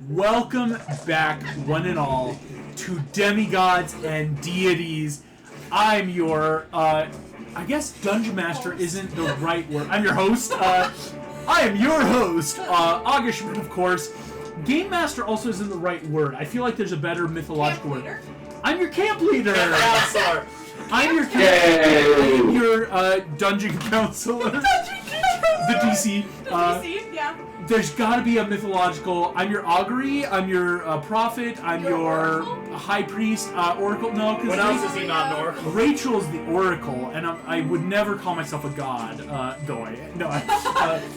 Welcome back, one and all, to Demigods and Deities. I'm your, I guess Dungeon Master isn't the right word. I'm your host. I am your host, Augustman, of course. Game Master also isn't the right word. I feel like there's a better mythological word. I'm your camp leader. Counselor. I'm your I'm your dungeon counselor. The DC. The DC, yeah. There's got to be a mythological. I'm your augury. I'm your prophet. I'm your high priest. Oracle. No, because what else is he not an oracle? Rachel's the oracle, and I would never call myself a god. Though I no.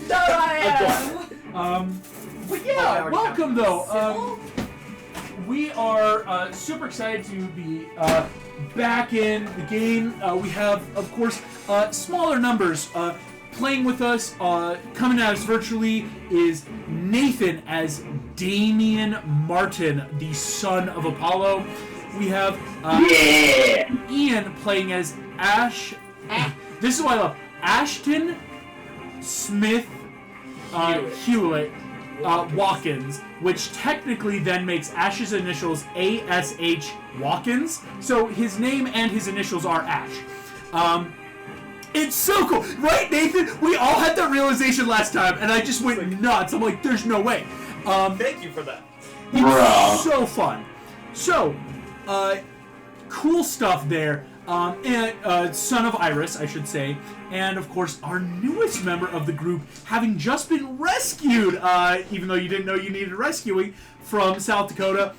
No, I am. But yeah, welcome though. We are super excited to be back in the game. We have, of course, smaller numbers. Playing with us, coming at us virtually, is Nathan as Damian Martin, the son of Apollo. We have Ian playing as Ash. This is what I love. Ashton Smith Hewlett Watkins, which technically then makes Ash's initials ASH Watkins. So his name and his initials are Ash. It's so cool, right, Nathan? We all had that realization last time, and I just went nuts. I'm like, there's no way. Thank you for that. It's so fun. So, cool stuff there. And son of Iris, I should say, and of course our newest member of the group, having just been rescued, even though you didn't know you needed rescuing, from South Dakota.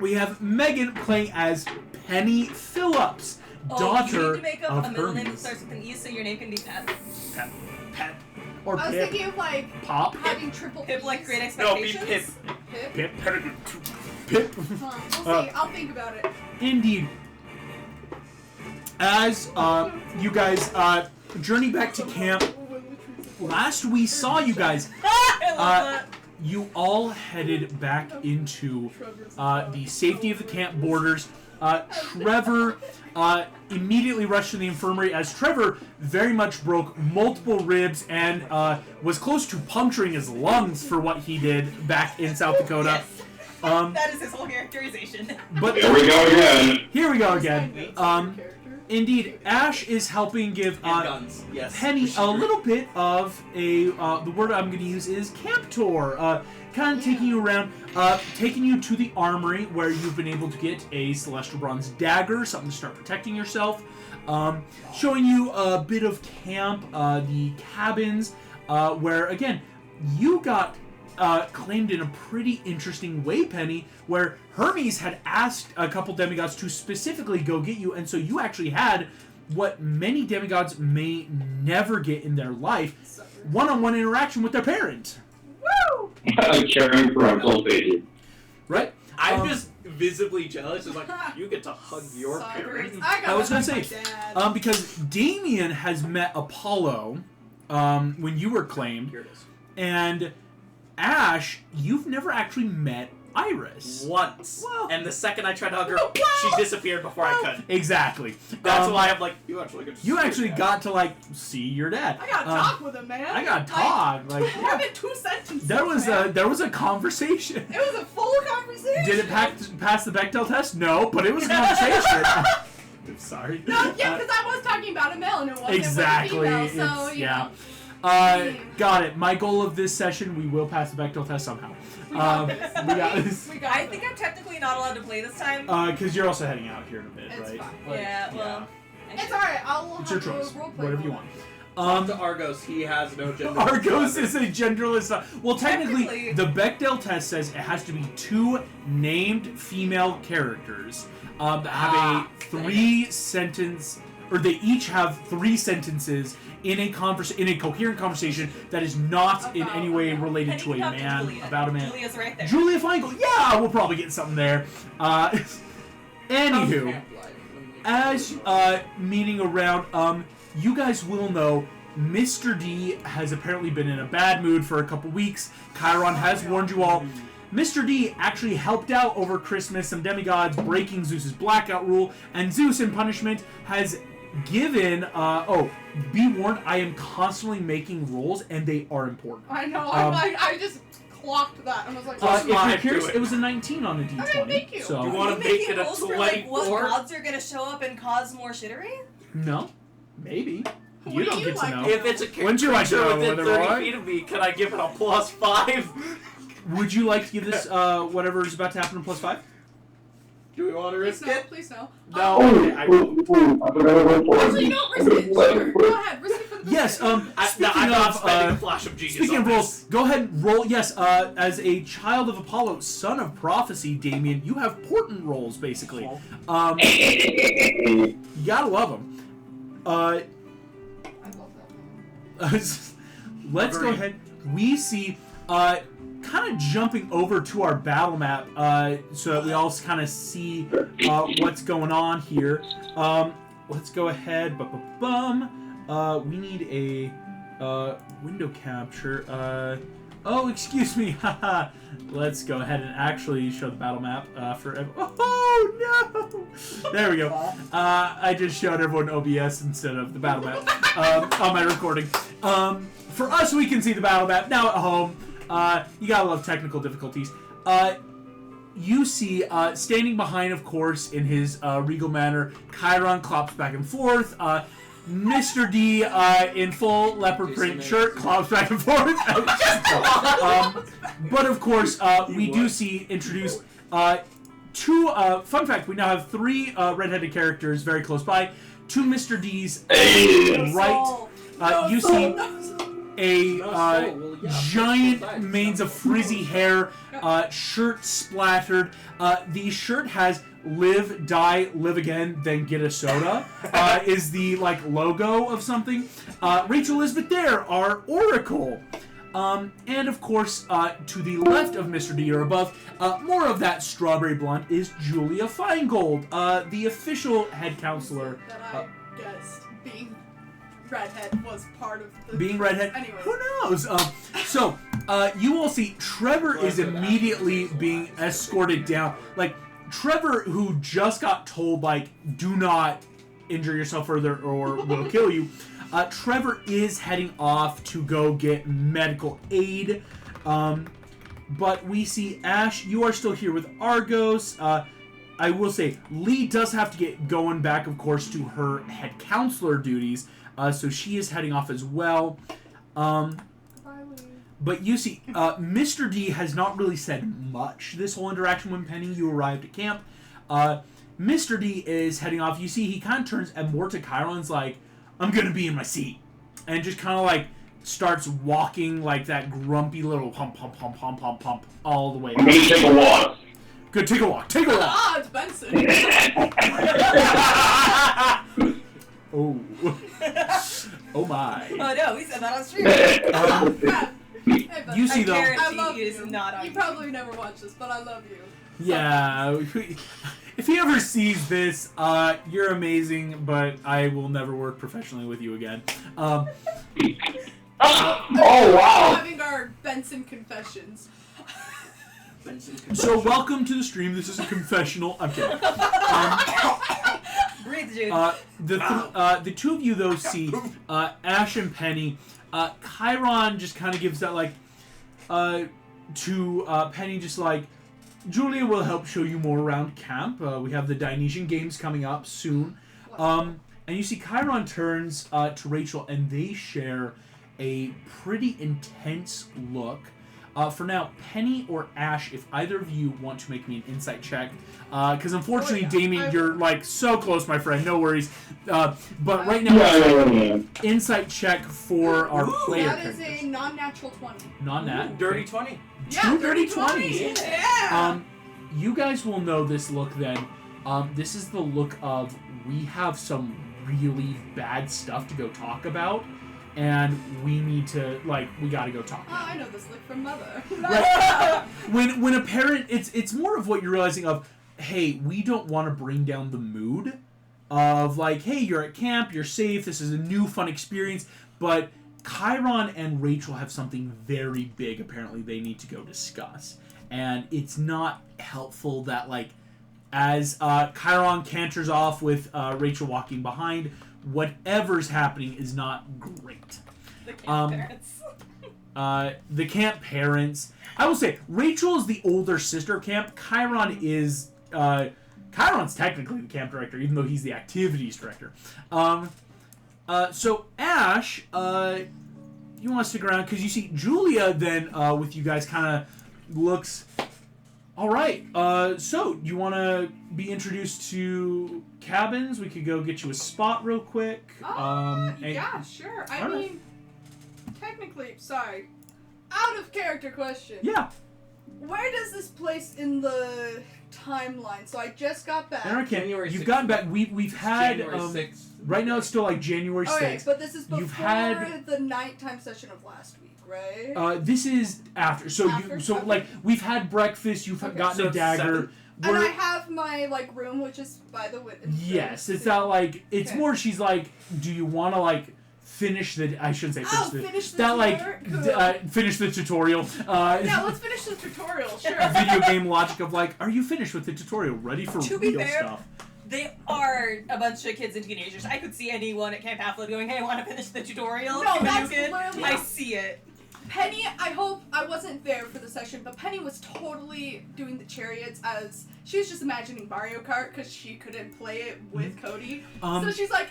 We have Megan playing as Penny Phillips. Daughter you need to make up of a middle name that Hermes. starts with an E, so your name can be Pep. Pet. Or I was Pip. thinking of like Pop. having triple Pip like Great No, be Expectations. Pip. Pip? Pip. We'll see. I'll think about it. Indeed. As you guys journey back to camp, last we saw you guys, I love that. you all headed back into the safety of the camp borders. Trevor immediately rushed to the infirmary as Trevor very much broke multiple ribs and was close to puncturing his lungs for what he did back in South Dakota. Yes. That is his whole characterization. But Here we go again. Here we go again. Indeed, Ash is helping give guns. Yes. Penny a little bit of a the word I'm going to use is camp tour. Kind of taking you around, taking you to the armory where you've been able to get a Celestial Bronze dagger, something to start protecting yourself. Showing you a bit of camp, the cabins, where, again, you got claimed in a pretty interesting way, Penny, where Hermes had asked a couple demigods to specifically go get you, and so you actually had what many demigods may never get in their life, one-on-one interaction with their parent. Woo! Caring parental figure. Right? I'm just visibly jealous. It's like, you get to hug your parents. I was going to say, my dad. because Damien has met Apollo when you were claimed, Here it is. and Ash, you've never actually met Iris. Once. Well- And the second I tried to hug her, she disappeared before I could. Exactly. That's why I'm like, you actually get to You see actually that. got to, like, see your dad. I gotta talk with him, man. I got to talk. Like, More than 2 sentences. there was man. a conversation. It was a full conversation. Did it pass the Bechdel test? No, but it was a conversation. I'm sorry. No, yeah, because I was talking about a male and it wasn't Exactly. with a female, so, It's- you yeah. know. Got it. My goal of this session, we will pass the Bechdel test somehow. We got this. We got this. We got I think I'm technically not allowed to play this time. Because you're also heading out here in a bit, It's right? fine. Yeah, well. It's alright, I'll It's your have choice. a roleplay Whatever you moment. want. Talk to Argos. He has no gender. Argos is a genderless. Well, technically, Technically. the Bechdel test says it has to be 2 named female characters that have a 3-sentence, or they each have 3 sentences in a coherent conversation that is not in any way related to a Penny, talk man, Julia. about a man. Julia's right there. Julia Feingold. Yeah, we'll probably get something there. Anywho. As meeting around, you guys will know Mr. D has apparently been in a bad mood for a couple weeks. Chiron has warned you all. Mr. D actually helped out over Christmas some demigods breaking Zeus's blackout rule, and Zeus, in punishment, has given, be warned, I am constantly making rolls, and they are important. I know. I just clocked that and was like, If you're Five, curious, do it. it was a 19 on the D20. Okay, thank you. So, You want to Are you make it making a rules for, like, what 24? gods are gonna show up and cause more shittery? no, maybe. What You do don't you get like? to know. If it's a Wouldn't you like to creature know within whether 30 or feet of me, can I give it a +5? Would you like to give this whatever is about to happen a +5? Do we want to please risk no, it? please no. No. Ooh, I ooh, ooh, I forgot about that. Actually, no, risk it. Sure, go ahead. Risk it for the Yes. Speaking I'm not of spending a flash of genius speaking on of rolls, this. go ahead and roll. Yes. As a child of Apollo, son of prophecy, Damien, you have portent rolls basically. You gotta love them. I love that. Let's go Agreed. ahead. We see, kind of jumping over to our battle map, so that we all kind of see what's going on here. Let's go ahead. We need a window capture. Oh, excuse me. Haha. Let's go ahead and actually show the battle map for. Oh no! There we go. I just showed everyone OBS instead of the battle map on my recording. For us, we can see the battle map now at home. You gotta love technical difficulties. You see, standing behind, of course, in his regal manner, Chiron clops back and forth. Mr. D, in full leopard print shirt, clops back and forth. But of course, we do see introduced two. Fun fact: we now have three redheaded characters very close by. To Mr. D's right, you see a giant manes of frizzy hair, shirt splattered. The shirt has "Live, Die, Live Again, Then Get a Soda" is the logo of something. Rachel Elizabeth there, our Oracle. And of course, to the left of Mr. D or above, more of that strawberry blonde is Julia Feingold, the official head counselor. That I guessed being redhead was part of the... Being redhead, Anyways. who knows? So you will see Trevor is immediately being escorted down. Trevor, who just got told, do not injure yourself further or we'll kill you. Trevor is heading off to go get medical aid. But we see Ash, you are still here with Argos. I will say, Lee does have to get going back, of course, to her head counselor duties. So she is heading off as well. But you see, Mr. D has not really said much this whole interaction when Penny, you arrived at camp. Mr. D is heading off. You see, he kind of turns and more to Chiron's like, I'm going to be in my seat. And just kind of starts walking like that grumpy little hump all the way. I'm gonna take a walk. Good, take a walk. Take a walk. Ah, it's Benson. Oh. Oh my. Oh no, we said that on stream. Crap. Hey, Benson. You see I though. guarantee I love he is you. not on You probably never watched this, but I love you. Yeah. If he ever sees this, you're amazing, but I will never work professionally with you again. Oh wow. Having our Benson confessions. So welcome to the stream. This is a confessional. I'm kidding. Breathe, Jude. The two of you though see Ash and Penny. Chiron just kind of gives that to Penny, just Julia will help show you more around camp. We have the Dionysian games coming up soon. And you see Chiron turns to Rachel and they share a pretty intense look. For now, Penny or Ash, if either of you want to make me an insight check, because unfortunately, Damien, you're so close, my friend. No worries. But right now, Yeah. insight check for our player That is characters. a non-natural 20. Non-nat. Dirty 20. Yeah, Two dirty 20s. Yeah. You guys will know this look then. This is the look of we have some really bad stuff to go talk about, and we need to we gotta go talk. Oh, I know this look from Mother. Right. When a parent, it's more of what you're realizing of, hey, we don't want to bring down the mood of hey, you're at camp, you're safe, this is a new fun experience, but Chiron and Rachel have something very big apparently they need to go discuss. And it's not helpful that as Chiron canters off with Rachel walking behind, whatever's happening is not great. The camp parents. The camp parents. I will say, Rachel is the older sister of camp. Chiron is... Chiron's technically the camp director, even though he's the activities director. So, Ash, you want to stick around? Because you see, Julia then, with you guys, kind of looks... Alright, so, you want to be introduced to cabins? We could go get you a spot real quick. Yeah, sure. I mean, technically, sorry. Out of character question. Yeah. Where does this place in the timeline? So I just got back. January You've 6th. gotten back. We've had January 6th. right now it's still like January 6th. Okay, but this is before You've had- the nighttime session of last week, right? This is after. So After? okay. Like we've had breakfast. You've Okay. gotten So a dagger. seven. And I have my room, which is by the window. Yes, it's not like it's Okay. more. She's like, do you want to finish the? I shouldn't say finish the. Finish the That tutorial? finish the tutorial. Yeah, let's finish the tutorial, sure. Video game logic of are you finished with the tutorial? Ready for To be real fair, stuff? They are a bunch of kids and teenagers. I could see anyone at Camp Half-Blood going, hey, I want to finish the tutorial. No, Give me a that's kid. literally- I see it. Penny, I hope I wasn't there for the session, but Penny was totally doing the chariots as she was just imagining Mario Kart because she couldn't play it with Cody. So she's like,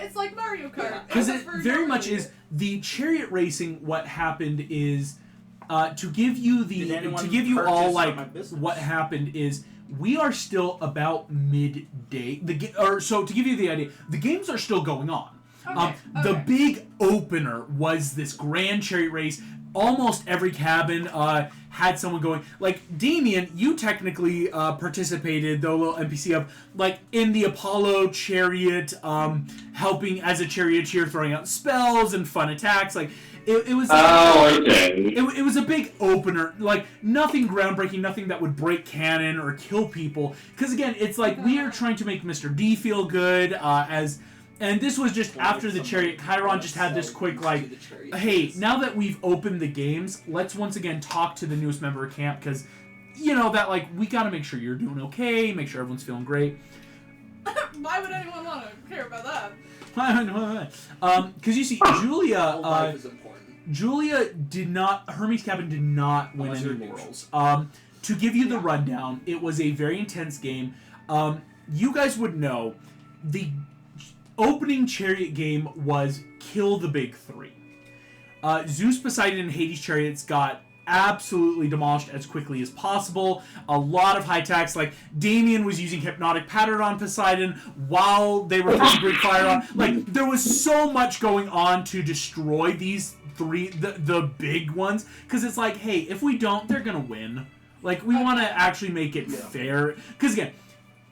it's like Mario Kart. Because It's it a version very of much it. is the chariot racing. What happened is to give you Did anyone all purchase from my business? what happened is we are still about midday. So to give you the idea, the games are still going on. Okay, The okay. big opener was this grand chariot race. Almost every cabin had someone going. Like, Damien, you technically participated, though a little NPC of, in the Apollo chariot, helping as a charioteer, throwing out spells and fun attacks. It was... Oh, okay. It was a big opener. Nothing groundbreaking, nothing that would break canon or kill people. Because, again, it's we are trying to make Mr. D feel good And this was just after the chariot. Chiron just had this quick, hey, now that we've opened the games, let's once again talk to the newest member of camp, because, we gotta make sure you're doing okay, make sure everyone's feeling great. Why would anyone want to care about that? Because you see, Julia, All life is important. Hermes Cabin did not win Unless any you're laurels. To give you the rundown, it was a very intense game. You guys would know, the opening chariot game was kill the big three. Zeus, Poseidon, and Hades chariots got absolutely demolished as quickly as possible. A lot of high attacks, Damien was using hypnotic pattern on Poseidon while they were throwing Greek fire on. There was so much going on to destroy these three, the big ones, because it's hey, if we don't, they're gonna win. We want to actually make it fair, because again,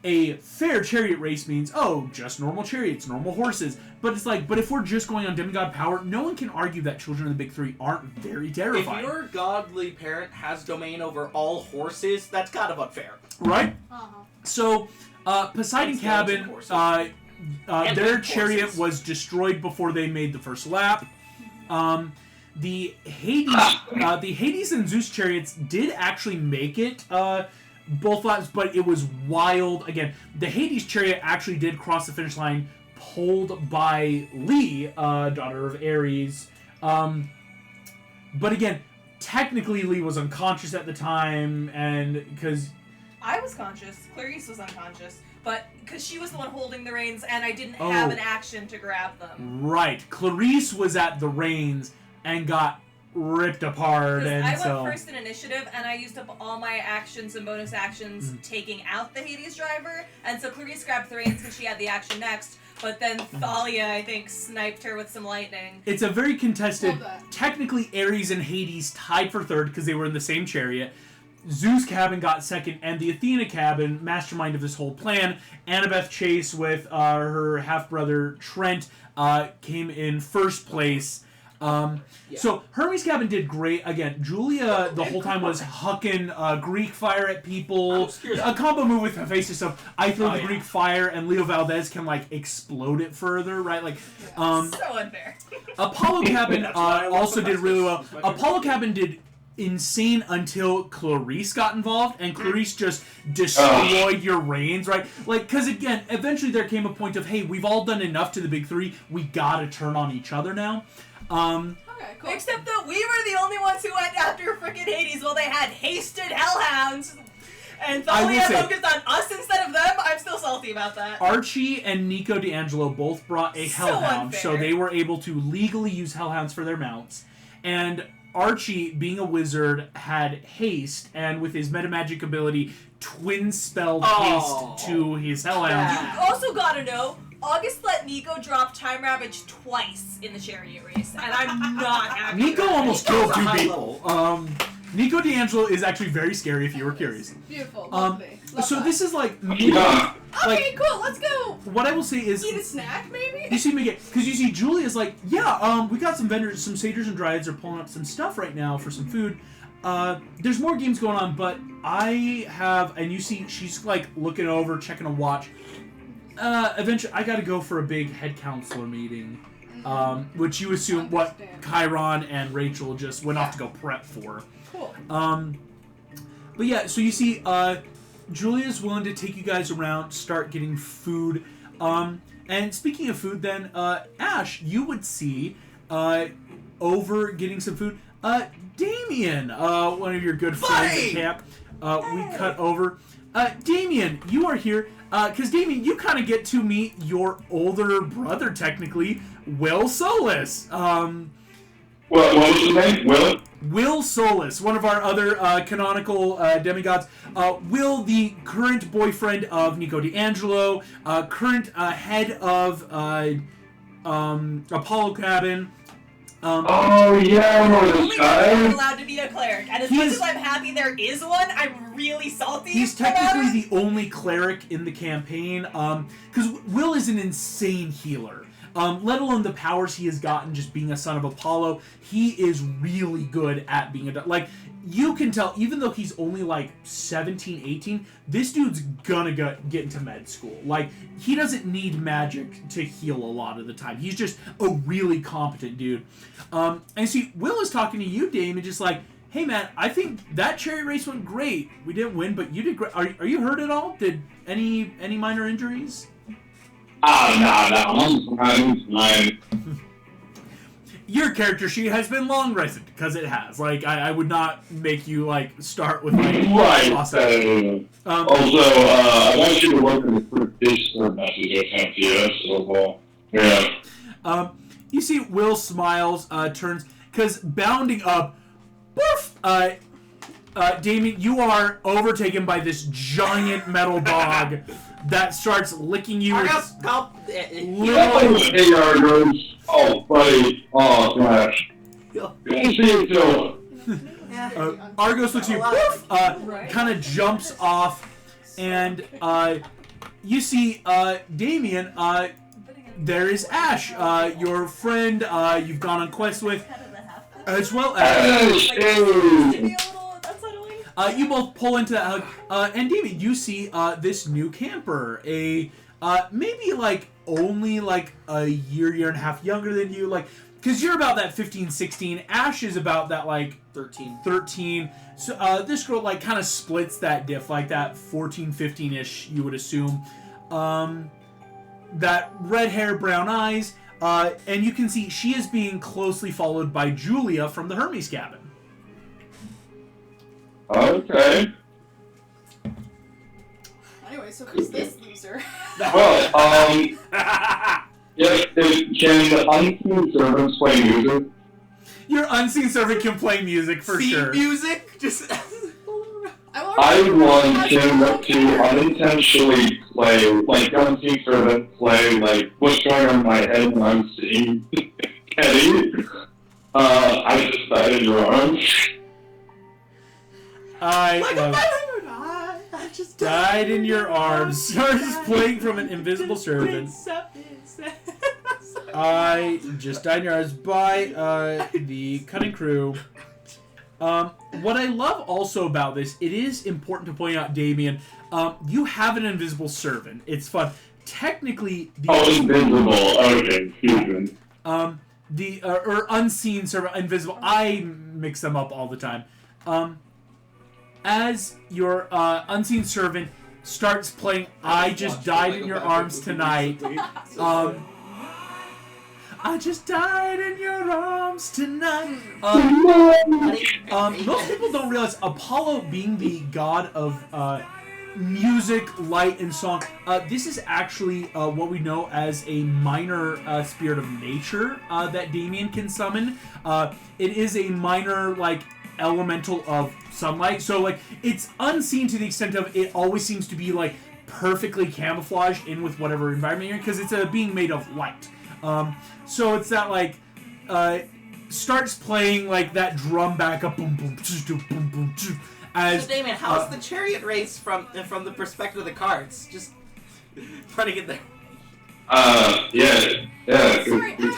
a fair chariot race means, just normal chariots, normal horses. But it's but if we're just going on demigod power, no one can argue that children of the big three aren't very terrifying. If your godly parent has domain over all horses, that's kind of unfair. Right? Uh-huh. So, Poseidon Cabin, their chariot was destroyed before they made the first lap. The Hades and Zeus chariots did actually make it, both laps, but it was wild. Again, the Hades chariot actually did cross the finish line, pulled by Lee, daughter of Ares. But again, technically Lee was unconscious at the time, and because... I was conscious. Clarice was unconscious. But because she was the one holding the reins, and I didn't have an action to grab them. Right. Clarice was at the reins and got ripped apart, and I so... went first in initiative, and I used up all my actions and bonus actions taking out the Hades driver, and so Clarice grabbed the reins because she had the action next, but then Thalia, I think, sniped her with some lightning. It's a very contested... Love that. Technically, Ares and Hades tied for third because they were in the same chariot. Zeus Cabin got second, and the Athena Cabin, mastermind of this whole plan, Annabeth Chase with her half-brother Trent, came in first place. So Hermes Cabin did great. Again, Julia the whole time was hucking Greek fire at people. A combo move with Hephaestus of I throw the Greek fire and Leo Valdez can explode it further, right? So unfair. Apollo Cabin also did really well. Apollo Cabin did insane until Clarice got involved, and Clarice just destroyed your reigns, right? Like, because again, eventually there came a point of, hey, we've all done enough to the big three, we gotta turn on each other now. Okay, cool. Except that we were the only ones who went after frickin' Hades while they had hasted hellhounds. And Thalia focused on us instead of them. I'm still salty about that. Archie and Nico D'Angelo both brought a hellhound, unfair. so they were able to legally use hellhounds for their mounts. And Archie, being a wizard, had haste, and with his metamagic ability, twin spelled haste to his hellhound. You also gotta know, August let Nico drop Time Ravage twice in the chariot race, and I'm not happy. Nico almost killed 2 people. Nico D'Angelo is actually very scary if you were curious. Beautiful. Lovely. So this is like... Okay, cool. Let's go. What I will say is... Eat a snack, maybe? You see me get... Because you see Julia's like, yeah, we got some vendors, some satyrs and dryads are pulling up some stuff right now for some food. There's more games going on, but I have... And you see she's like looking over, checking a watch. Eventually, I gotta go for a big head counselor meeting. Which you assume what Chiron and Rachel just went off to go prep for. Cool. But yeah, so you see, Julia's willing to take you guys around, start getting food. And speaking of food then, Ash, you would see, over getting some food, Damien, one of your good friends at camp, we cut over. Damien, you are here, because Damien, you kind of get to meet your older brother, technically, Will Solus. What was his name? Will? Will Solus, one of our other canonical demigods. Will, the current boyfriend of Nico D'Angelo, current head of Apollo Cabin. Oh yeah, I remember this Only guy. one allowed to be a cleric, and as much as I'm happy there is one, I'm really salty. He's technically the only cleric in the campaign, because Will is an insane healer. Let alone the powers he has gotten just being a son of Apollo, he is really good at being a... Like, you can tell, even though he's only like 17, 18, this dude's gonna get into med school. Like, he doesn't need magic to heal a lot of the time. He's just a really competent dude. And see, Will is talking to you, Dame, and just like, hey man, I think that chariot race went great. We didn't win, but you did great. Are you hurt at all? Did any minor injuries? No, I'm fine. Your character sheet has been long rested, because it has. Like, I would not make you, like, start with, like... Right. Awesome. Also, I want you to work on the quick Discord message I sent to you, so, yeah. You see Will smiles, turns, because bounding up, poof, Damien, you are overtaken by this giant metal dog that starts licking you. Hey, Argos. Oh, buddy. Oh, gosh. Good to see you, too. Argos looks at you, poof, kind of jumps off, and you see Damien, there is Ash, your friend you've gone on quests with, as well as... you both pull into that hug, and Damien, you see this new camper, a maybe like only like a year and a half younger than you, like, because you're about that 15, 16. Ash is about that like 13. So this girl like kind of splits that diff, like that 14, 15-ish, you would assume. That red hair, brown eyes, and you can see she is being closely followed by Julia from the Hermes cabin. Okay. Anyway, so who's this loser? Well, yes, can the unseen servants play music? Your unseen servant can play music for sure. Music? Just... I want him to unintentionally play, like, unseen servant play, like, what's going on in my head when I'm seeing Eddie. I just died in your arms. I just died in your arms. Starts playing from an invisible servant. I just died in your arms by the cutting crew. What I love also about this, it is important to point out, Damien, you have an invisible servant. It's fun. Technically, the invisible. Okay, excuse me. or unseen servant, invisible. I mix them up all the time. As your unseen servant starts playing "I Just Died in Your Arms Tonight," I just died in your arms tonight. Most people don't realize Apollo, being the god of music, light, and song, this is actually what we know as a minor spirit of nature that Damien can summon. It is a minor, like, elemental of sunlight. So, like, it's unseen to the extent of it always seems to be, like, perfectly camouflaged in with whatever environment you're in, because it's a being made of light. So it's that, like, starts playing, like, that drum backup, boom, boom, boom, boom, boom, as... So, Damien, how's the chariot race from the perspective of the cards? Just running in there. Yeah, Sorry, good.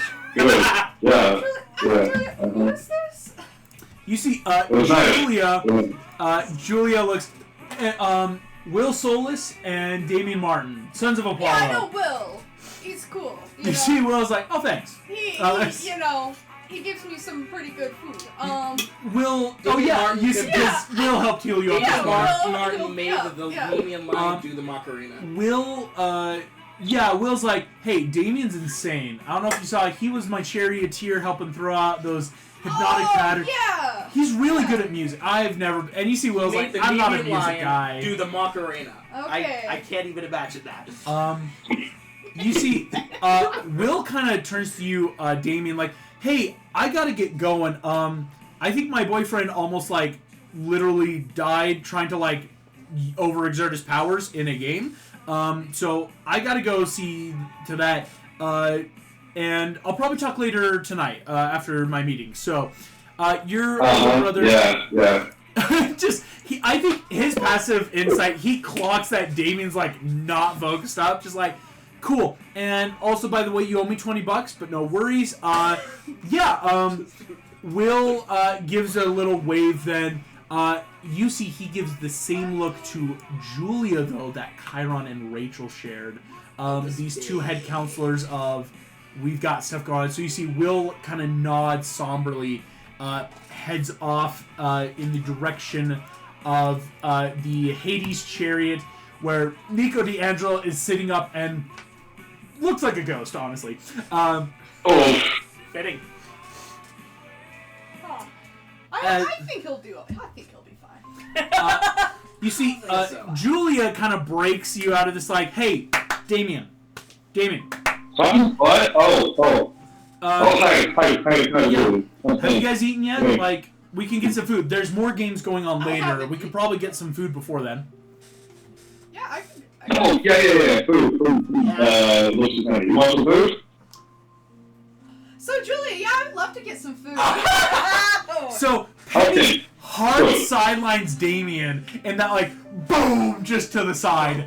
Who is this? You see, was Julia looks... Will Solis and Damien Martin, sons of Apollo. Yeah, I know Will. He's cool. You see, Will's like, oh, thanks. He he gives me some pretty good food. Will, oh yeah, you see, because Will helped heal you up. Yeah, before. Martin made the Damien line do the Macarena. Will's like, hey, Damien's insane. I don't know if you saw, he was my charioteer helping throw out those hypnotic patterns. Yeah. He's really good at music. I've never, and you see Will's like, I'm not a music guy. Do the Macarena. Okay. I can't even imagine that. You see, Will kind of turns to you, Damien, like, hey, I gotta get going. I think my boyfriend almost, like, literally died trying to, like, overexert his powers in a game. So I gotta go see to that. And I'll probably talk later tonight, after my meeting. So, your brother... Yeah. I think his passive insight, he clocks that Damien's, like, not focused up, just like, cool. And also, by the way, you owe me $20, but no worries. Will gives a little wave then. You see he gives the same look to Julia, though, that Chiron and Rachel shared. These two head counselors of, we've got stuff going on. So you see Will kind of nod somberly, heads off in the direction of the Hades chariot, where Nico D'Angelo is sitting up and looks like a ghost, honestly. Fitting. I think he'll do it. I think he'll be fine. You see, Julia kind of breaks you out of this, like, hey, Damien. What? Hi. Yeah. Have you guys eaten yet? Like, we can get some food. There's more games going on later. We could probably get some food before then. Yeah, I can. Food. You want some food? So, Julia, yeah, I'd love to get some food. So, Penny hard sidelines Damien, and that, like, boom, just to the side.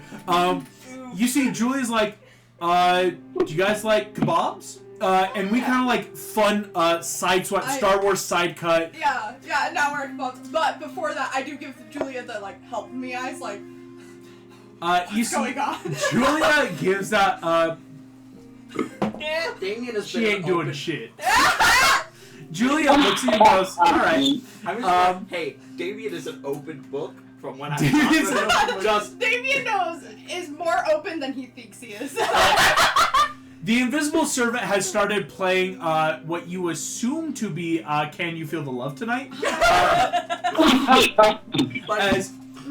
You see Julia's like, do you guys like kebabs? And we kind of like fun side swap, Star Wars side cut. Yeah, now we're kebabs. But before that, I do give Julia the, like, help me eyes, like, what's going on? Julia gives that, Damien has she ain't doing shit. Julia looks at you and goes, alright. Hey, Damien is an open book from when I Damien just Damien is more open than he thinks he is. The invisible servant has started playing what you assume to be Can You Feel the Love Tonight?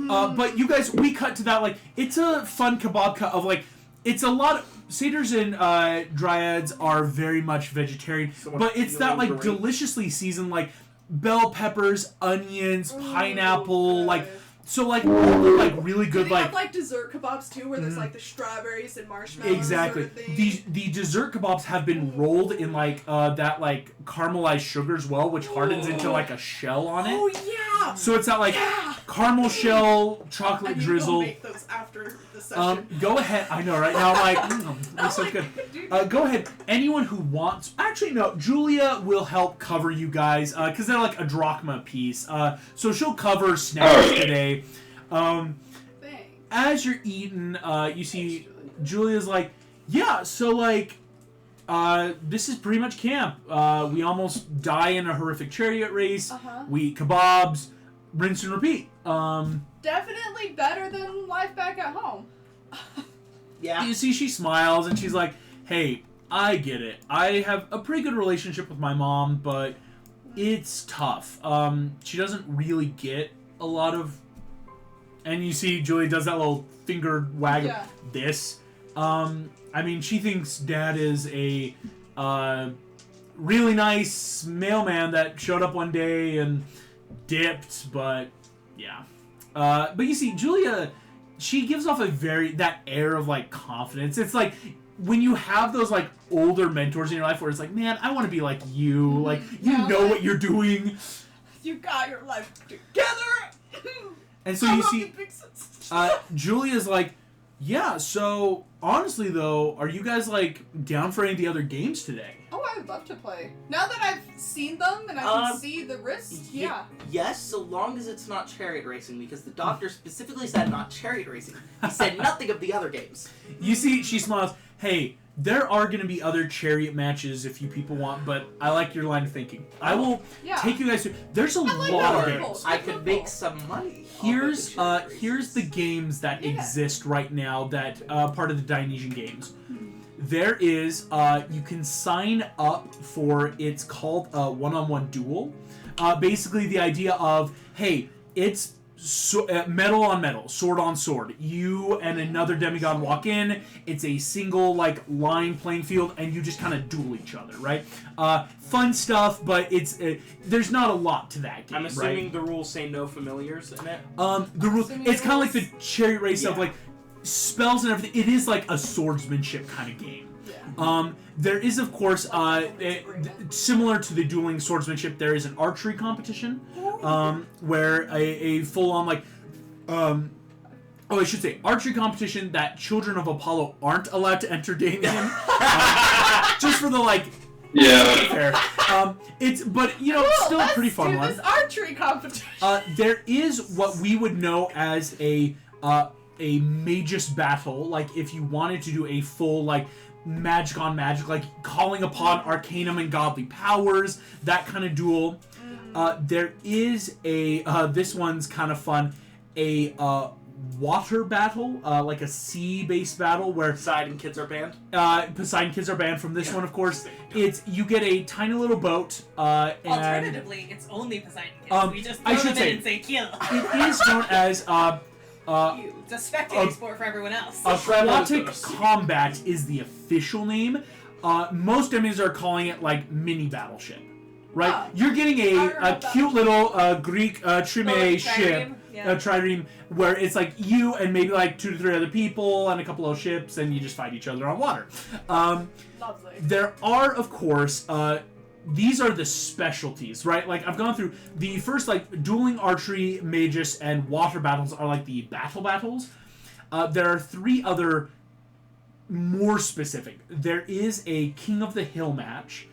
But you guys, we cut to that, like, it's a fun kebab cut of, like, it's a lot of, satyrs and dryads are very much vegetarian, but it's that, like, deliciously seasoned, like, bell peppers, onions, pineapple, like, so, like, all the, like, really good, they have, like, dessert kebabs, too, where there's, like, the strawberries and marshmallows. Exactly. Sort of thing. The dessert kebabs have been rolled in, like, that, like, caramelized sugar as well, which hardens into, like, a shell on it. Oh, yeah! So it's that, like, caramel shell, chocolate drizzle. I need to go make those after the session. Go ahead. I know, right now, like, that's so good. Go ahead. Anyone who wants... Actually, no. Julia will help cover you guys, because they're, like, a drachma piece. So she'll cover snacks today. As you're eating, you see Julia's like, yeah, so, like, this is pretty much camp. We almost die in a horrific chariot race. We eat kebabs. rinse and repeat. Definitely better than life back at home. Yeah. You see, she smiles and she's like, "Hey, I get it. I have a pretty good relationship with my mom, but it's tough. She doesn't really get a lot of." And you see, Julia does that little finger wag of this. I mean, she thinks Dad is a really nice mailman that showed up one day and dipped, but yeah. But you see, Julia, she gives off that air of like confidence. It's like when you have those like older mentors in your life where it's like, man, I want to be like you. Like, you know what you're doing. You got your life together. And so you see, Julia's like, yeah, so honestly though, are you guys like down for any of the other games today? Oh, I would love to play. Now that I've seen them and I can see the risks, yeah. Yes, so long as it's not chariot racing, because the doctor specifically said not chariot racing. He said nothing of the other games. You see, she smiles. Hey, there are going to be other chariot matches if you people want, but I like your line of thinking. I will take you guys to... There's a lot of games. I could make some money. Here's the games that exist right now that part of the Dionysian games. There is, you can sign up for, it's called a one-on-one duel. Basically the idea of, hey, it's metal on metal, sword on sword. You and another demigod walk in, it's a single, like, line playing field, and you just kind of duel each other, right? Fun stuff, but it's there's not a lot to that game, I'm assuming the rules say no familiars in it? The rules, it's kind of like the chariot race of, like, spells and everything. It is like a swordsmanship kind of game. There is, of course, similar to the dueling swordsmanship, there is an archery competition, where a full-on, like, I should say, archery competition that children of Apollo aren't allowed to enter in. Just for the, like... Yeah. But, you know, it's still a pretty fun one. Let's do this archery competition. There is what we would know as a magus battle, like, if you wanted to do a full, like, magic on magic, like calling upon arcanum and godly powers, that kind of duel. There is this one's kind of fun, a water battle, like a sea-based battle where Poseidon kids are banned. Poseidon kids are banned from this one, of course. It's you get a tiny little boat. And alternatively, it's only Poseidon kids. We just throw them in and say kill. It is known as it's a spectating sport for everyone else. Aquatic combat is the official name. Most enemies are calling it like mini battleship, right? You're getting a cute little Greek trime ship, a trireme, where it's like you and maybe like 2 to 3 other people and a couple of ships, and you just fight each other on water. Lovely. There are, of course, these are the specialties, right? Like, I've gone through the first, like, dueling, archery, magus, and water battles are, like, the battles. There are 3 other more specific. There is a King of the Hill match.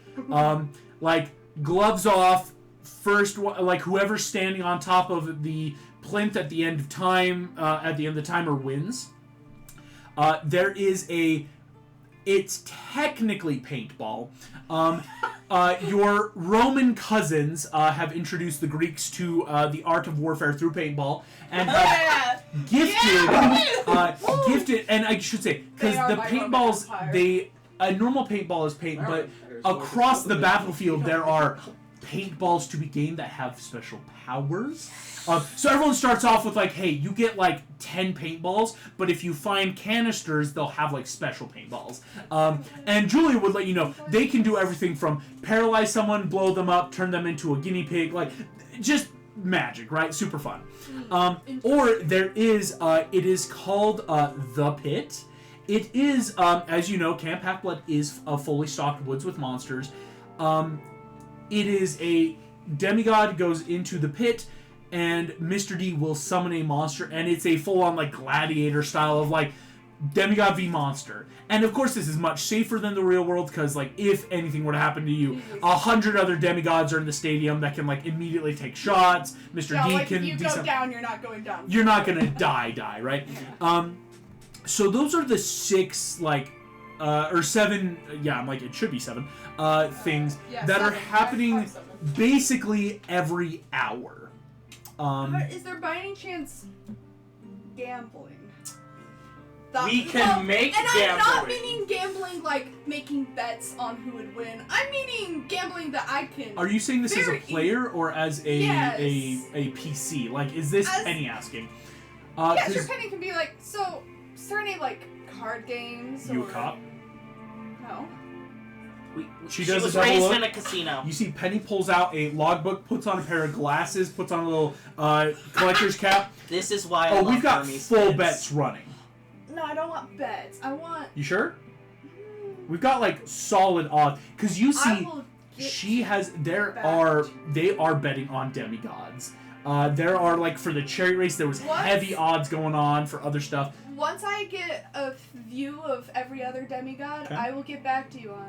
Like, gloves off, first, like, whoever's standing on top of the plinth at the end of time, at the end of the timer wins. There is it's technically paintball. Your Roman cousins have introduced the Greeks to the art of warfare through paintball and have gifted, and I should say, because the paintballs, a normal paintball is paint, but across the battlefield there are paintballs to be gained that have special powers. So everyone starts off with like, hey, you get like 10 paintballs, but if you find canisters, they'll have like special paintballs. And Julia would let you know, they can do everything from paralyze someone, blow them up, turn them into a guinea pig, like, just magic, right? Super fun. Or there is, it is called The Pit. It is, as you know, Camp Half-Blood is a fully stocked woods with monsters. It is a demigod goes into the pit, and Mr. D will summon a monster, and it's a full-on, like, gladiator style of, like, demigod v monster. And, of course, this is much safer than the real world, because, like, if anything were to happen to you, 100 other demigods are in the stadium that can, like, immediately take shots. Mr. D like, can... if you go down, you're not going down. You're not gonna die, right? So those are the 6, like, or 7, yeah, I'm like, it should be 7, things that are happening basically every hour. Is there by any chance gambling? We can make and gambling. I'm not meaning gambling like making bets on who would win. I'm meaning gambling that I can. Are you saying this as a player or as a Yes. a PC? Like, is this As- Penny asking? Yeah, sure. Penny can be like. So, is there any like card games? You or... a cop? No. She She does was a double raised look. in a casino. You see Penny pulls out a logbook, puts on a pair of glasses, puts on a little collector's cap. This is why I Oh, love we've got Hermes full kids. bets running. No, I don't want bets. I want. You sure? We've got like solid odds because you I see will get she has they back. are betting on demigods. There are like for the chariot race there was What? heavy odds going on for other stuff. Once I get a view of every other demigod, Okay. I will get back to you on.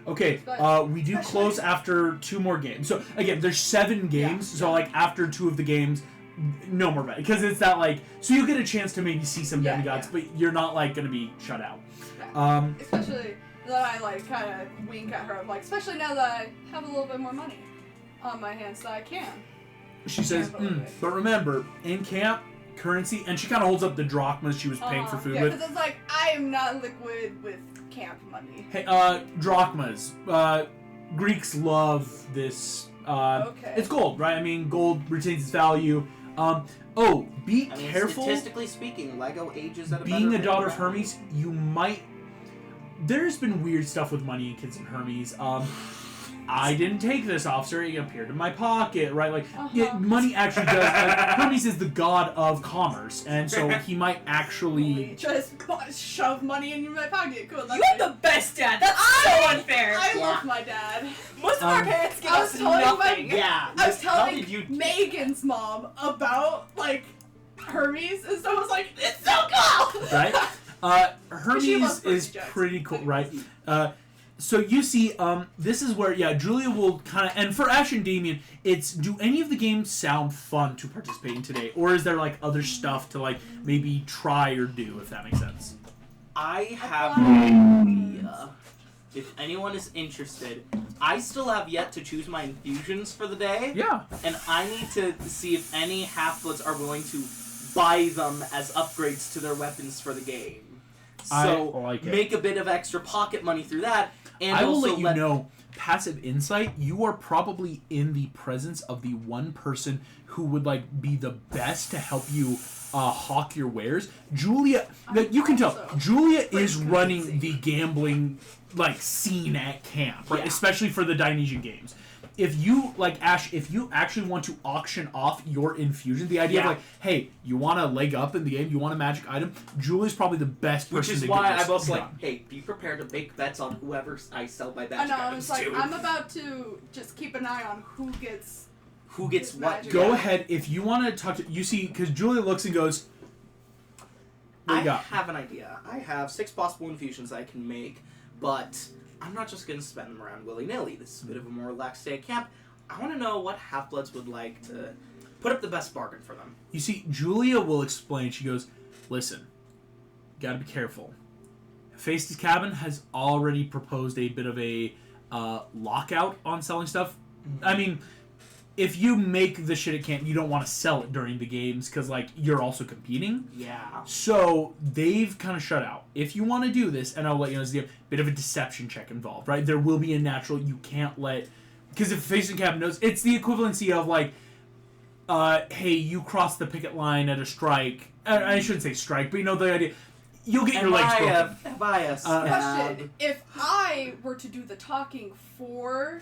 Okay, But we do especially- close after 2 more games. So again, there's 7 games. So like after 2 of the games, no more bet because it's that like so you get a chance to maybe see some Yeah, demigods, but you're not like gonna be shut out. Yeah. Especially that I like kind of wink at her, like especially now that I have a little bit more money on my hands that I can. She says, but remember, in camp, currency, and she kind of holds up the drachmas she was paying for food yeah, with. because it's like I am not liquid with camp money. Hey, drachmas. Greeks love this. Okay. It's gold, right? I mean, gold retains its value. Be careful. Statistically speaking, Lego ages at a Being better a daughter rate of now. Hermes, you might. There's been weird stuff with money and kids in Hermes. I didn't take this, officer. It appeared in my pocket, right? Like, yeah, money actually does. Like, Hermes is the god of commerce, and so he might actually. Just shove money in my pocket. Cool. You have the best dad. That's so unfair. I love my dad. Most of our parents give I was us telling nothing. Yeah. I was How telling did you? Megan's mom about like Hermes, and so I was like, "It's so cool!" Right? She Hermes loves Percy is Jackson. pretty cool, right? So you see, this is where, Julia will kind of, and for Ash and Damien, it's, do any of the games sound fun to participate in today? Or is there, like, other stuff to, like, maybe try or do, if that makes sense? I have no idea. If anyone is interested, I still have yet to choose my infusions for the day. Yeah. And I need to see if any half-bloods are willing to buy them as upgrades to their weapons for the game. So I like it. make a bit of extra pocket money through that. And I will also let you know, passive insight, you are probably in the presence of the one person who would, like, be the best to help you hawk your wares. Julia, you can tell, Julia is running the gambling, like, scene at camp, right? Yeah. Especially for the Dionysian games. If you, like, Ash, if you actually want to auction off your infusion, the idea of, like, hey, you want a leg up in the game, you want a magic item, Julia's probably the best person which is to why get this I'm also done. like, hey, be prepared to make bets on whoever I sell my I magic know. I items was like, to. I'm about to just keep an eye on who gets what? magic Go item. ahead, if you want to talk to, you see, because Julia looks and goes, what I you got? have an idea. I have 6 possible infusions I can make, but I'm not just going to spend them around willy-nilly. This is a bit of a more relaxed day at camp. I want to know what half-bloods would like to put up the best bargain for them. You see, Julia will explain. She goes, listen, gotta be careful. Face's Cabin has already proposed a bit of a lockout on selling stuff. I mean, if you make the shit at camp, you don't want to sell it during the games because, like, you're also competing. Yeah. So they've kind of shut out. If you want to do this, and I'll let you know, there's a bit of a deception check involved, right? There will be a natural, you can't let... Because if Facing Cabin knows, it's the equivalency of, like, hey, you crossed the picket line at a strike. I shouldn't say strike, but you know the idea. You'll get your legs broken. Question: if I were to do the talking for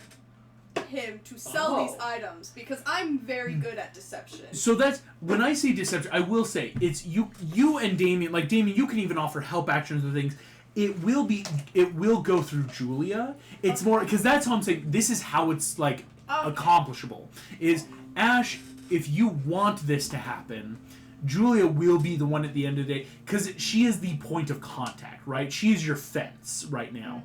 him to sell these items, because I'm very good at deception. So that's when I say deception. I will say it's you and Damien. Like Damien, you can even offer help actions and things. It will go through Julia. It's more because that's how I'm saying. This is how it's like accomplishable. Is Ash, if you want this to happen, Julia will be the one at the end of the day because she is the point of contact, right? She is your fence right now,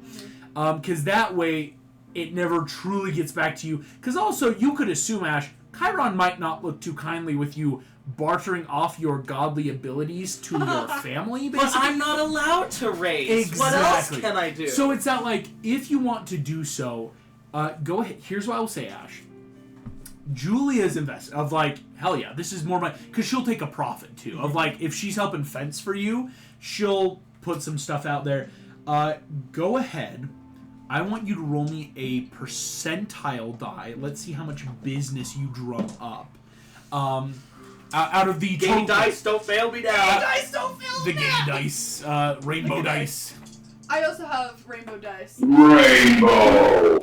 because that way it never truly gets back to you. Because also you could assume, Ash, Chiron might not look too kindly with you bartering off your godly abilities to your family, basically. But I'm not allowed to raise. Exactly. What else can I do? So it's that, like, if you want to do so, go ahead. Here's what I will say, Ash. Julia's invested. Of like, hell yeah, this is more money. Because she'll take a profit, too. Of like, if she's helping fence for you, she'll put some stuff out there. Go ahead. I want you to roll me a percentile die. Let's see how much business you drum up. Out of the Gay dice, don't fail me now. Gay dice, don't fail the me gay now. dice, rainbow dice. I also have rainbow dice. Rainbow.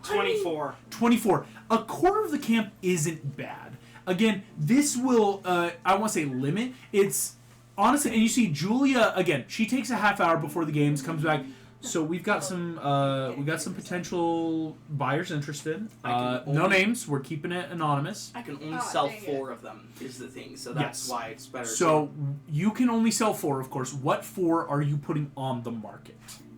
24. 24. A quarter of the camp isn't bad. Again, this will, I want to say limit. It's, honestly, and you see Julia, again, she takes a half hour before the games, comes back. So we've got some potential buyers interested. No names. We're keeping it anonymous. I can only sell 4 of them, is the thing. So that's why it's better. So you can only sell 4, of course. What 4 are you putting on the market?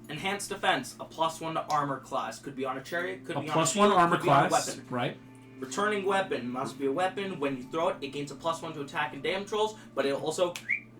Enhanced defense, a +1 to armor class. Could be on a chariot, could be on a +1 shield, armor could be on a class, weapon. right? Returning weapon must be a weapon. When you throw it, it gains a +1 to attack and damage rolls, but it'll also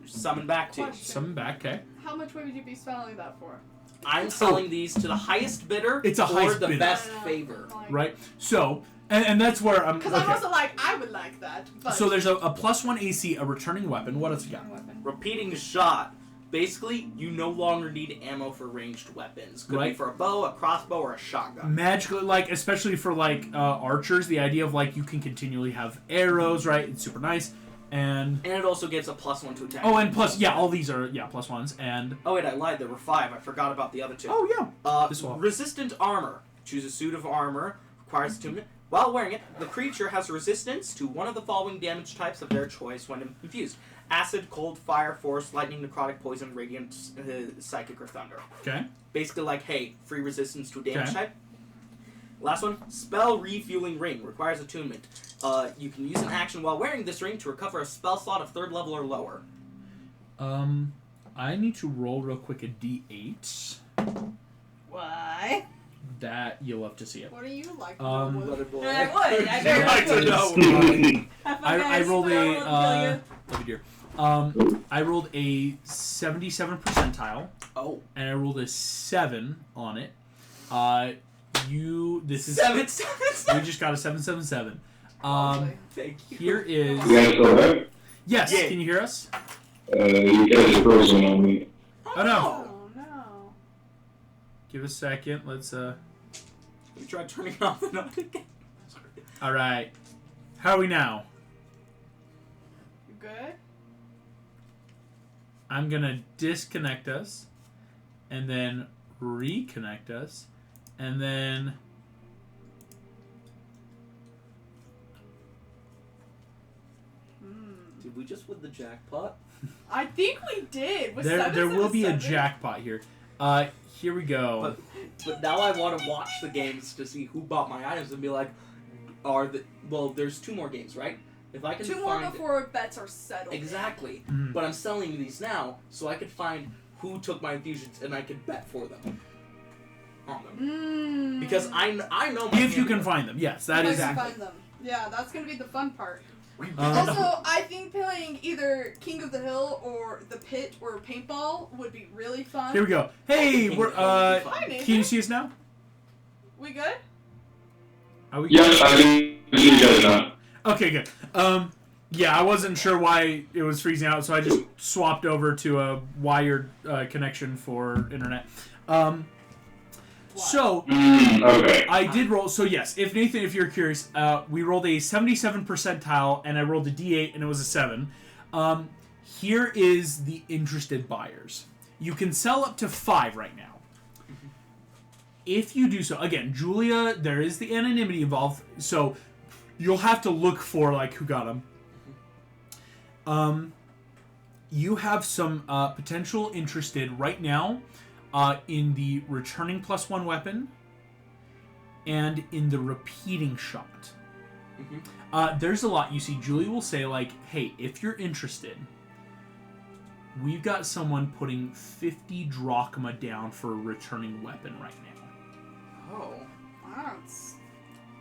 summon back to you. Summon back, okay. How much would you be selling that for? I'm selling these to the highest bidder It's a or highest the bidder. best favor. Right? So, and that's where I'm... Because I'm also like, I would like that. But So there's a +1 AC, a returning weapon. What else you got? Repeating shot. Basically, you no longer need ammo for ranged weapons. Could be Right. for a bow, a crossbow, or a shotgun. Magically, like, especially for, like, archers, the idea of, like, you can continually have arrows, right? It's super nice. And it also gets a +1 to attack. oh, and plus, yeah, all these are, +1s. And Oh wait, I lied. There were 5. I forgot about the other 2. oh, yeah. This one. Resistant armor. Choose a suit of armor. Requires attunement. While wearing it, the creature has resistance to one of the following damage types of their choice when infused: acid, cold, fire, force, lightning, necrotic, poison, radiant, psychic, or thunder. Okay. Basically, like, hey, free resistance to a damage Okay. type. Last one, spell refueling ring. Requires attunement. You can use an action while wearing this ring to recover a spell slot of 3rd level or lower. I need to roll real quick a D8. Why? That you'll have to see it. what are you like? Brother boy. I would. I very like much to would. know. I rolled but I won't kill you. let me hear. I rolled a 77 percentile, Oh. and I rolled a 7 on it. This is 7, we just got a 777. Thank you. Here is You guys still there? yes. Yeah. Can you hear us? You guys are frozen on me. Oh no! Oh no. Give us a second. Let's We tried turning off the note again. Sorry. All right. How are we now? You good? I'm gonna disconnect us, and then reconnect us, and then. Did we just win the jackpot? I think we did. Was There will be a 777? jackpot here. Here we go. But now I want to watch the games to see who bought my items and be like, there's 2 more games, right? If I can 2 more find before bets are settled. exactly, Mhm. but I'm selling these now so I could find who took my infusions and I could bet for them on them because I know my If you can hand- find them, yes, that If is. I can find them. Yeah, that's gonna be the fun part. Uh, Also, I think playing either King of the Hill or the Pit or paintball would be really fun. Here we go. Hey, we're Hi, Nathan. Can you see us now? We good? Are we? Yes, I can see you guys now. Okay, good. Yeah, I wasn't sure why it was freezing out, so I just swapped over to a wired connection for internet. So Okay. I did roll. So yes, if Nathan, if you're curious, we rolled a 77 percentile, and I rolled a D8, and it was a 7. Here is the interested buyers. You can sell up to 5 right now. If you do so, again, Julia, there is the anonymity involved, so you'll have to look for like who got them. You have some potential interested right now in the returning +1 weapon and in the repeating shot. There's a lot. You see, Julia will say like, "Hey, if you're interested, we've got someone putting 50 drachma down for a returning weapon right now." Oh. That's...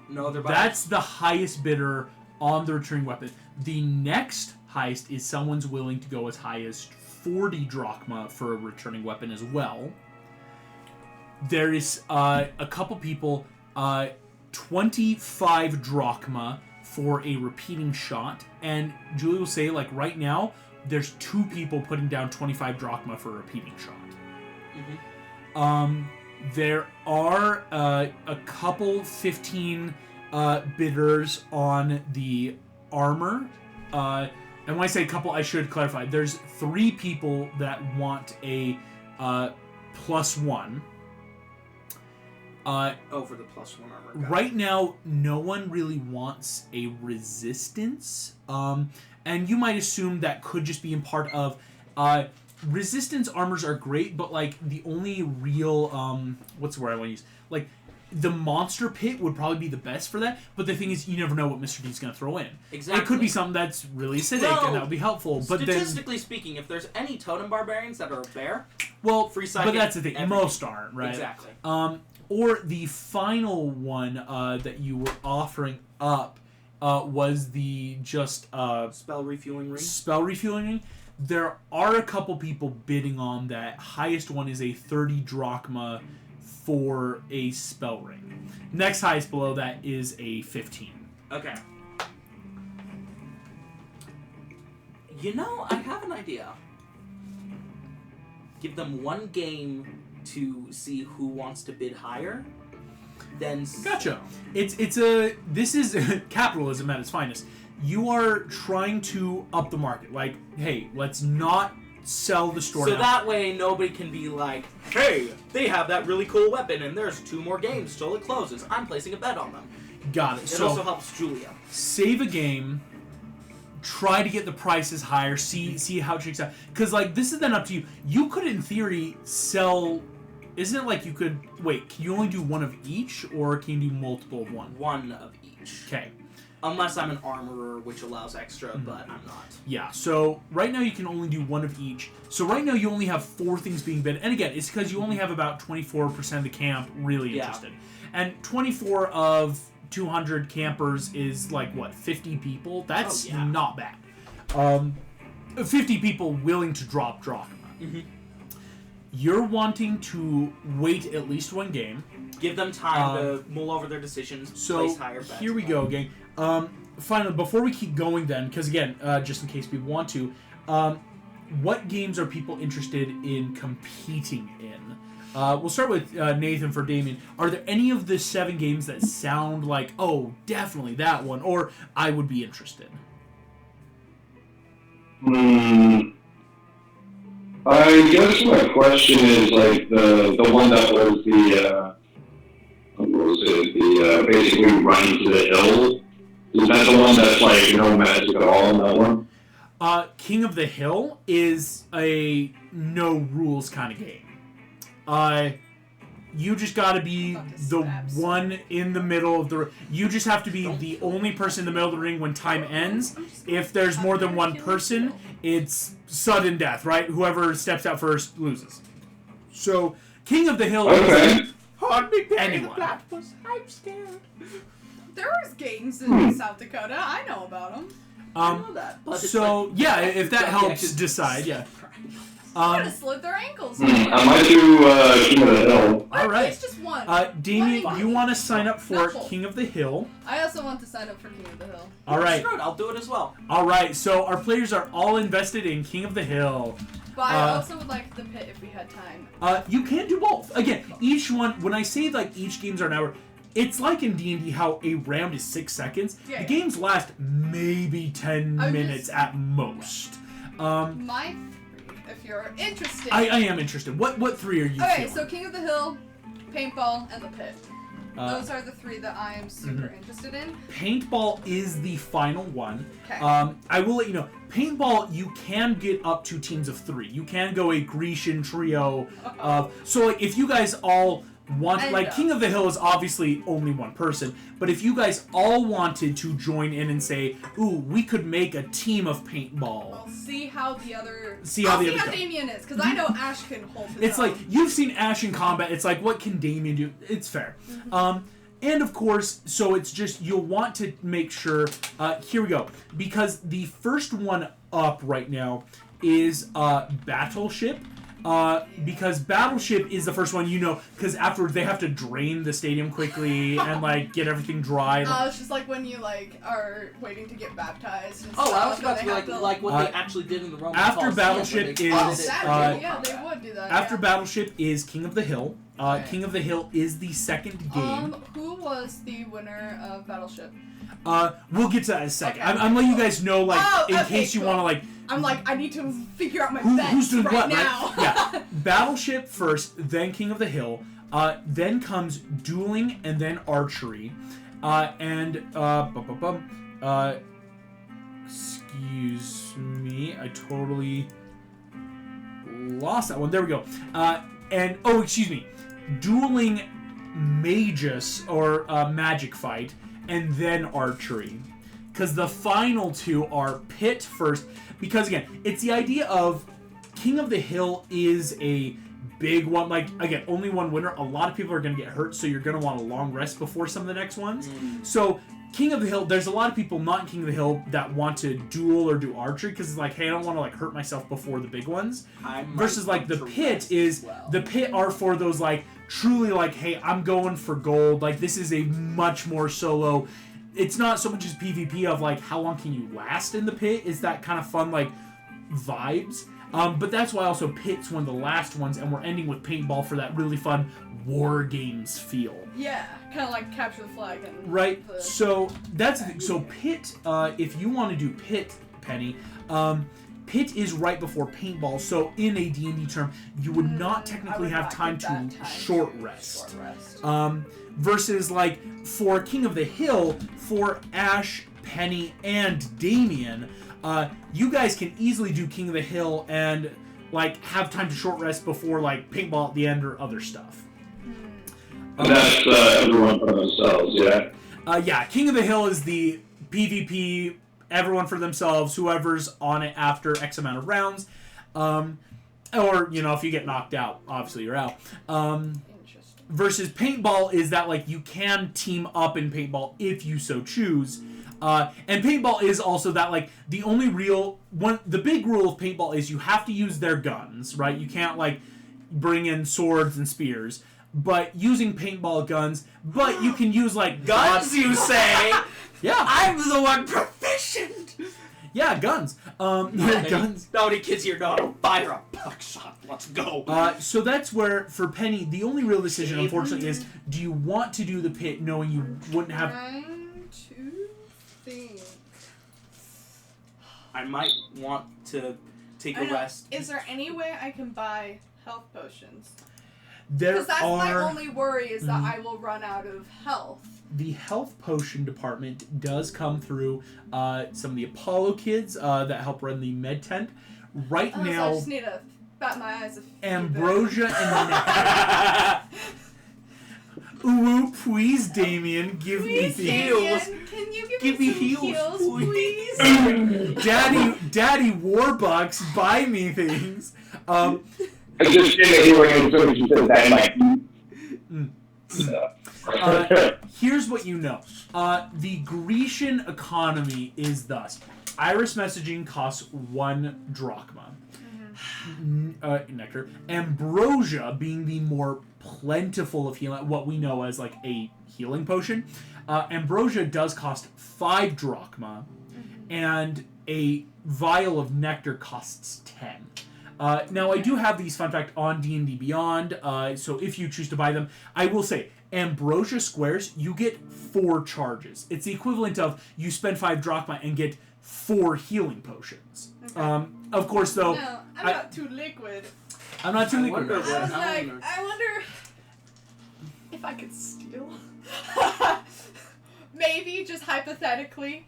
No, they're That's the highest bidder on the returning weapon. The next highest is someone's willing to go as high as 40 drachma for a returning weapon as well. There is a couple people. 25 drachma for a repeating shot. And Julie will say, like, right now, there's 2 people putting down 25 drachma for a repeating shot. There are a couple 15 bidders on the armor. And when I say couple, I should clarify. There's 3 people that want a +1. For the +1 armor. Right now, no one really wants a resistance. And you might assume that could just be in part of... resistance armors are great, but, like, the only real... what's the word I want to use? Like, the monster pit would probably be the best for that, but the thing is, you never know what Mr. D's going to throw in. Exactly. It could be something that's really acidic, and that would be helpful. But statistically speaking, if there's any totem barbarians that are a bear, free psychic, but that's the thing. Most aren't, right? Exactly. Or the final one that you were offering up was the just... spell refueling ring? Spell refueling ring. There are a couple people bidding on that. Highest one is a 30 drachma for a spell ring. Next highest below that is a 15. Okay. You know, I have an idea. Give them 1 game to see who wants to bid higher. Then gotcha. This is capitalism at its finest. You are trying to up the market. Like, hey, let's not sell the store so now. That way nobody can be like, hey, they have that really cool weapon and there's 2 more games till it closes. I'm placing a bet on them. Got it. It so also helps Julia. Save a game. Try to get the prices higher. See how it shakes out. Because, like, this is then up to you. You could, in theory, sell... Isn't it like you could... Wait, can you only do 1 of each? Or can you do multiple of 1? 1 of each. Okay. Unless I'm an armorer, which allows extra, but I'm not. Yeah, so right now you can only do 1 of each. So right now you only have 4 things being bid. And again, it's because you only have about 24% of the camp really interested. And 24 of 200 campers is like, what, 50 people? That's not bad. 50 people willing to drop drachma. Mm-hmm. You're wanting to wait at least 1 game. Give them time to mull over their decisions, place higher bets. Here we go, gang. Finally, before we keep going then, because again, just in case people want to, what games are people interested in competing in? We'll start with Nathan for Damien. Are there any of the 7 games that sound like, oh, definitely that one, or I would be interested? I guess my question is, like, the one that was what was it? Basically running to the hill. Is that the one that's, like, no magic at all in that one? King of the Hill is a no rules kind of game. You just gotta be the one in the middle of the... You just have to be the only person in the middle of the ring when time ends. If there's more than 1 person, it's sudden death, right? Whoever steps out first loses. So, King of the Hill is... Hold me, Perry the Anyone. Platypus. I'm scared. There's games in South Dakota. I know about them. I know that. But it's So, like, yeah, if that helps decide, yeah. I'm gonna slid their ankles. I might do King of the Hill. All right. It's just 1. Damien, you want to sign up for Knuckle. King of the Hill. I also want to sign up for King of the Hill. All right. Screw it, I'll do it as well. All right, so our players are all invested in King of the Hill. But I also would like the pit if we had time. You can do both. Again, each one, when I say like each game's are an hour, it's like in D&D how a round is 6 seconds. Yeah, The games last maybe 10 minutes at most. My 3, if you're interested. I am interested. What 3 are you Okay, feeling? so King of the Hill, Paintball, and the pit. Those are the 3 that I am super interested in. Paintball is the final one. Okay. I will let you know. Paintball, you can get up to teams of 3. You can go a Grecian trio of... So, like, if you guys all want... Like, King of the Hill is obviously only 1 person. But if you guys all wanted to join in and say, ooh, we could make a team of paintball... I'll see how the other... See how the I'll see others how go. Damien is, because I know Ash can hold his It's own. like, you've seen Ash in combat. It's like, what can Damien do? It's fair. And of course, so it's just, you'll want to make sure, here we go. Because the first one up right now is Battleship. because Battleship is the first one, because afterwards they have to drain the stadium quickly and like get everything dry. It's just like when you like are waiting to get baptized. And I was stuff, about to and be they like have what they actually did in the Roman after Colosseum, Battleship where they is, yeah, they would do that. After yeah. Battleship is King of the Hill. Okay. King of the Hill is the second game. Who was the winner of Battleship? We'll get to that in a second. Okay. I'm letting you guys know, like, in okay, case you cool. want to, like... I'm like, I need to figure out my who's bets doing right what, now. right? Yeah. Battleship first, then King of the Hill, then comes dueling, and then archery. Excuse me, I totally lost that one. There we go. Excuse me. Dueling magus, or magic fight, and then archery. Because the final two are pit first. Because, again, it's the idea of King of the Hill is a big one. Like, again, only one winner. A lot of people are going to get hurt, so you're going to want a long rest before some of the next ones. So, King of the Hill, there's a lot of people not in King of the Hill that want to duel or do archery because it's like, hey, I don't want to like hurt myself before the big ones. Versus like the pit is the pit are for those like truly like, hey, I'm going for gold. Like this is a much more solo. It's not so much as PvP of like how long can you last in the pit. It's that kind of fun like vibes. But that's why also Pit's one of the last ones, and we're ending with paintball for that really fun war games feel. Yeah, kind of like capture the flag and right. So that's the thing. So Pit, if you want to do Pit, Penny, Pit is right before paintball. So in a D&D term, you would not technically have time to short rest. Versus like for King of the Hill, for Ash, Penny, and Damien. You guys can easily do King of the Hill and like have time to short rest before like paintball at the end or other stuff. That's everyone for themselves, yeah. Yeah, King of the Hill is the PvP, everyone for themselves, whoever's on it after X amount of rounds. Or, if you get knocked out, obviously you're out. Versus paintball is that like you can team up in paintball if you so choose. And paintball is also that, like, the only real one. The big rule of paintball is you have to use their guns, right? You can't, like, bring in swords and spears. But using paintball guns, but you can use, like, guns, you say? Yeah. I'm the one proficient! Yeah, guns. Guns. How many kids here know how to fire a buckshot? Let's go. So that's where, for Penny, the only real decision, unfortunately, is do you want to do the pit knowing you wouldn't have... I might want to take a rest. Is there any way I can buy health potions? Because that's my only worry is that I will run out of health. The health potion department does come through some of the Apollo kids that help run the med tent. Right now, so I just need to bat my eyes. Ambrosia and Ooh, please, Damien, give me heals. Can you give me heals, please? Daddy Warbucks, buy me things. I just did a healing so she said that here's what you know. The Grecian economy is thus. Iris messaging costs 1 drachma. Nectar. Ambrosia being the more plentiful of healing, what we know as like a healing potion. Ambrosia does cost 5 drachma, and a vial of nectar costs 10. Now, I do have these, fun fact, on D&D Beyond, so if you choose to buy them, I will say, Ambrosia squares, you get 4 charges. It's the equivalent of you spend 5 drachma and get 4 healing potions. Okay. Of course, though... No, I'm not too liquid. I'm not too liquid. I wonder if I could steal. Maybe, just hypothetically.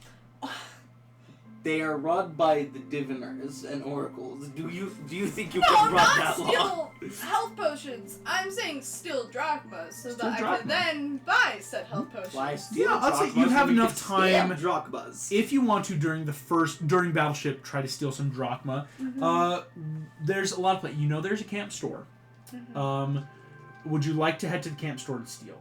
They are run by the diviners and oracles. Do you think you can run that long? No, not steal health potions. I'm saying steal drachmas so that I can then buy said health potions. Why steal I'll say you have enough time drachmas. If you want to during Battleship try to steal some drachma. There's a lot of there's a camp store. Would you like to head to the camp store and steal?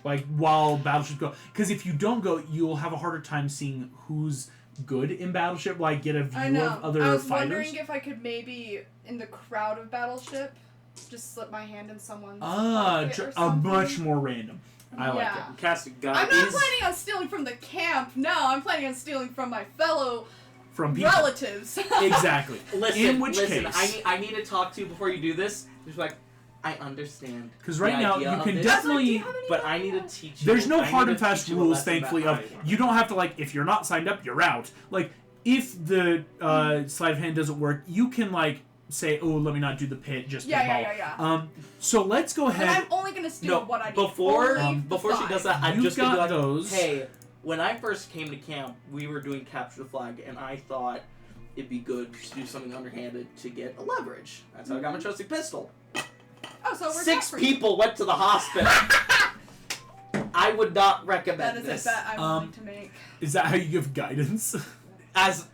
Like while Battleship go? Because if you don't go, you'll have a harder time seeing who's good in Battleship, like get a I view know. of other I was fighters. wondering if I could maybe, in the crowd of Battleship, just slip my hand in someone's Ah, pocket or a something. much more random. I like Yeah. it. Cast a gun. I'm not planning on stealing from the camp. No, I'm planning on stealing from my fellow From people. relatives. Exactly. Listen, in which case, I need to talk to you before you do this. Just like, I understand. because right the now idea you of can this, definitely. But I need to teach you. There's no I need hard to and fast teach you a rules, lesson thankfully. that Of I learned. you don't have to like if you're not signed up, you're out. Like if the sleight of hand doesn't work, you can like say, oh, let me not do the pit, just Yeah. So let's go And ahead. I'm only gonna steal what I need. Before Only before she five. does that, I'm You've just gonna be got like, those. hey, when I first came to camp, we were doing capture the flag, and I thought it'd be good to do something underhanded to get a leverage. That's how I got my trusty pistol. Oh, so we're 6 free. people went to the hospital. I would not That recommend is this. a bet I'm willing to make. Is that how you give guidance? As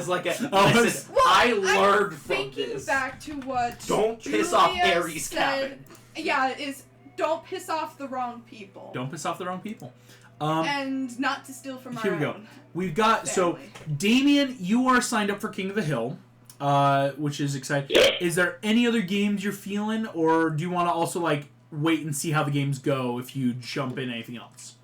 like a Oh, listen. Well, I I'm learned from thinking this. back to what Don't piss off Julia Ares said. cabin. Yeah, is don't piss off the wrong people. Don't piss off the wrong people. And not to steal from Here our we go. own. We've got family. Damien, you are signed up for King of the Hill, which is exciting. Yeah. Is there any other games you're feeling, or do you want to also like wait and see how the games go if you jump in anything else?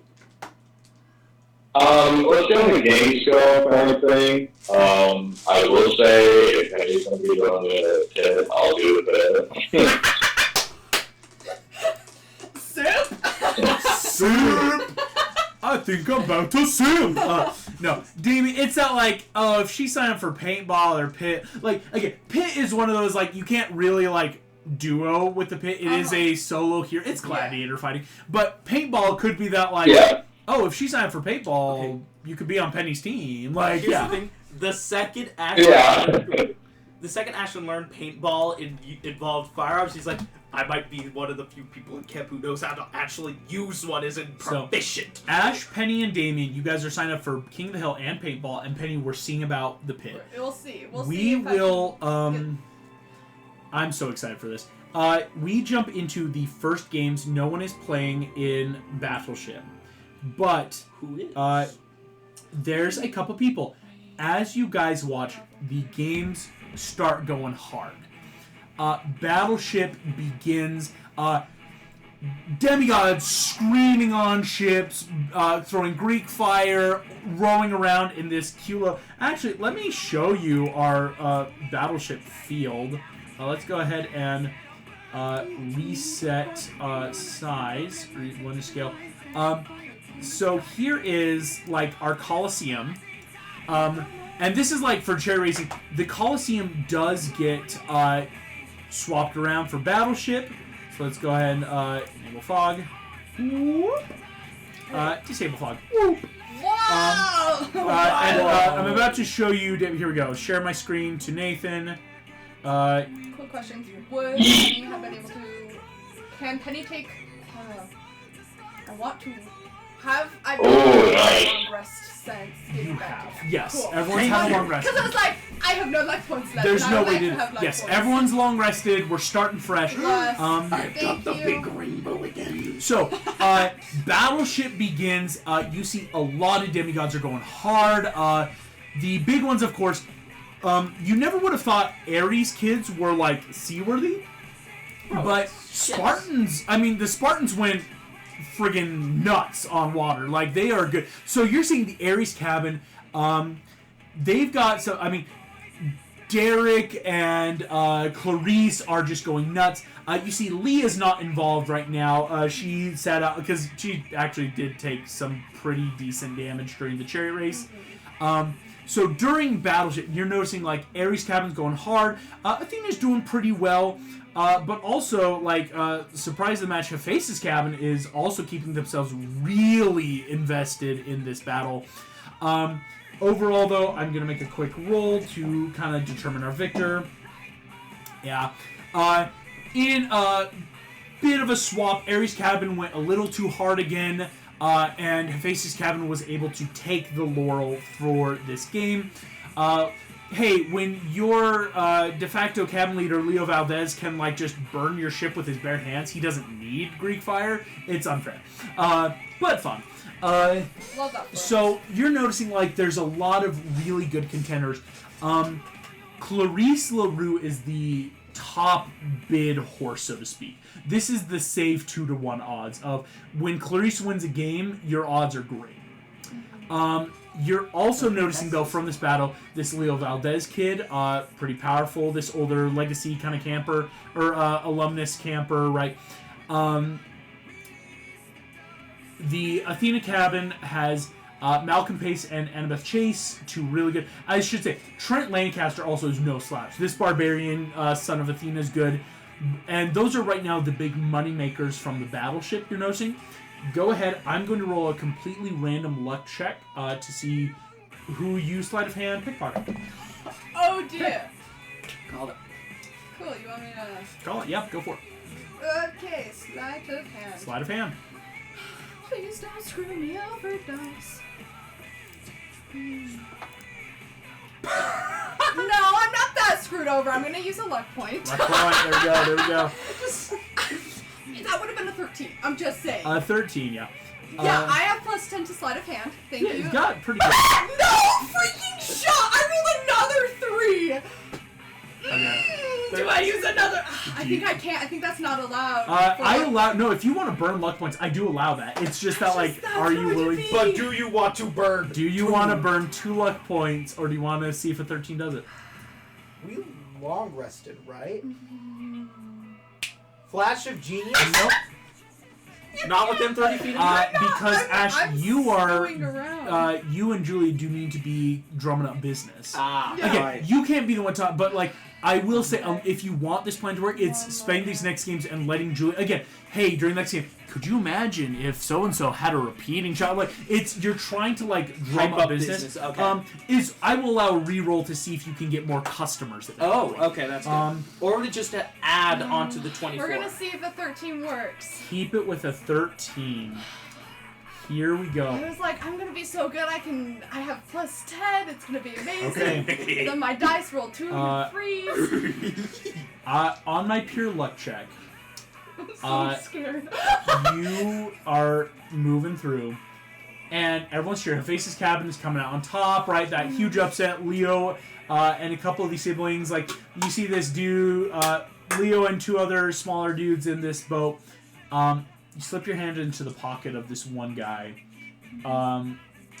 Let's see how the games go, kind of thing. I will say, if Penny's gonna be doing the pit, I'll do the pit. Soup. I think I'm about to sing. No, Damien, it's not like, oh, if she signed up for paintball or pit, like, again, pit is one of those, like, you can't really, like, duo with the pit. It is a solo here. It's gladiator fighting. But paintball could be that, like, oh, if she signed up for paintball, you could be on Penny's team. Like, Here's yeah. the thing. The second Ashton learned paintball involved firearms, he's like, I might be one of the few people in camp who knows how to actually use one as in proficient. Ash, Penny, and Damien, you guys are signed up for King of the Hill and paintball, and Penny, we're seeing about the pit. We'll see. We will, I'm so excited for this. We jump into the first games. No one is playing in Battleship. But Who is? there's a couple people. As you guys watch, the games start going hard. Battleship begins. Demigods screaming on ships, throwing Greek fire, rowing around in this cute. Actually, let me show you our Battleship field. Let's go ahead and reset size, one to scale. So here is like our Coliseum, and this is like for cherry racing. The Coliseum does get swapped around for Battleship. So let's go ahead and enable fog. Whoop. Disable fog. Whoop. Wow! And I'm about to show you. Here we go. Share my screen to Nathan. Quick question: would Penny have been able to? Can Penny take? I want to have. I've been a long rest since getting back. Yes, Cool. everyone's had a long rest. Because I was like, I have no life points left. There's and no I would way like to. have life Yes, points. everyone's long rested. We're starting fresh. Yes. I've got the Thank big you. rainbow again. So, Battleship begins. You see a lot of demigods are going hard. The big ones, of course. You never would have thought Ares kids were like seaworthy, but Spartans. I mean, the Spartans went friggin' nuts on water. Like they are good. So you're seeing the Ares cabin. They've got so. I mean, Derek and Clarice are just going nuts. You see, Leah's not involved right now. She sat out because she actually did take some pretty decent damage during the chariot race. So during Battleship, you're noticing like Ares' cabin's going hard. Athena's doing pretty well. But also, like, surprise the match, Hephaestus' cabin is also keeping themselves really invested in this battle. Overall, though, I'm going to make a quick roll to kind of determine our victor. Yeah. In a bit of a swap, Ares' cabin went a little too hard again, and Hephaestus' cabin was able to take the laurel for this game. hey, when your de facto cabin leader, Leo Valdez, can, like, just burn your ship with his bare hands, he doesn't need Greek fire, it's unfair. But fun. Love that. So, you're noticing, like, there's a lot of really good contenders. Clarice LaRue is the top bid horse, so to speak. This is the safe 2-to-1 odds of when Clarice wins a game, your odds are great. You're also noticing, though, from this battle, this Leo Valdez kid, pretty powerful, this older legacy kind of camper, or alumnus camper, right? The Athena cabin has Malcolm Pace and Annabeth Chase, two really good. I should say, Trent Lancaster also is no slouch. This barbarian son of Athena is good. And those are right now the big money makers from the battleship you're noticing. Go ahead. I'm going to roll a completely random luck check to see who you sleight of hand pickpocket. Oh dear. Called it. Cool. You want me to? Call it. Yep. Go for it. Okay. Sleight of hand. Sleight of hand. Please don't screw me over, dice. No, I'm not that screwed over. I'm gonna use a luck point. Luck point. There we go. There we go. That would have been a 13. I'm just saying. 13. Yeah. Yeah, I have plus 10 to sleight of hand. Thank Yeah, you. you got it pretty good. No freaking shot! I rolled another 3. Okay. Do I use another? I think I can't. I think that's not allowed. I allow. No, if you want to burn luck points, I do allow that. It's just that, like, that's are you what willing? it But do you want to burn? Do you want to burn 2 luck points, or do you want to see if a 13 does it? We long rested, right? Flash of genius. Nope. Not within 30 feet of me. Because Ash, I'm you are. screwing around. You and Julie do need to be drumming up business. Ah, Yeah. Again, right. you can't be the one talking, but, like, I will say, if you want this plan to work, it's spending these next games and letting Julie. Again, hey, during the next game, could you imagine if so and so had a repeating shot? Like, you're trying to, like, drum Hype up up business. business, okay. I will allow a reroll to see if you can get more customers. At that Oh, point. okay, that's good. Or would it just to add onto the 24? We're gonna see if a 13 works. Keep it with a 13. Here we go. I was like, I'm gonna be so good. I have plus 10. It's gonna be amazing. Okay. Then my dice roll 2 and 3s. On my pure luck check, I'm so scared. you are moving through, and everyone's here. Face's cabin is coming out on top, right? That huge upset. Leo and a couple of these siblings, like, you see this dude, Leo and 2 other smaller dudes in this boat. You slip your hand into the pocket of this one guy,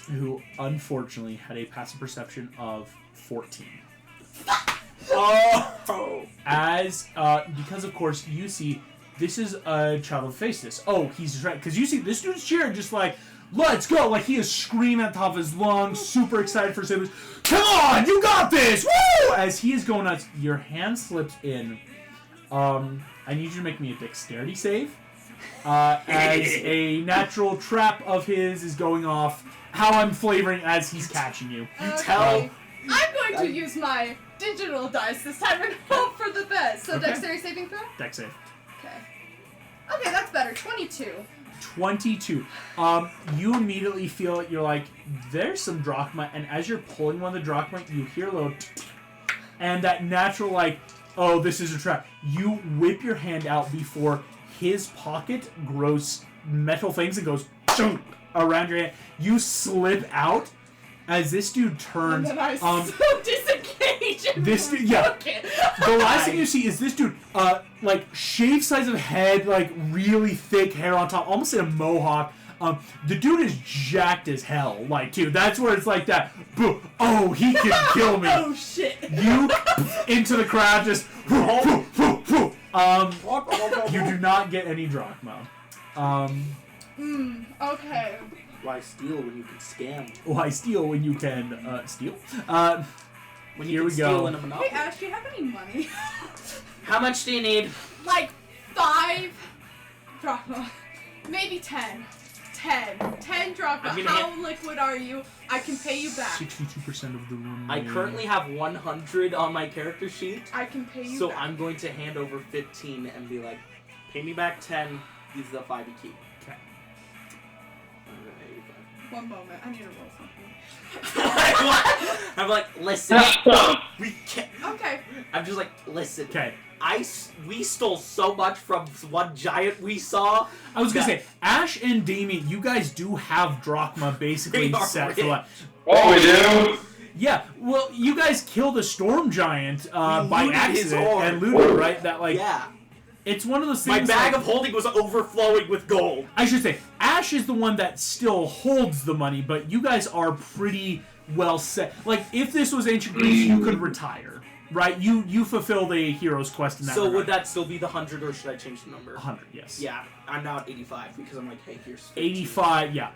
who unfortunately had a passive perception of 14. Oh! Because of course you see this is a child of Faces. Oh, he's just right. Because you see this dude's cheering, just like, let's go! Like, he is screaming at the top of his lungs, super excited for siblings. Come on, you got this! Woo! As he is going nuts, your hand slips in. I need you to make me a dexterity save. As a natural trap of his is going off. How I'm flavoring as he's catching you. Okay. I'm going to use my digital dice this time and hope for the best. So Okay. dexterity saving throw? Dex save. Okay. Okay, that's better. 22. 22. You immediately feel it. You're like, there's some drachma, and as you're pulling one of the drachma, you hear a little and that natural, like, oh, this is a trap. You whip your hand out before his pocket grows metal things and goes around your hand. You slip out as this dude turns. And then I so disengage. And this dude, yeah. Okay. The last thing you see is this dude, like, shave size of head, like, really thick hair on top, almost in a mohawk. The dude is jacked as hell, like, dude. That's where it's like that. Oh, he can kill me. Oh shit. You into the crowd, just. You do not get any drachma. Okay. Why steal when you can scam? Why steal when you can steal? When Here you we can steal go. in a Hey monopoly. Ash, do you have any money? How much do you need? Like 5 drachma. Maybe 10. 10 drachma. I'm gonna How liquid are you? I can pay you back. 62% of the room. I currently have 100 on my character sheet, I can pay you so back. I'm going to hand over 15 and be like, pay me back 10, these are the 5 you keep. Okay. One moment. I need to roll something. I'm like, listen, we can't. Okay. I'm just like, listen. Okay. We stole so much from one giant we saw. I was gonna say, Ash and Damien, you guys do have drachma basically We are set for rich. life. Oh, we do? Yeah, well, you guys killed a storm giant by looted his accident hoard. and looted, right? That like, Yeah. it's one of those My things. bag like, of holding was overflowing with gold. I should say, Ash is the one that still holds the money, but you guys are pretty well set. Like, if this was ancient Greece, you could retire, right? You fulfilled a hero's quest in that. So regard. would that still be the 100, or should I change the number? 100? Yes. Yeah, I'm now at 85 because I'm like, hey, here's 15. 85. Yeah.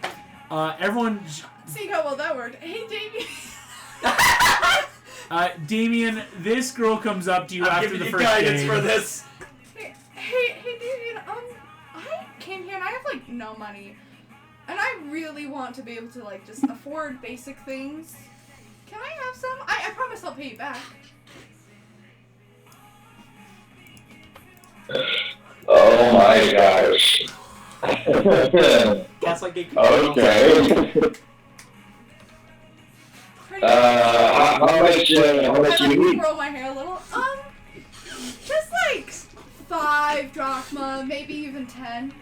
Everyone. See how well that worked. Hey, Damien. Damien, this girl comes up to you I'm after giving the you first guidance game. for this. Hey, Damien. I came here and I have like no money, and I really want to be able to like just afford basic things. Can I have some? I promise I'll pay you back. Oh my gosh. Gaslight Gate. Okay. Pretty How much you I need? curl my hair a little. Just like 5 drachma, maybe even 10.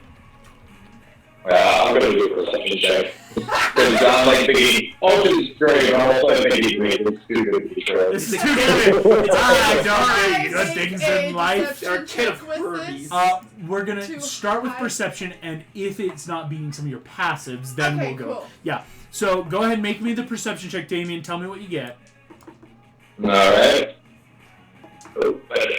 I'm gonna do a perception check. Because I'm like thinking, oh, this is great, but I'm also thinking, wait, this is too good to be true. This is too good. I don't I think good make things a in life. deception They're a kid of check with Furbies. this. We're gonna Too start with high. perception, and if it's not beating some of your passives, then Okay, we'll go. cool. Yeah. So go ahead and make me the perception check, Damien. Tell me what you get. Alright. Oh, better.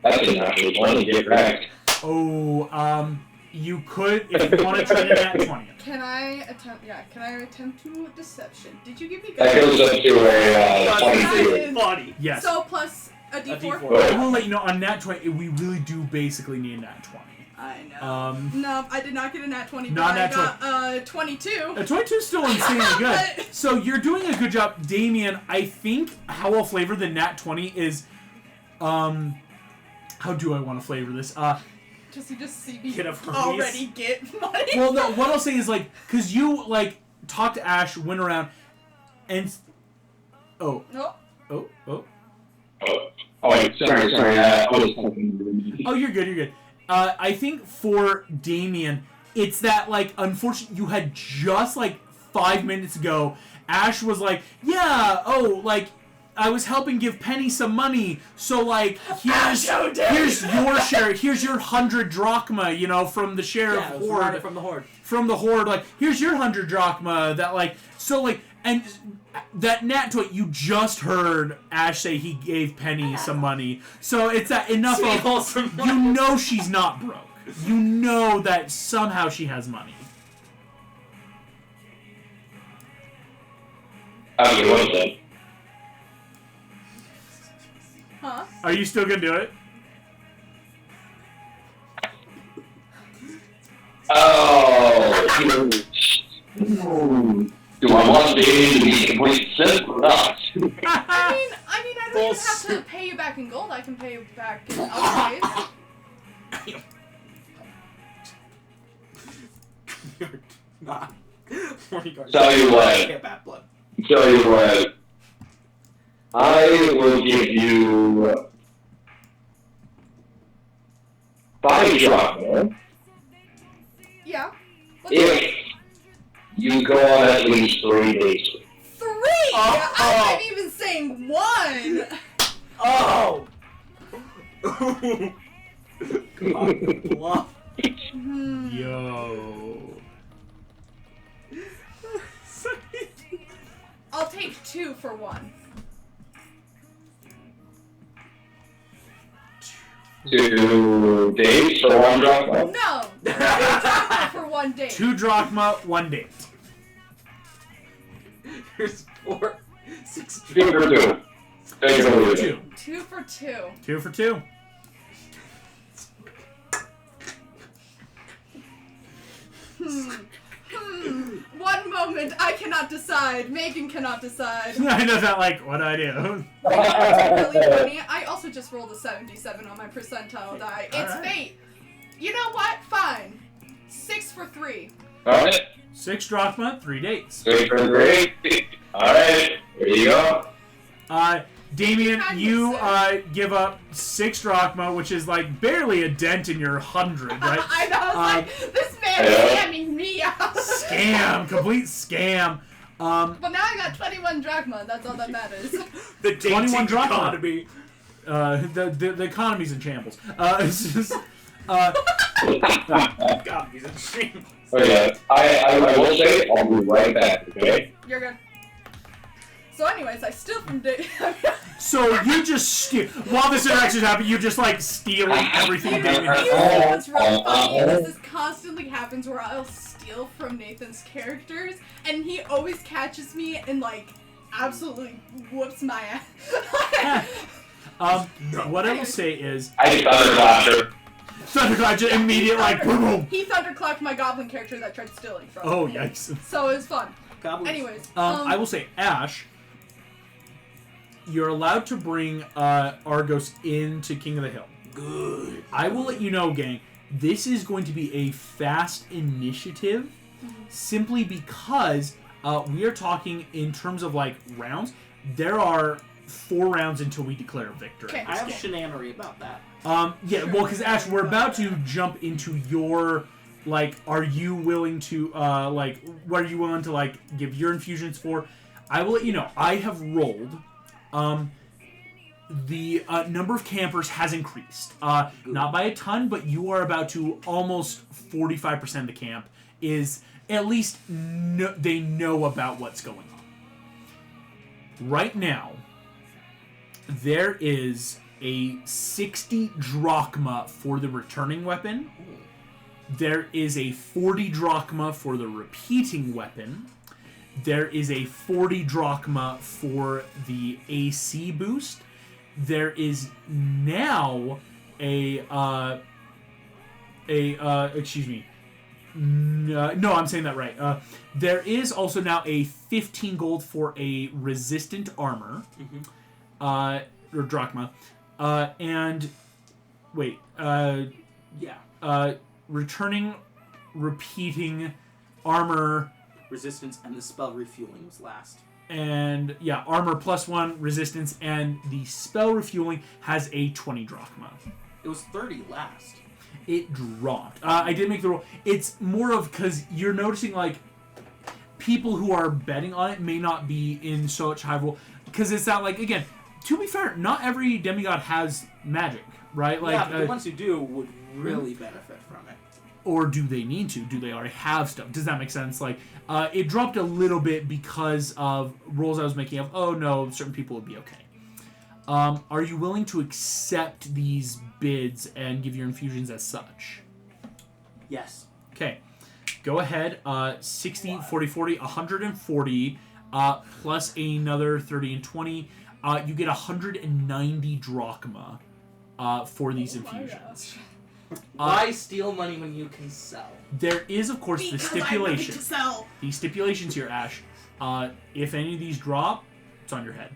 That's a natural 20, get wrecked. Oh, you could if you want to try that 20. Can I attempt? Yeah, can I attempt to deception? Did you give me That goes up to a 22. Nice. Funny. Yes. So plus a D4. D4. I will let you know on nat 20, we really do basically need nat 20. I know. No, I did not get a nat 20. Not but nat I got 22. A 22 is still insanely good. So you're doing a good job, Damien. I think how I'll flavor the nat 20 is, how do I want to flavor this? You just see me Kid of Furbies. already get money. Well, no, what I'll say is like, cause you like talked to Ash, went around, and No. Oh, wait, sorry, I was talking. oh, you're good. I think for Damien, it's that like, unfortunately, you had just like 5 minutes ago, Ash was like, yeah, oh, like, I was helping give Penny some money, so like, here's your share, here's your 100 drachma, you know, from the sheriff Yeah, it was horde. right from the horde. From the horde, like, here's your 100 drachma, that like, so like, and that nat to it, you just heard Ash say he gave Penny some money, so it's that enough Sweet of, wholesome you know she's not broke. You know that somehow she has money. How's it going, then? Huh? Are you still gonna do it? Oh, do I want the game to be complete simple or not? I mean, I don't even have to pay you back in gold. I can pay you back in other ways. You're not. Tell you what. Get bad blood. Tell you what. I will give you 5 drachma Yeah. if you go on at least 3 days. 3! Oh. I'm not even saying 1! Oh! Come on, bluff. Yo. I'll take 2 for 1. 2 days for 1 drachma? No! 2 drachma for 1 day. 2 drachma, 1 date. Here's 4, 6 2 for 2. Thank you for leaving. 2. 2 for 2. 2 for 2. One moment, I cannot decide. Megan cannot decide. I know that, like, what do I do? It's really funny. I also just rolled a 77 on my percentile die. It's Alright. fate. You know what? Fine. 6 for 3. Alright. 6 drachma, 3 dates. 3 for 3. Alright, here you go. Damien, you give up 6 drachma, which is like barely a dent in your 100, right? I know, I was like, this man is scamming me out. Scam, complete scam. But now I got 21 drachma, that's all that matters. The 21 drachma. economy. The economy's in shambles. It's just, Economy's in shambles. Okay, I will say, I'll be right back, okay? You're good. So anyways, I steal from so you just steal, while this interaction is happening, you're just like stealing everything Damien has. What's really funny is this constantly happens where I'll steal from Nathan's characters, and he always catches me and like absolutely whoops my ass. What I will say is, I thunderclasher. Thunderclap just immediate like boom boom. He thunderclapped my goblin character that tried stealing from Oh me. yikes. So it was fun. Goblins. Anyways, I will say, Ash, you're allowed to bring Argos into King of the Hill. Good. I will let you know, gang, this is going to be a fast initiative simply because we are talking in terms of like rounds. There are 4 rounds until we declare a victor. Okay. I have shenanery about that. Yeah, well, because Ash, we're about to jump into your, like, are you willing to, like, what are you willing to, like, give your infusions for? I will let you know, I have rolled, the number of campers has increased. Not by a ton, but you are about to almost 45% of the camp is, at least, they know about what's going on. Right now, there is a 60 drachma for the returning weapon. There is a 40 drachma for the repeating weapon. There is a 40 drachma for the AC boost. There is now excuse me. No, I'm saying that right. There is also now a 15 gold for a resistant armor. Or drachma. And wait, returning, repeating, armor, Resistance and the spell refueling was last. and yeah, armor +1, resistance, and the spell refueling has a 20 drachma. It was 30 last. It dropped. I did make the roll. It's more of because you're noticing like people who are betting on it may not be in so much high roll because it's not like, again, to be fair, not every demigod has magic, right? Like, yeah, but the ones who do would really benefit from it. or do they need to? Do they already have stuff? Does that make sense? Like, it dropped a little bit because of rolls I was making of, oh no, certain people would be okay. Are you willing to accept these bids and give your infusions as such? Yes. Okay. Go ahead. 60, 40, 40, 140, plus another 30 and 20. You get 190 drachma for these infusions. Why steal money when you can sell? There is, of course, the stipulation. To sell. The stipulations here, Ash. If any of these drop, it's on your head.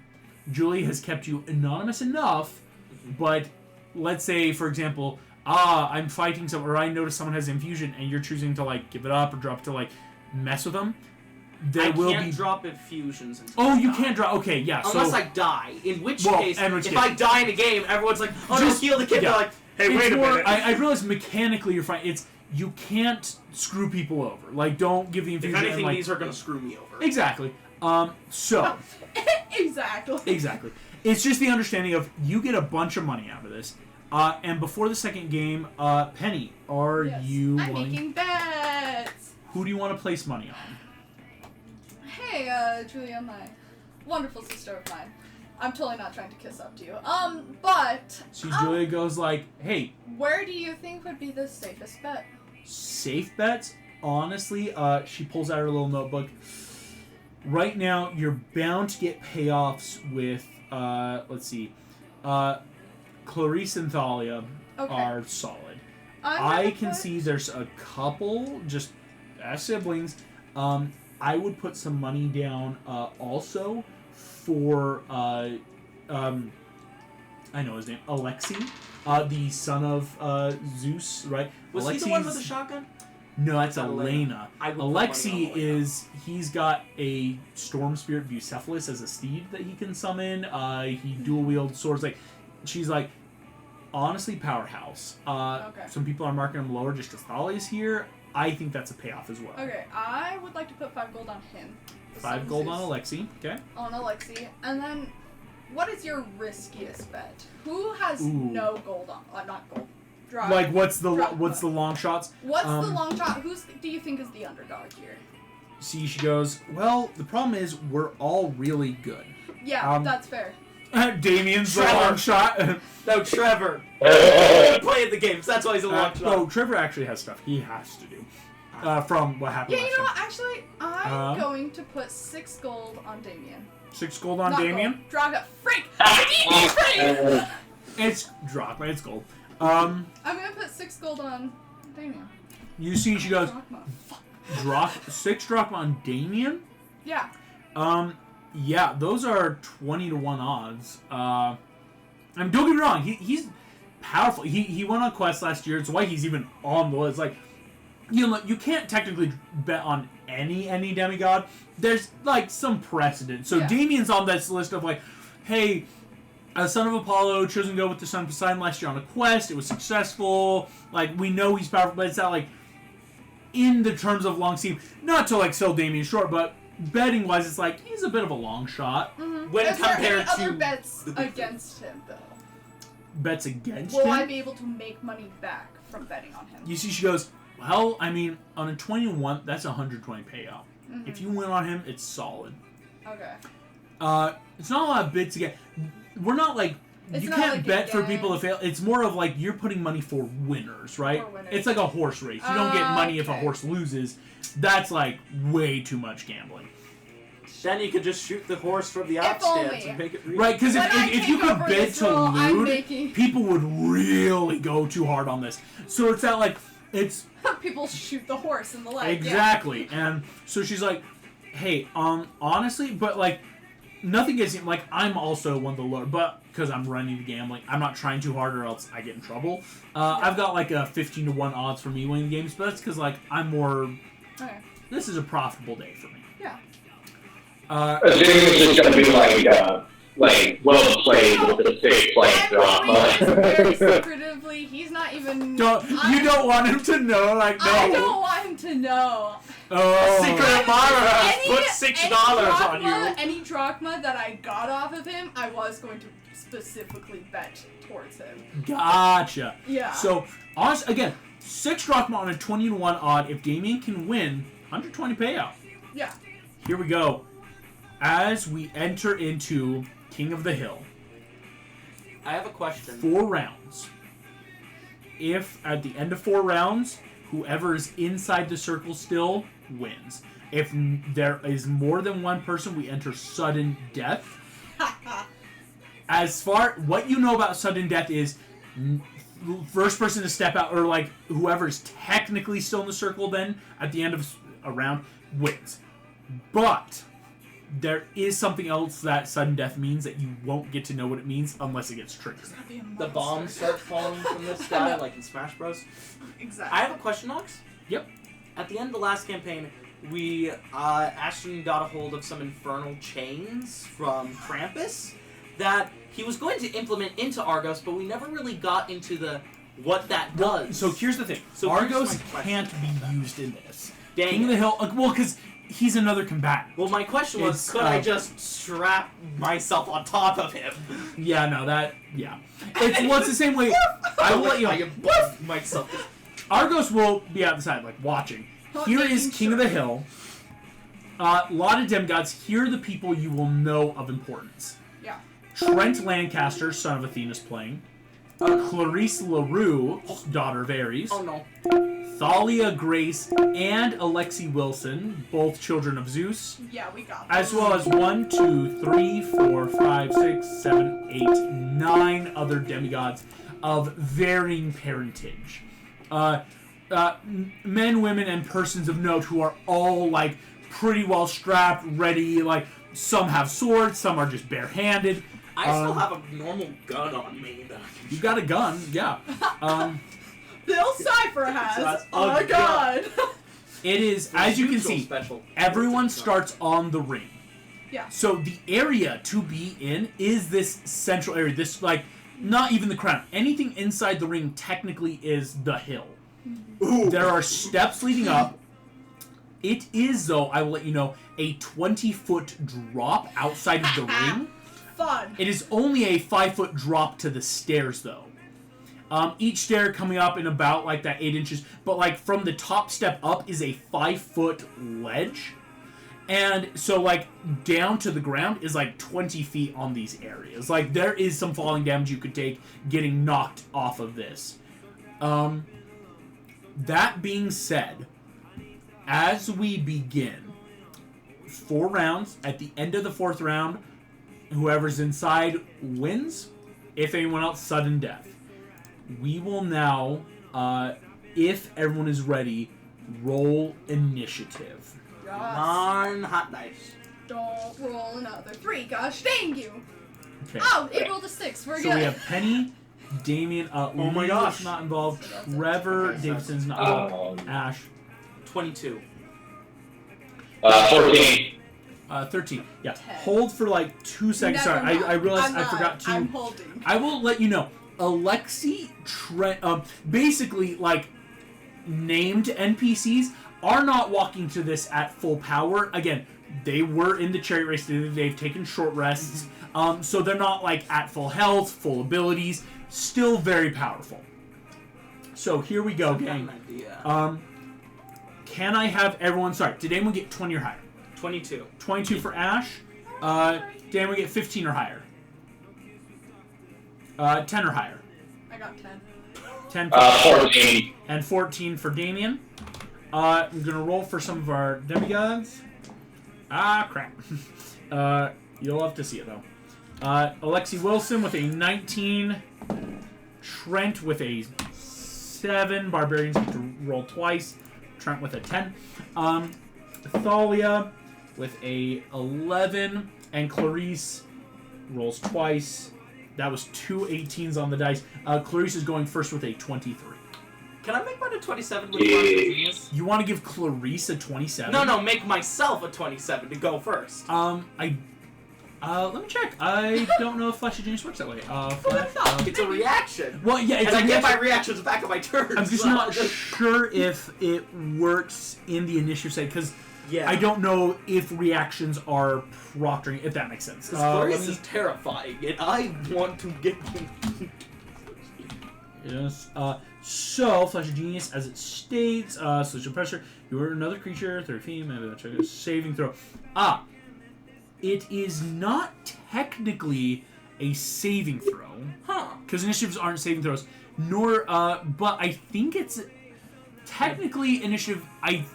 Julie has kept you anonymous enough, but let's say, for example, I'm fighting someone, or I notice someone has infusion, and you're choosing to like give it up or drop it to like mess with them. There will can't be drop infusions until Oh, I you die. can't drop. Okay, yeah. Unless so I die, in which Well, case, in which if case- I die in a game, everyone's like, "Oh Just- no, heal the kid." yeah. They're like, "Hey, it's wait a more, minute." I realize mechanically you're fine. It's you can't screw people over. Like, don't give the If infusion. anything, and, like, these are gonna screw me over. exactly. So Exactly. exactly. It's just the understanding of you get a bunch of money out of this. And before the second game, Penny, are Yes. you I'm wanting? making bets. Who do you want to place money on? Hey, Julia, my wonderful sister of mine. I'm totally not trying to kiss up to you. But So Julia goes like, "Hey, where do you think would be the safest bet? safe bets." Honestly, she pulls out her little notebook. Right now, you're bound to get payoffs with, let's see, Clarice and Thalia Okay. are solid. I'm I gonna can put- see there's a couple just as siblings. I would put some money down also for I know his name, Alexei, the son of Zeus, right? Was he the one with the shotgun? No, that's Elena. Alexei Elena. he's got a storm spirit Bucephalus as a steed that he can summon. He dual wield swords. Like, she's like, honestly, powerhouse. Okay. Some people are marking him lower just because Thalia's here. I think that's a payoff as well. Okay, I would like to put 5 gold on him. 5 gold on Alexei. Okay. On Alexei. And then, what is your riskiest bet? Who has Ooh. no gold on? Not gold. Like, what's the drachma. long shots? What's the long shot? Who's do you think is the underdog here? See, she goes, well, the problem is we're all really good. Yeah, that's fair. Damien's the Trevor. long shot. No, Trevor. He played the games. That's why he's a long shot. No, Trevor actually has stuff he has to do. From what happened Yeah, last you know time. what? Actually, I'm going to put 6 gold on Damien. 6 gold on Not Damien. Gold. Draga. Freak! Freak! It's drachma. It's gold. I'm gonna put 6 gold on Damien. You see, she goes, Drachma. 6 drachma on Damien. Yeah. Yeah, those are 20 to 1 odds. I mean, don't get me wrong. He's powerful. He went on quest last year. It's why he's even on the list. Like, you can't technically bet on any demigod. There's like some precedent. So Yeah. Damien's on this list of like, hey, a son of Apollo chosen to go with the son of Poseidon last year on a quest. It was successful. Like, we know he's powerful, but it's not like in the terms of long seam. Not to like sell Damien short, but betting wise, it's like he's a bit of a long shot. Mm-hmm. When Is there compared any other to bets the big against him though? Bets against Will him. I be able to make money back from betting on him? You see, she goes, well, I mean, on a 21, that's 120 payout. Mhm. If you win on him, it's solid. Okay. It's not a lot of bits again. We're not like, It's you not can't like bet for again. people to fail. It's more of like you're putting money for winners, right? For winners. It's like a horse race. You don't get money if a Okay. horse loses. That's like way too much gambling. Then you could just shoot the horse from the If outstance only. and make it real. Right, because When I if you take could over bid this to role, I'm loot, making- people would really go too hard on this. So it's that like, it's People shoot the horse in the leg. exactly. And so she's like, hey, honestly, but like, nothing gets like, I'm also one of the lower, but because I'm running the gambling, I'm not trying too hard or else I get in trouble. I've got like a 15 to 1 odds for me winning the games, but that's because like, I'm more, Yeah. Okay. this is a profitable day for me. Yeah. Assuming it's just gonna be like well played with the 6 like I'm doing this very drama. secretively. He's not even. You don't want him to know, like, no. I don't want him to know. Oh. Secret admirer has Any- put $6 on drachma- you. Any drachma that I got off of him, I was going to specifically bet towards him. Gotcha. Yeah. So, again, 6 drachma on a 20 to 1 odd. If Damien can win, 120 payout. Yeah. Here we go. As we enter into King of the Hill, I have a question. 4 rounds. If at the end of 4 rounds, whoever is inside the circle still wins. If there is more than one person, we enter sudden death. As far what you know about sudden death is first person to step out, or like whoever is technically still in the circle then at the end of a round wins. But there is something else that sudden death means that you won't get to know what it means unless it gets triggered. The bombs start falling from the sky like in Smash Bros. Exactly. I have a question, Alex. Yep. At the end of the last campaign, we Ashton got a hold of some infernal chains from Krampus that he was going to implement into Argos, but we never really got into the what that does. So here's the thing. So here's Argos my question. can't be used in this. Dang King of it. the Hill, well, because he's another combatant. Well, my question was, It's, could I just strap myself on top of him? Yeah, no, it's the same way. I will let you I know. can buff myself. Argos will be out the side, like, watching. Not Here making is King of the Hill. A lot of demigods. Here are the people you will know of importance. Yeah. Trent Lancaster, son of Athena's playing. Clarice LaRue, daughter of Ares. Oh no. Thalia Grace and Alexei Wilson, both children of Zeus. Yeah, we got As this. well as 1, 2, 3, 4, 5, 6, 7, 8, 9 other demigods of varying parentage. men, women, and persons of note who are all like pretty well strapped, ready. Like some have swords, some are just barehanded. I still have a normal gun on me. You got a gun, yeah. Bill Cipher has a a gun. It is, as you can see, everyone starts on the ring. Yeah. So the area to be in is this central area. This, like, not even the crown. Anything inside the ring technically is the hill. Ooh. There are steps leading up. It is, though, I will let you know, a 20-foot drop outside of the ring. Fun. It is only a 5-foot drop to the stairs, though. Each stair coming up in about, like, that 8 inches. But, like, from the top step up is a 5-foot ledge. And so, like, down to the ground is, like, 20 feet on these areas. Like, there is some falling damage you could take getting knocked off of this. That being said, as we begin, 4 rounds, at the end of the 4th round, whoever's inside wins. If anyone else, sudden death. We will now, if everyone is ready, roll initiative. Yes. Non-hot dice. Don't roll another 3. Gosh dang you. Okay. Oh, it rolled a 6. We're So good. we have Penny, Damien, Oh my gosh. not involved, Trevor, Davidson's not involved, Ash. 22. 14. 13. Yeah. 10. Hold for like 2 seconds. Never Sorry, mind. I realized I'm I not. forgot to. I'm holding. I will let you know. Alexi, basically like named NPCs are not walking to this at full power. Again, they were in the chariot race. They've taken short rests, so they're not like at full health, full abilities. Still very powerful. So here we go, gang. Can I have everyone? Sorry, did anyone get 20 or higher? 22. 22 for Ash. Did anyone get 15 or higher? 10 or higher. I got 10. 10 for 14. and 14 for Damien. I'm gonna roll for some of our demigods. Ah, crap. You'll have to see it though. Alexi Wilson with a 19. Trent with a 7. Barbarians get to roll twice. Trent with a 10. Thalia with a 11. And Clarice rolls twice. That was 2 18s on the dice. Clarice is going first with a 23. Can I make mine a 27 with Partial Genius? You want to give Clarice a 27? No, make myself a 27 to go first. Let me check. I don't know if Flash of Genius works that way. It's a reaction. Well, yeah, it's And I a get my reaction. reactions back on my turn. I'm just so not sure if it works in the initiative side, because Yeah. I don't know if reactions are proctoring, if that makes sense. Clarice is terrifying, and I want to get Yes. So, Flash of Genius, as it states, social pressure, you are another creature, 30 feet, maybe that's a saving throw. It is not technically a saving throw. Huh. Because initiatives aren't saving throws. Nor, but I think it's technically initiative.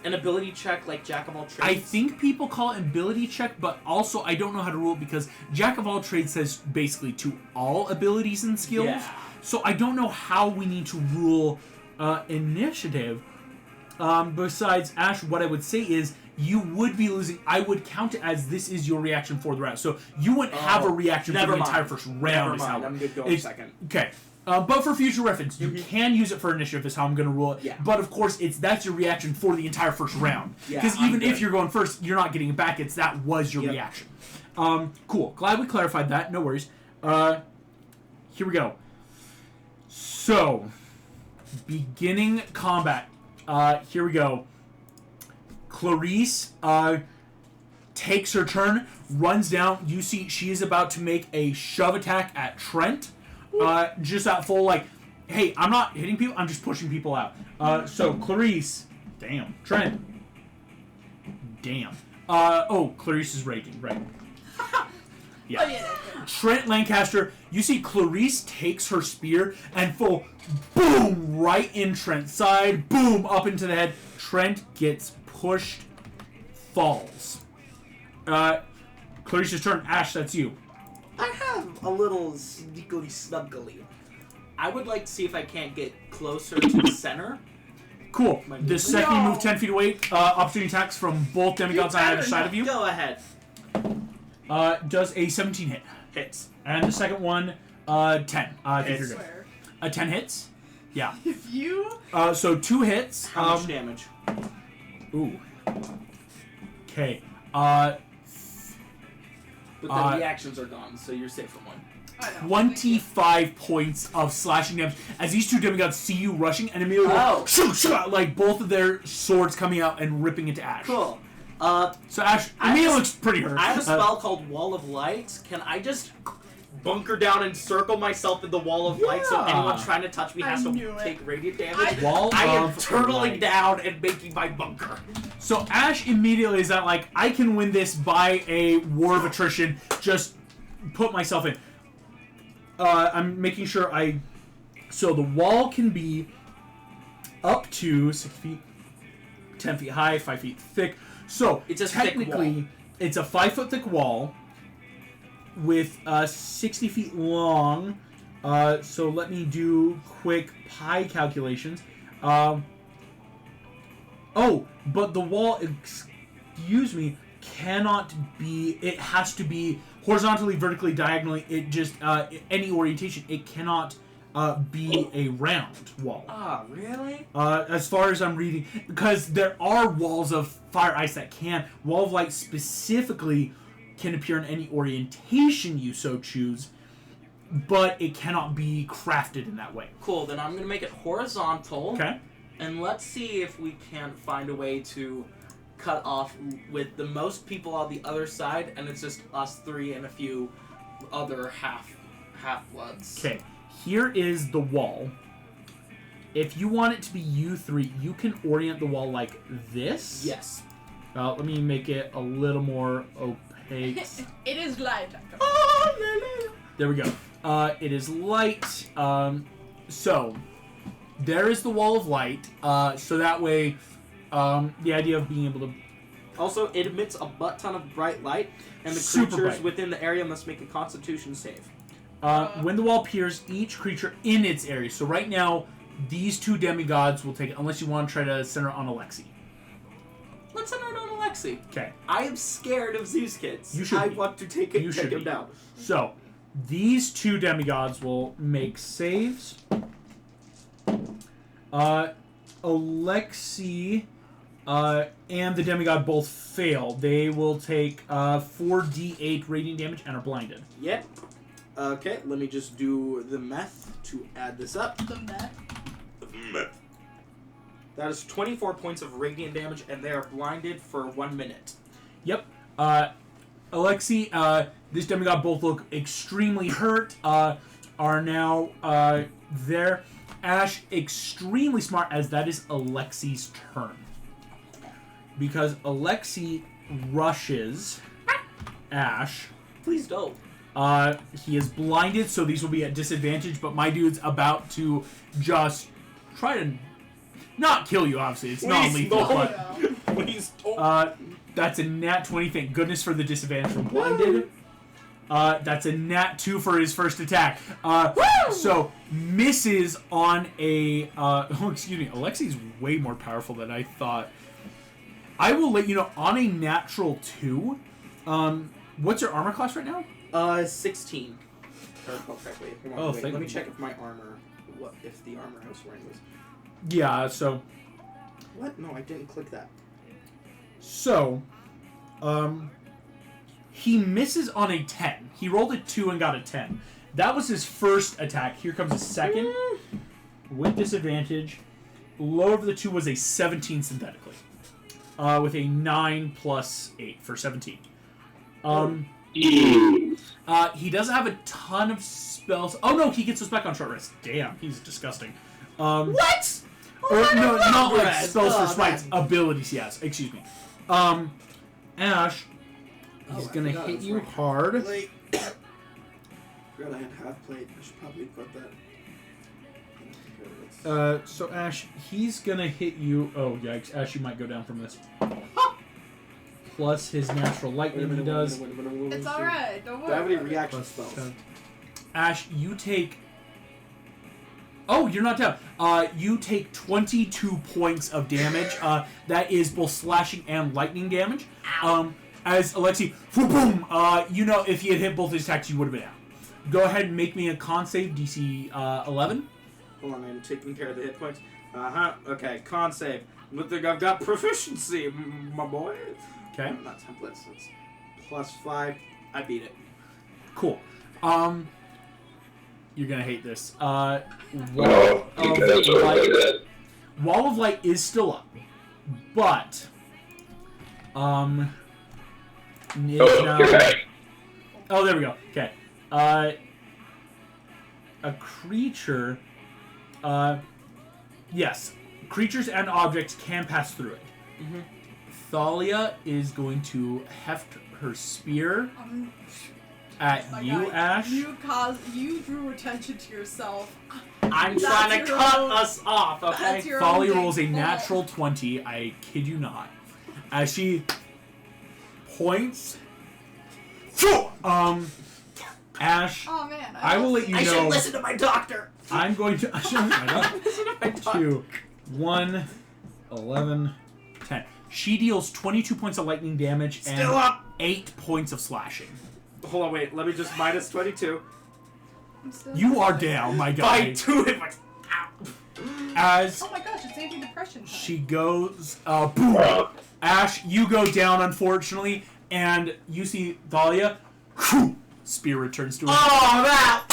An ability check like Jack of all trades. I think people call it ability check, but also I don't know how to rule it because Jack of all trades says basically to all abilities and skills. Yeah. So I don't know how we need to rule initiative. Besides, Ash, what I would say is you would be losing. I would count it as this is your reaction for the round. So you wouldn't have a reaction for the entire first round. Never is how mind. I'm good going it's- second. Okay. But for future reference, you can use it for initiative is how I'm going to rule it. Yeah. But of course, that's your reaction for the entire first round. Yeah, Because I'm even if good. you're going first, you're not getting it back. That was your Yep. reaction. Cool. Glad we clarified that. No worries. Here we go. So, beginning combat. Here we go. Clarice takes her turn, runs down. You see she is about to make a shove attack at Trent. Just at full, like, hey, I'm not hitting people, I'm just pushing people out. So, Clarice. Damn. Trent. Damn. Clarice is raging, right. Yeah. Oh, yeah. Trent Lancaster, you see Clarice takes her spear and full boom right in Trent's side, boom up into the head. Trent gets pushed, falls. Clarice's turn. Ash, that's you. I have a little sneakily snuggly. I would like to see if I can't get closer to the center. Cool. Might The be- second you move 10 feet away, opportunity attacks from both demigods on either side of you. Go ahead. Does a 17 hit. Hits. And the second one, 10. I think Hits. you're good. 10 hits? Yeah. If you... So 2 hits. How much damage? Ooh. Okay. But the reactions are gone, so you're safe from one. 25 points of slashing damage as these two demigods see you rushing and immediately like both of their swords coming out and ripping into Ash. Cool. So Ash immediately looks pretty hurt. I have a spell called Wall of Light. Can I just bunker down and circle myself in the Wall of Light so anyone trying to touch me has to take radiant damage? I am turtling down and making my bunker. So Ash immediately is that like, I can win this by a war of attrition, just put myself in. I'm making sure so the wall can be up to 6 feet, 10 feet high, 5 feet thick. So it's a technically, thick wall. It's a 5 foot thick wall with 60 feet long. So let me do quick pi calculations. But the wall, excuse me, cannot be. It has to be horizontally, vertically, diagonally. It just any orientation. It cannot be a round wall. Ah, really? As far as I'm reading, because there are walls of fire ice that can. Wall of light specifically can appear in any orientation you so choose, but it cannot be crafted in that way. Cool. Then I'm gonna make it horizontal. Okay. And let's see if we can't find a way to cut off with the most people on the other side, and it's just us three and a few other half-bloods. Okay, here is the wall. If you want it to be you three, you can orient the wall like this. Yes. Let me make it a little more opaque. It is light. There we go. It is light. So there is the wall of light. So that way, the idea of being able to. Also, it emits a butt ton of bright light, and the Super creatures bright. within the area must make a Constitution save. When the wall appears, each creature in its area. So right now, these two demigods will take it, unless you want to try to center on Alexi. Let's center it on Alexi. Okay. I am scared of Zeus kids. You should I be. want to take You should him be. down. So, these two demigods will make saves. Alexi and the demigod both fail. They will take 4d8 radiant damage and are blinded. Yep. Okay, let me just do the math to add this up. The meth. That is 24 points of radiant damage, and they are blinded for 1 minute. Yep. Alexi, this demigod both look extremely hurt, are now there. Ash, extremely smart, as that is Alexi's turn. Because Alexi rushes Ash. Please don't. He is blinded, so these will be at disadvantage, but my dude's about to just try to not kill you, obviously. It's not lethal, but Please don't. that's a nat 20. Thank goodness for the disadvantage from blinded. That's a nat 2 for his first attack. So misses on a. Oh, excuse me. Alexi's way more powerful than I thought. I will let you know on a natural 2. What's your armor class right now? 16. Correctly. Oh, Wait, thank let me you. check if my armor. What if the armor I was wearing was? Yeah. So. What? No, I didn't click that. So. He misses on a 10. He rolled a 2 and got a 10. That was his first attack. Here comes a second with disadvantage. Lower of the 2 was a 17 synthetically. With a 9 plus 8 for 17. He doesn't have a ton of spells. Oh no, he gets us back on short rest. Damn, he's disgusting. What? Or no, not like rest. spells for Oh, smites. man. Abilities, yes. Excuse me. Ash, he's gonna hit you hard. Plate. Forgot I had half plate. I should probably put that. So Ash, he's gonna hit you. Oh yikes, Ash, you might go down from this. Plus his natural lightning he does. It's alright, don't worry. Do I have any about it. reaction Plus spells? 10. Ash, you take Oh, you're not down. You take 22 points of damage. That is both slashing and lightning damage. As Alexi, boom! You know, if you had hit both his attacks, you would have been out. Go ahead and make me a con save, DC 11. Hold on, I'm taking care of the hit points. Okay, con save. Good thing I've got proficiency, my boy. Okay. Not templates. It's +5. I beat it. Cool. You're gonna hate this. Oh, you guys are like that. Wall of Light is still up, but You're back. Oh, there we go. Okay. A creature. Yes, creatures and objects can pass through it. Mm-hmm. Thalia is going to heft her spear at you, Ash. You drew attention to yourself. I'm trying to cut us off, okay? Thalia rolls a natural 20. I kid you not. As she points. Ash. Oh man. I will let you know. I should listen to my doctor. I'm going to. Listen to my doctor. 2, 1, 11, 10. She deals 22 points of lightning damage and Still up. 8 points of slashing. Hold on, wait. Let me just minus 22. You are down, my guy. By 2 hit points. As Oh my gosh, it's anti-depression time. she goes, boom. Ash, you go down, unfortunately, and you see Thalia. Spear returns to her. Oh, that!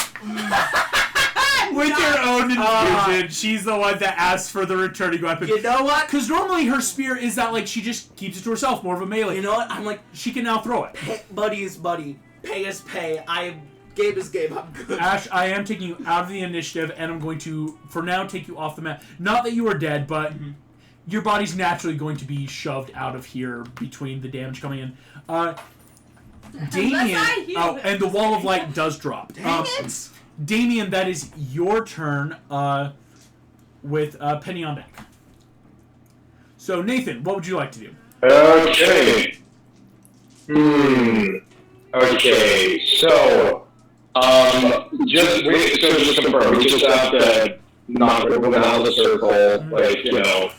With your own infusion, she's the one that asks for the returning weapon. You know what? Because normally her spear is that, like, she just keeps it to herself, more of a melee. You know what? I'm like, She can now throw it. buddy is buddy. Pay is pay. Game is game. I'm good. Ash, I am taking you out of the initiative, and I'm going to, for now, take you off the map. Not that you are dead, but your body's naturally going to be shoved out of here between the damage coming in. Damien, and the Wall of Light does drop. Dang it! Damien, that is your turn with Penny on deck. So, Nathan, what would you like to do? Okay. Okay, so, just to confirm, we just have to knock everyone out of the circle, like, you know,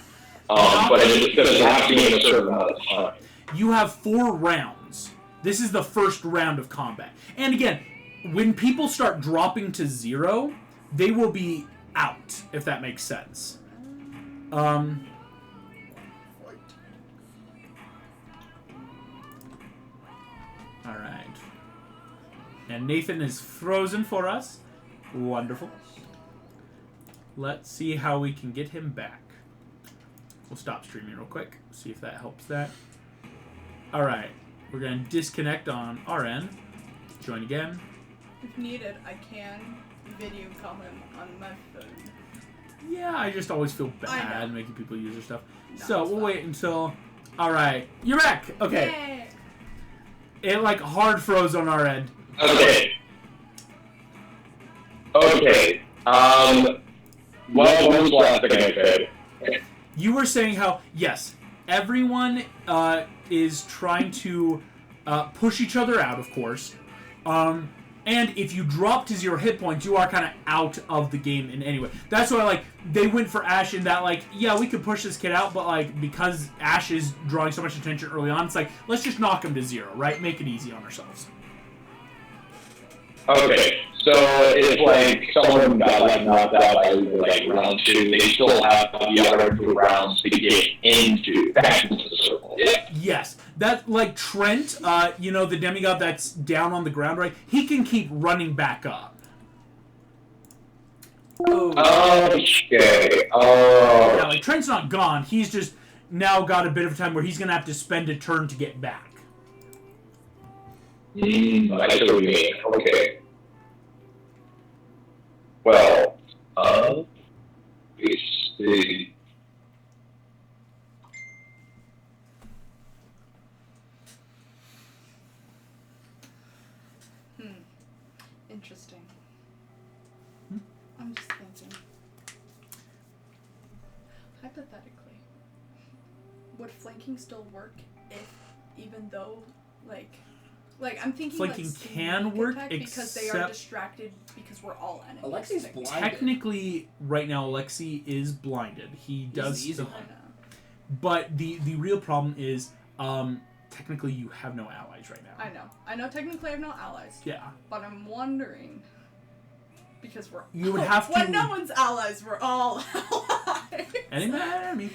but it doesn't have to be in a certain amount of time. You have 4 rounds. This is the first round of combat. And again, when people start dropping to 0, they will be out, if that makes sense. Alright. And Nathan is frozen for us. Wonderful. Let's see how we can get him back. We'll stop streaming real quick, see if that helps that. Alright. We're going to disconnect on our end. Join again. If needed, I can video call him on my phone. Yeah, I just always feel bad making people use their stuff. No, So, we'll wait until... Alright, you're back! Okay. Yay. It, like, hard froze on our end. Okay. What was the last thing I said? You were saying how, yes, everyone is trying to push each other out, of course. And if you drop to 0 hit points, you are kind of out of the game in any way. That's why, like, they went for Ash in that, like, yeah, we could push this kid out, but, like, because Ash is drawing so much attention early on, it's like, let's just knock him to 0, right? Make it easy on ourselves. Okay, so if, like, someone got, like, knocked out by, like, round 2, they still have the other 2 rounds to get back into the circle. Yes. That, like, Trent, you know, the demigod that's down on the ground, right? He can keep running back up. Okay, Yeah, like, Trent's not gone. He's just now got a bit of time where he's going to have to spend a turn to get back. I see what you mean. Okay. Well, let's see. Interesting. I'm just thinking. Hypothetically, would flanking still work if, even though, like, Like, I'm thinking Flanking like can work, because they are distracted because we're all enemies. Alexi's blinded. Technically, right now, Alexi is blinded. He does easy still... one. I know. But the real problem is, technically you have no allies right now. I know technically I have no allies. Yeah. But I'm wondering, because we're... You would have to... When no one's allies, we're all allies. Enemy.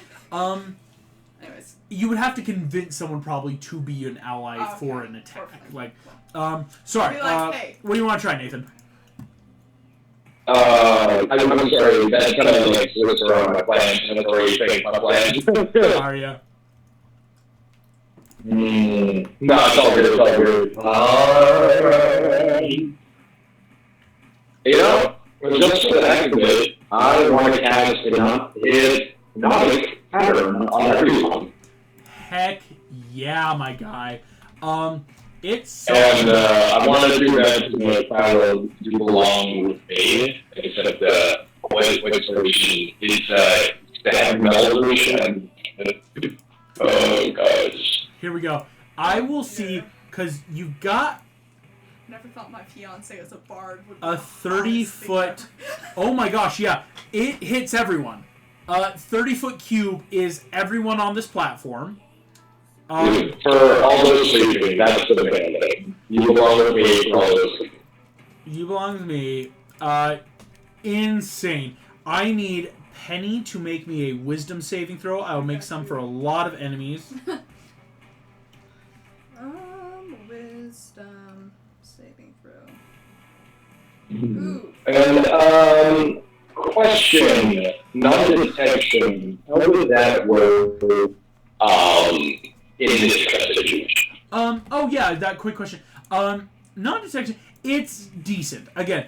Anyways. You would have to convince someone probably to be an ally for an attack. Perfect. Like, sorry. Be like, hey. What do you want to try, Nathan? I'm sorry, that kind of like slips around my plans, and it's already changed my plans. Aria. No, it's all good, You know, just for the heck of it, I want to cast hypnotic pattern on everyone. Heck yeah, my guy. It's so... And I want to do that to the title You Belong With Me, except which solution is the heavy metal solution. Oh, gosh. Here we go. I will see, because you've got Never thought my fiance as a bard would be a 30-foot... Oh my gosh, yeah. It hits everyone. 30-foot cube is everyone on this platform. For all those sleeping, that's the bad thing. You belong with me for all those sleeping. You belong with me. Insane. I need Penny to make me a wisdom saving throw. I will make some for a lot of enemies. Wisdom saving throw. Ooh. And, question. Non-detection. How would that work, in this kind of situation? Oh yeah, that quick question. Non-detection, it's decent. Again,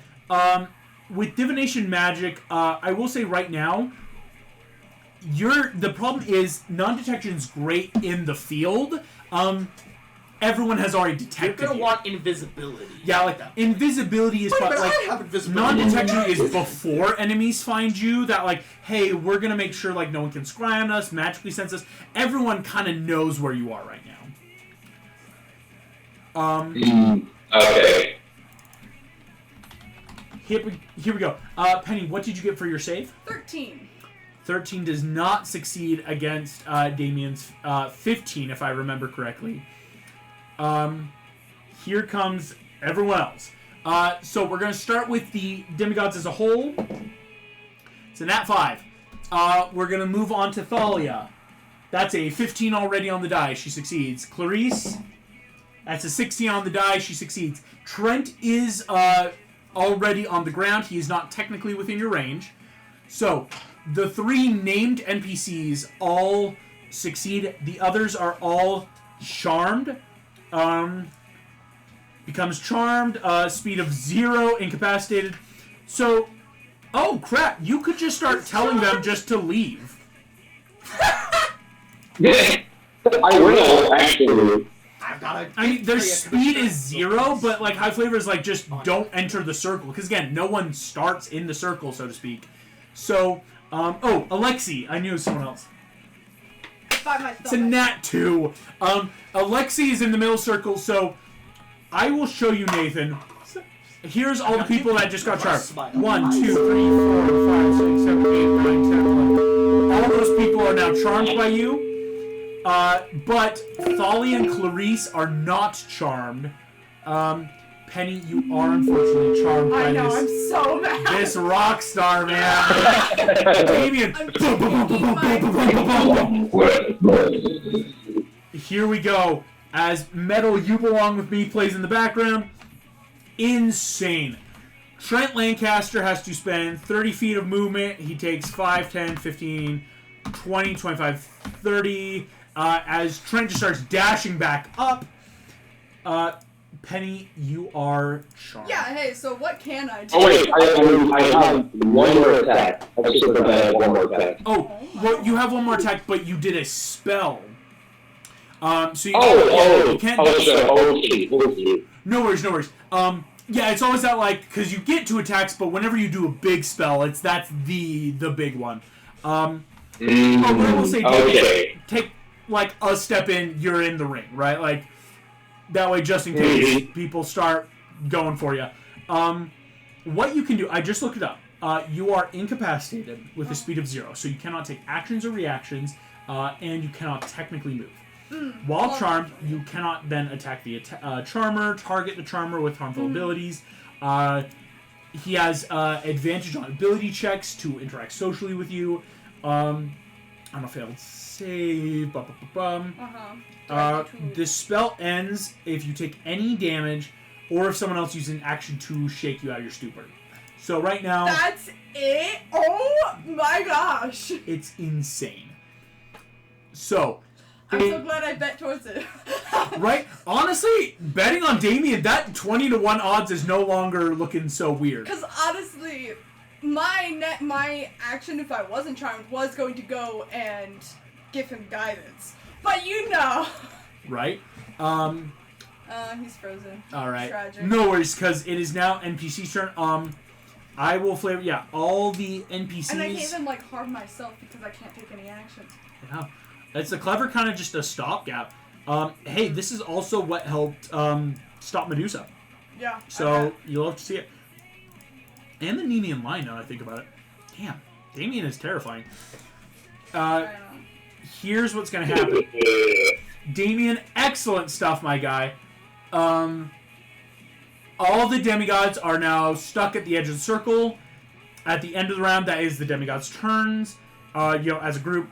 with divination magic, I will say right now, the problem is non-detection's great in the field. Everyone has already detected You're gonna you. want invisibility. Yeah, like that. Invisibility is But like I have invisibility. non-detection is before enemies find you. That like, hey, we're gonna make sure like no one can scry on us, magically sense us. Everyone kind of knows where you are right now. Okay. Here we go. Penny, what did you get for your save? 13. 13 does not succeed against Damien's 15, if I remember correctly. Here comes everyone else. So we're going to start with the Demigods as a whole. It's a nat 5. We're going to move on to Thalia. That's a 15 already on the die. She succeeds. Clarice, that's a 16 on the die. She succeeds. Trent is already on the ground. He is not technically within your range. So the 3 named NPCs all succeed. The others are all charmed. Becomes charmed, speed of 0, incapacitated. So, oh crap, you could just start telling them just to leave. I will, actually. I mean, their speed is 0, but like high flavor is like just don't enter the circle. Because again, no one starts in the circle, so to speak. So, oh, Alexi, I knew it was someone else. It's a nat 2. Alexi is in the middle circle, so I will show you, Nathan. Here's all the people that just got charmed. 1, 2, 3, 4, 5, 6, 7, 8, 9, 10, 11. All those people are now charmed by you. But Thalia and Clarice are not charmed. Penny, you are unfortunately charmed by I know, I'm so mad. this rock star, man. Damien. Here we go. As Metal You Belong With Me plays in the background. Insane. Trent Lancaster has to spend 30 feet of movement. He takes 5, 10, 15, 20, 25, 30. As Trent just starts dashing back up. Penny, you are charmed. Yeah, hey, so what can I do? Oh wait, I have one more attack. I just remembered I have one more attack. Oh, well, you have one more attack, but you did a spell. So you you can't do a spell. Okay. No worries. Yeah, it's always that like because you get 2 attacks, but whenever you do a big spell, that's the big one. But we'll say take like a step in, you're in the ring, right? Like That way, just in case people start going for you. What you can do, I just looked it up. You are incapacitated with a speed of 0, so you cannot take actions or reactions, and you cannot technically move. While charmed, you cannot then attack the charmer, target the charmer with harmful abilities. He has advantage on ability checks to interact socially with you. On a failed save. The spell ends if you take any damage or if someone else uses an action to shake you out of your stupor. So right now... That's it? Oh my gosh. It's insane. So... I'm so glad I bet towards it. Right? Honestly, betting on Damien, that 20-1 odds is no longer looking so weird. Because honestly, my action, if I wasn't charmed, was going to go and give him guidance. But you know. Right? He's frozen. Alright. Tragic. No worries, because it is now NPC's turn. I will flavor, all the NPCs. And I can't even, harm myself because I can't take any actions. Yeah. It's a clever kind of just a stopgap. Hey, this is also what helped stop Medusa. Yeah. So you'll have to see it. And the Nemean line, now I think about it. Damn, Damien is terrifying. Here's what's going to happen. Damien, excellent stuff, my guy. All the demigods are now stuck at the edge of the circle. At the end of the round, that is the demigods' turns. As a group,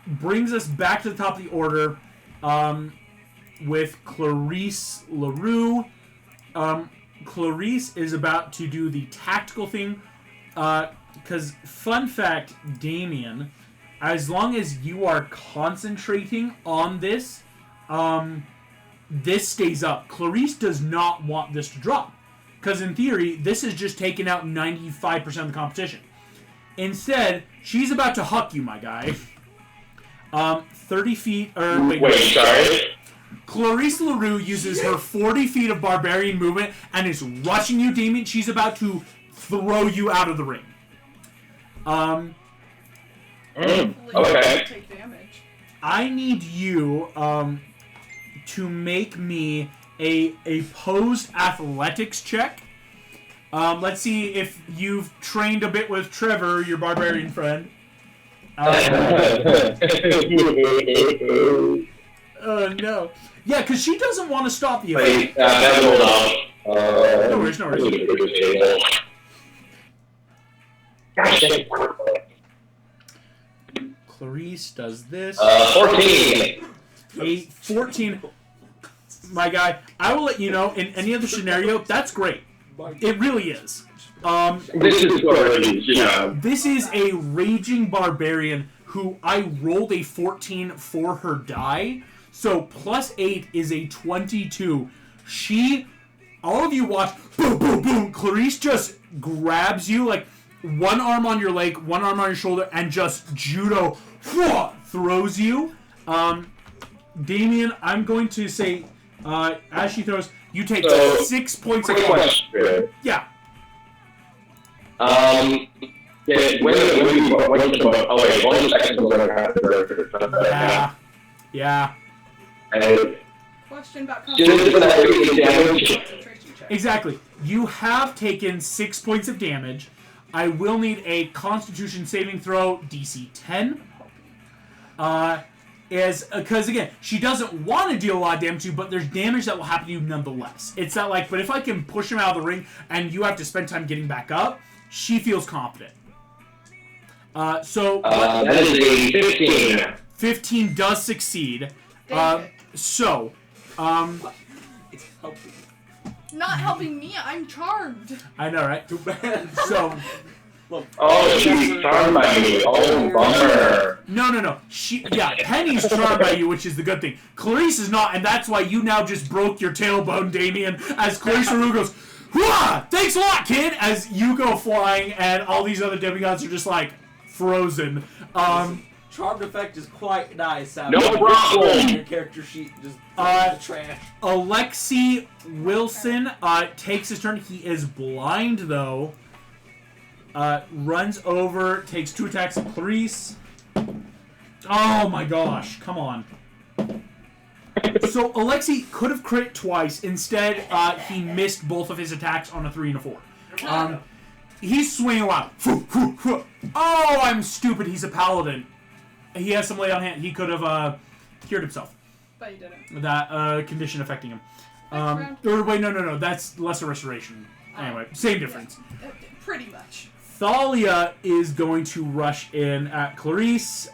brings us back to the top of the order with Clarice LaRue. Clarice is about to do the tactical thing. Because, fun fact, Damien, as long as you are concentrating on this, this stays up. Clarice does not want this to drop. Because, in theory, this is just taking out 95% of the competition. Instead, she's about to huck you, my guy. 30 feet, Wait, sorry? Clarice LaRue uses her 40 feet of barbarian movement and is rushing you, Damien. She's about to throw you out of the ring. Okay. Take damage. I need you to make me a posed athletics check. Let's see if you've trained a bit with Trevor, your barbarian friend. Oh no. Yeah, because she doesn't want to stop you. Wait, hold on. No worries, no worries. Clarice does this. 14. 14. My guy, I will let you know, in any other scenario, that's great. It really is. This is Clarice, yeah. This is a raging barbarian who I rolled a 14 for her die. So plus 8 is a 22. All of you watch, boom, boom, boom. Clarice just grabs you, one arm on your leg, one arm on your shoulder, and just judo throws you. Damien, I'm going to say, as she throws, you take 6 points of damage. Yeah. Yeah. Question about concentration check. Exactly. You have taken 6 points of damage. I will need a Constitution saving throw, DC 10. Because again, she doesn't want to deal a lot of damage to you, but there's damage that will happen to you nonetheless. It's not but if I can push him out of the ring and you have to spend time getting back up, she feels confident. That is a 15. 15 does succeed. It's helping. Not helping me, I'm charmed. I know, right? Too bad. So... she's charmed by me. Oh, bummer. No. Penny's charmed by you, which is the good thing. Clarice is not, and that's why you now just broke your tailbone, Damien, as Clarice LaRue goes, "Hooah! Thanks a lot, kid!" As you go flying, and all these other demigods are just, frozen. Charmed effect is quite nice. No problem. Your character sheet just the trash. Alexi Wilson takes his turn. He is blind, though. Runs over, takes 2 attacks at Clarice. Oh my gosh, come on. So Alexi could have crit twice. Instead, he missed both of his attacks on a 3 and a 4. He's swinging wild. Oh, I'm stupid. He's a paladin. He has some lay on hand. He could have cured himself. But you didn't. That condition affecting him. Or wait, no. That's lesser restoration. Anyway, same difference. Yeah. Pretty much. Thalia is going to rush in at Clarice.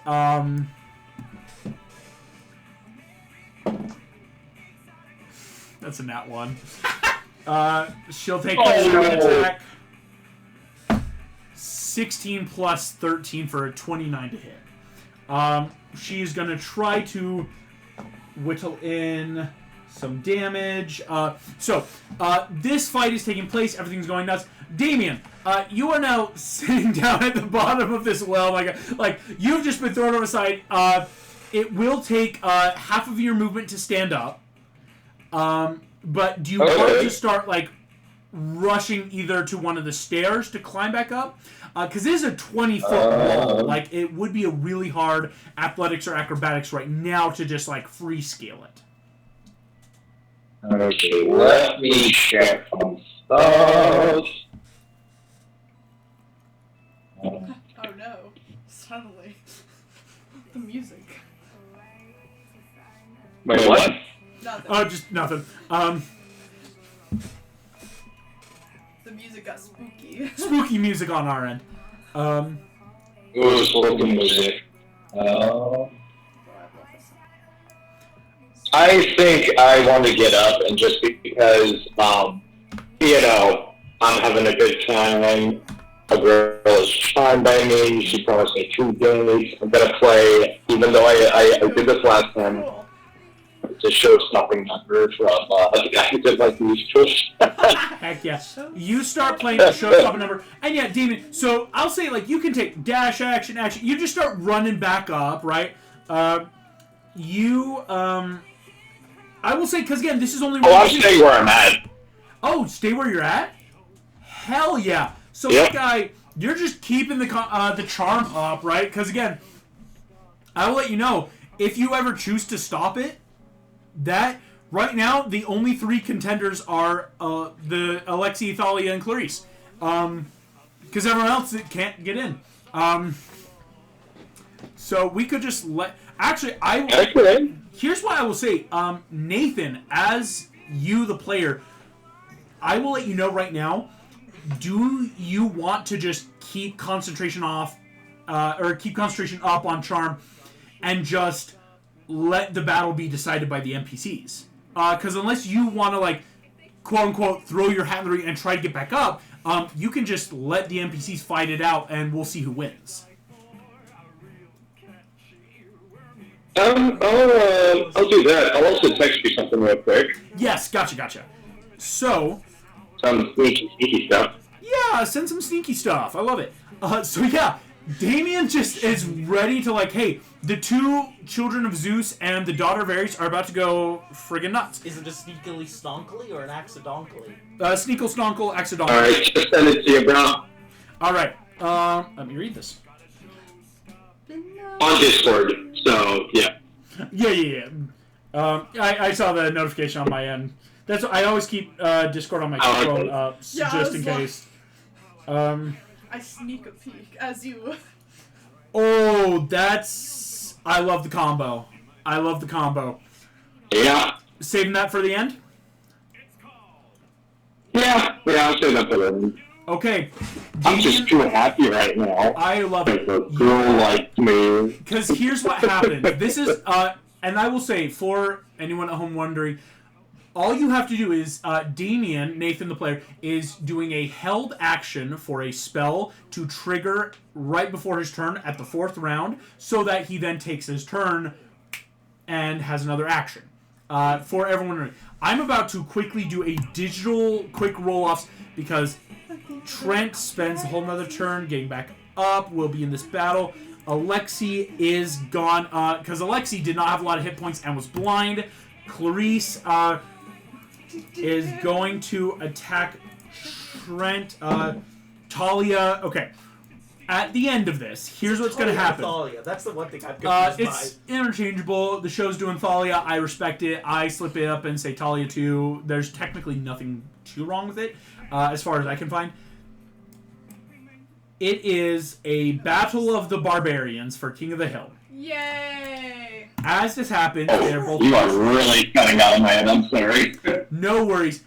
That's a nat 1. She'll take a attack. 16 plus 13 for a 29 to hit. She's going to try to whittle in some damage. This fight is taking place. Everything's going nuts. Damien, you are now sitting down at the bottom of this well. Like you've just been thrown over the side. It will take half of your movement to stand up. But do you want to start rushing either to one of the stairs to climb back up? Because this is a 20-foot wall. It would be a really hard athletics or acrobatics right now to just free scale it. Okay, let me check some stuff. Oh no. Suddenly. The music. Wait, what? Nothing. Oh, just nothing. The music got spooky. Spooky music on our end. It was spoken music. I think I want to get up and just because, I'm having a good time. A girl is charm banging. She promised me 2 days. I'm gonna play, even though I did this last time. Cool. To show something number from the guy who did these twists. Heck yeah. You start playing the showstopper number. And yeah, Damien, so I'll say you can take dash action. You just start running back up, right? I will say, because again, this is only... I'll stay where I'm at. Oh, stay where you're at? Hell yeah. So yep. Guy, you're just keeping the charm up, right? Because again, I will let you know, if you ever choose to stop it, that right now the only 3 contenders are the Alexi, Thalia, and Clarice, because everyone else can't get in. So we could just let. Actually, here's what I will say, Nathan, as you the player, I will let you know right now. Do you want to just keep concentration off, or keep concentration up on charm, and just let the battle be decided by the NPCs? Because unless you want to, quote-unquote, throw your hat in the ring and try to get back up, you can just let the NPCs fight it out, and we'll see who wins. I'll do that. I'll also text you something real quick. Yes, gotcha. So... some sneaky stuff. Yeah, send some sneaky stuff. I love it. Damien just is ready to hey, the 2 children of Zeus and the daughter of Ares are about to go friggin' nuts. Is it a sneakily stonkily or an accidonkily? Sneakle snonkle accidental. Alright, just send it to you, bro. Alright, let me read this. On Discord, so, yeah. Yeah. I saw the notification on my end. That's what, I always keep Discord on my phone up just in case. I sneak a peek as you. Oh, I love the combo. Yeah. Saving that for the end? Yeah, I'll save that for the end. Okay. I'm just too happy right now. I love it. A girl like me. Because here's what happened. This is, and I will say, for anyone at home wondering, all you have to do is, Damien, Nathan the player, is doing a held action for a spell to trigger right before his turn at the 4th round, so that he then takes his turn and has another action. For everyone, I'm about to quickly do a digital quick roll-offs, because Trent spends a whole nother turn getting back up, will be in this battle. Alexi is gone, because Alexi did not have a lot of hit points and was blind. Clarice, is going to attack Trent. Talia. Okay. at the end of this, here's what's going to happen. Thalia. That's the one thing I've got. It's interchangeable. The show's doing Thalia. I respect it. I slip it up and say Thalia too. There's technically nothing too wrong with it, as far as I can find. It is a battle of the barbarians for King of the Hill. Yay! As this happens, they're both. You are really cutting out of my head. I'm sorry. No worries.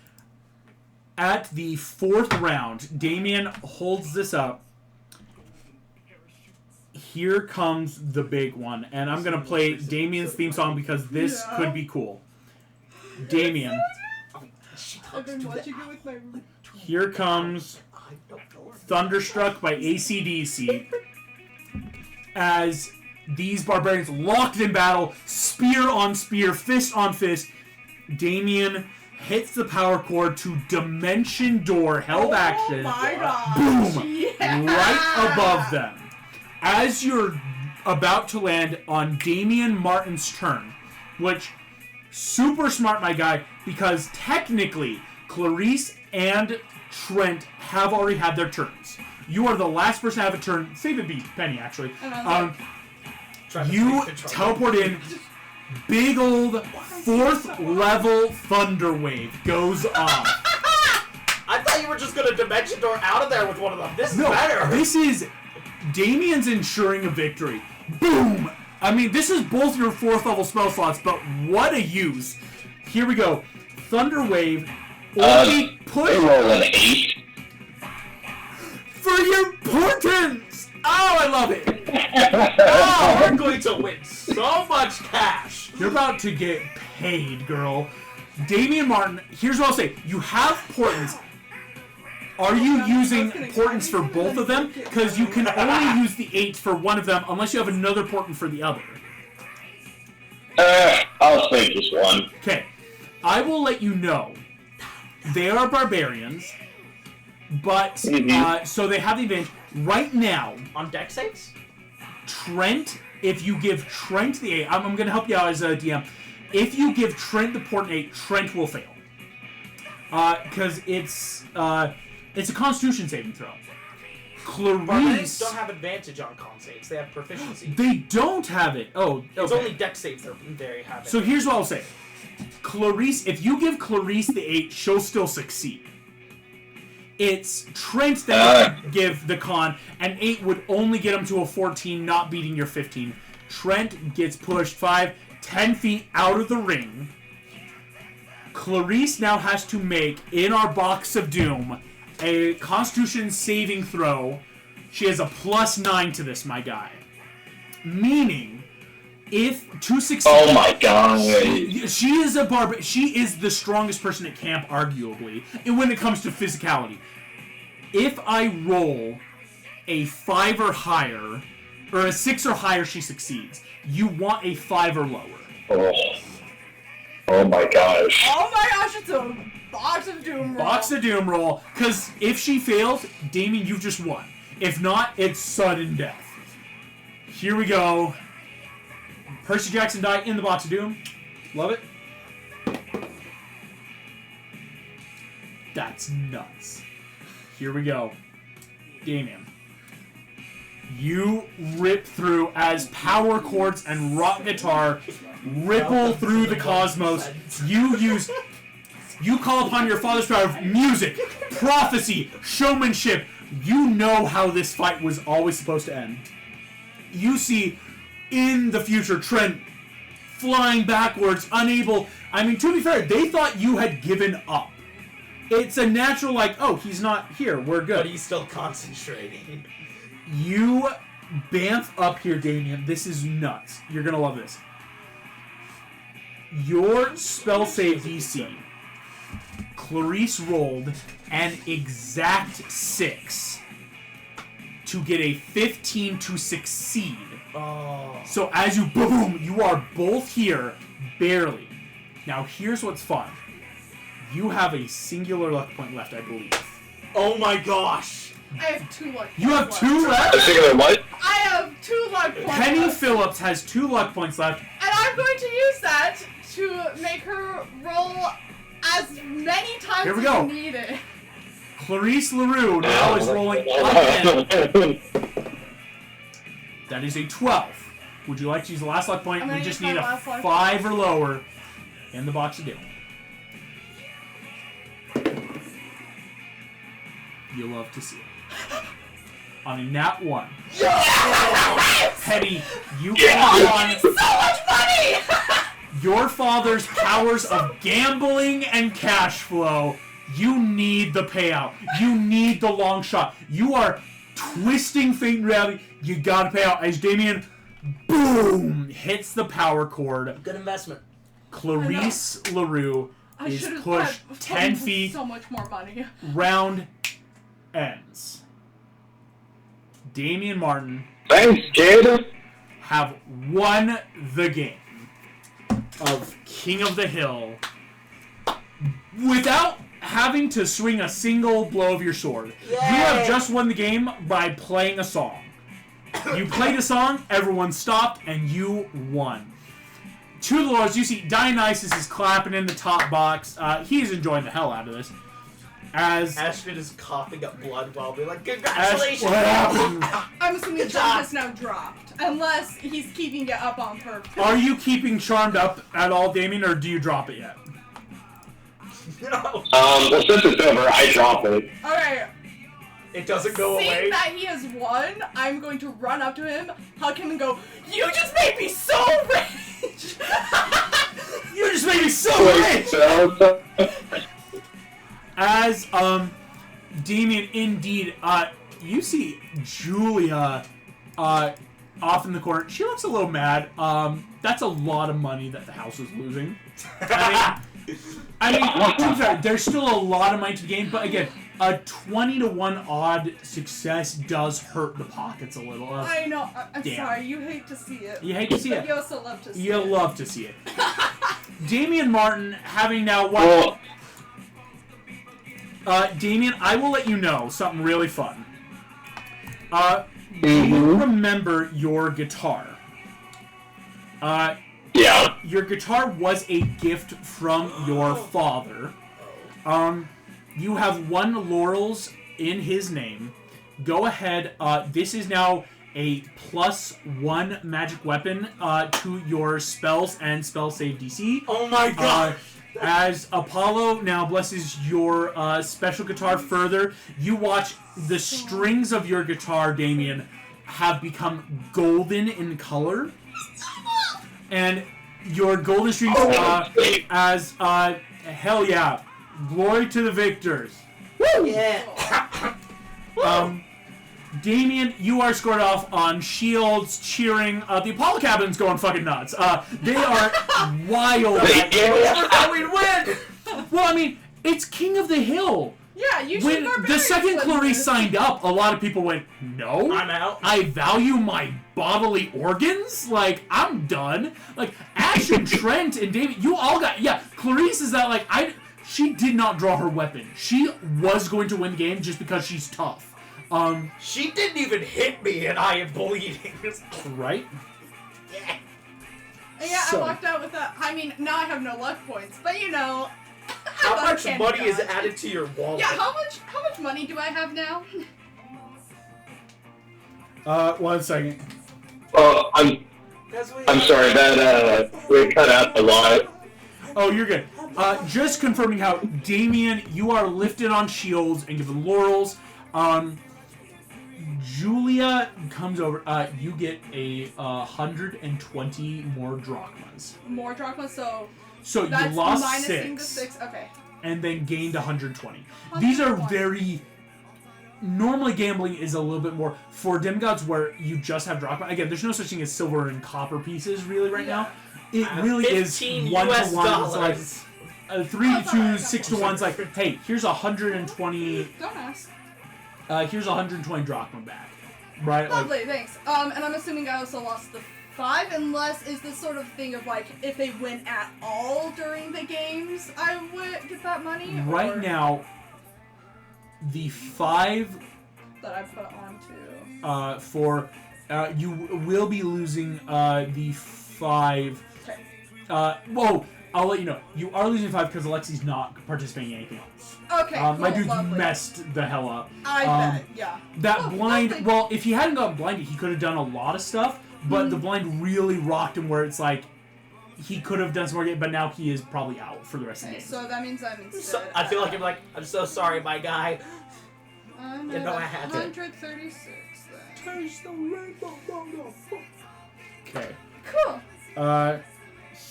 At the 4th round, Damien holds this up. Here comes the big one, and I'm gonna play Damien's theme song because this could be cool. Damien. I've been watching it with my. Here comes Thunderstruck by AC/DC. As these barbarians locked in battle, spear on spear, fist on fist, Damien hits the power chord to Dimension Door held action. Oh my god! Boom! Yeah. Right above them. As you're about to land on Damian Martin's turn, which, super smart, my guy, because technically, Clarice and Trent have already had their turns. You are the last person to have a turn, save it be Penny, actually. You teleport in, big old 4th level Thunder Wave goes off. I thought you were just gonna Dimension Door out of there with one of them. This is better. This is Damien's ensuring a victory. Boom! I mean, this is both your 4th level spell slots, but what a use. Here we go. Thunder Wave. Push. Roll an 8. For your portents! Oh, I love it. Oh, we're going to win so much cash. You're about to get paid, girl. Damien Martin, here's what I'll say. You have portents. Are you using portents for both of them? Because you can only use the 8 for one of them unless you have another portent for the other. I'll say just one. Okay. I will let you know. They are barbarians, but so they have the advantage. Right now, on deck saves? Trent, if you give Trent the 8, I'm going to help you out as a DM. If you give Trent the portent 8, Trent will fail. Because it's a Constitution saving throw. Barbarians don't have advantage on con saves. They have proficiency. They don't have it. Oh, okay. It's only deck saves they have it. So here's what I'll say. Clarice, if you give Clarice the 8, she'll still succeed. It's Trent that would give the con, and 8 would only get him to a 14, not beating your 15. Trent gets pushed 5, 10 feet out of the ring. Clarice now has to make, in our box of doom, a Constitution saving throw. She has a +9 to this, my guy. Meaning, if to succeed... Oh my god. She is a she is the strongest person at camp, arguably, when it comes to physicality. If I roll a 5 or higher, or a 6 or higher, she succeeds. You want a 5 or lower. Oh my gosh. Oh my gosh, it's a box of doom roll. Box of doom roll, because if she fails, Damien, you've just won. If not, it's sudden death. Here we go. Percy Jackson die in the box of doom. Love it. That's nuts. Here we go. Damien. You rip through as power chords and rock guitar ripple through the cosmos. You call upon your father's power of music, prophecy, showmanship. You know how this fight was always supposed to end. You see, in the future, Trent flying backwards, unable... I mean, to be fair, they thought you had given up. It's a natural, like, oh, he's not here, we're good. But he's still concentrating. You bamf up here, Damien. This is nuts. You're gonna love this. Your spell save DC, Clarice rolled an exact 6 to get a 15 to succeed. Oh. So as you boom, you are both here, barely. Now here's what's fun. You have a singular luck point left, I believe. Oh my gosh! I have 2 luck points. You have 2 left? A singular what? I have 2 luck points. Penny left. Phillips has 2 luck points left. And I'm going to use that to make her roll as many times Here we as go. needed. Clarice LaRue now is rolling again. That is a 12. Would you like to use the last luck point? I'm We gonna just use my need a last luck 5 or lower in the box to do. You'll love to see it. On a nat 1. Petty, you on So much money! your father's powers of gambling and cash flow. You need the payout. You need the long shot. You are twisting fate and reality. You gotta pay out. As Damien, boom, hits the power cord. Good investment. Clarice LaRue I is should've pushed had 10 feet. So much more money. Round ends. Damian Martin Thanks, kid. have won the game of King of the Hill without having to swing a single blow of your sword. Yay! You have just won the game by playing a song. You played a song, everyone stopped, and you won. To the lords, you see Dionysius is clapping in the top box. He's enjoying the hell out of this. As Ashton is coughing up blood while being like, As, congratulations! what happened? I'm assuming Good Charm job. has now dropped. Unless he's keeping it up on purpose. Are you keeping Charmed up at all, Damien, or do you drop it yet? No, Well, since it's over, I drop it. Alright, it doesn't go seeing away. that he has won, I'm going to run up to him, hug him, and go, "You just made me so rich!" You just made me so Wait, rich! so, As, Damien, indeed, you see Julia, off in the corner. She looks a little mad. That's a lot of money that the house is losing. I mean, to be fair, there's still a lot of money to gain, but again, a 20-to-1 odd success does hurt the pockets a little. I know, I'm Damn. sorry, you hate to see it. You hate to see But it. you also love to see You it. love to see it. Damian Martin having now won. well, Damien, I will let you know something really fun. Do you remember your guitar? yeah. Your guitar was a gift from your father. You have won laurels in his name. Go ahead. This is now a +1 magic weapon to your spells and spell save DC. Oh my god! As Apollo now blesses your special guitar further, you watch the strings of your guitar, Damien, have become golden in color. And your golden strings, as, hell yeah, glory to the victors. Yeah. Damien, you are scored off on shields, cheering. The Apollo cabin's going fucking nuts. They are wild. How we win! Well, I mean, it's King of the Hill. Yeah, you should When the barbarians second win Clarice this. signed up, a lot of people went, no, I'm out. I value my bodily organs. Like, I'm done. Like, Ash and Trent and David, you all got, yeah, Clarice is that, like, she did not draw her weapon. She was going to win the game just because she's tough. She didn't even hit me and I am bleeding. Right? Yeah, So- I walked out with that. I mean, now I have no luck points, but you know. How I much can't money is dodge. added to your wallet? Yeah, how much money do I have now? 1 second. I'm sorry, that, we cut out a lot. Oh, you're good. Just confirming how, Damien, you are lifted on shields and given laurels. Julia comes over. You get a 120 more drachmas. More drachma, so So that's you lost minusing the 6, 6. Okay. and then gained 120. These are 120. very... Normally gambling is a little bit more... For Demigods where you just have drachma... Again, there's no such thing as silver and copper pieces really right now. It really is 15 1 US to 1. It's like dollars. 3 to 2, alright, 6 to 1. It's like, hey, here's 120... Don't ask. Here's 120 drachma back. Right? Like, Lovely, thanks. And I'm assuming I also lost the 5, unless is this sort of thing of like, if they win at all during the games, I would get that money? right or now, the 5 that I put on to. you will be losing the 5. Okay. Whoa, I'll let you know. You are losing 5 because Alexi's not participating in anything else. Okay, cool, My dude lovely. messed the hell up. I bet, yeah. That Oh, blind, lovely. well, if he hadn't gotten blinded, he could have done a lot of stuff, but the blind really rocked him where it's like, he could have done some more, but now he is probably out for the rest of the Okay, game. so that means I'm instead. So, I feel like I'm so sorry, my guy. I'm You at know I had to. 136 then. Taste the rainbow, Okay. Cool.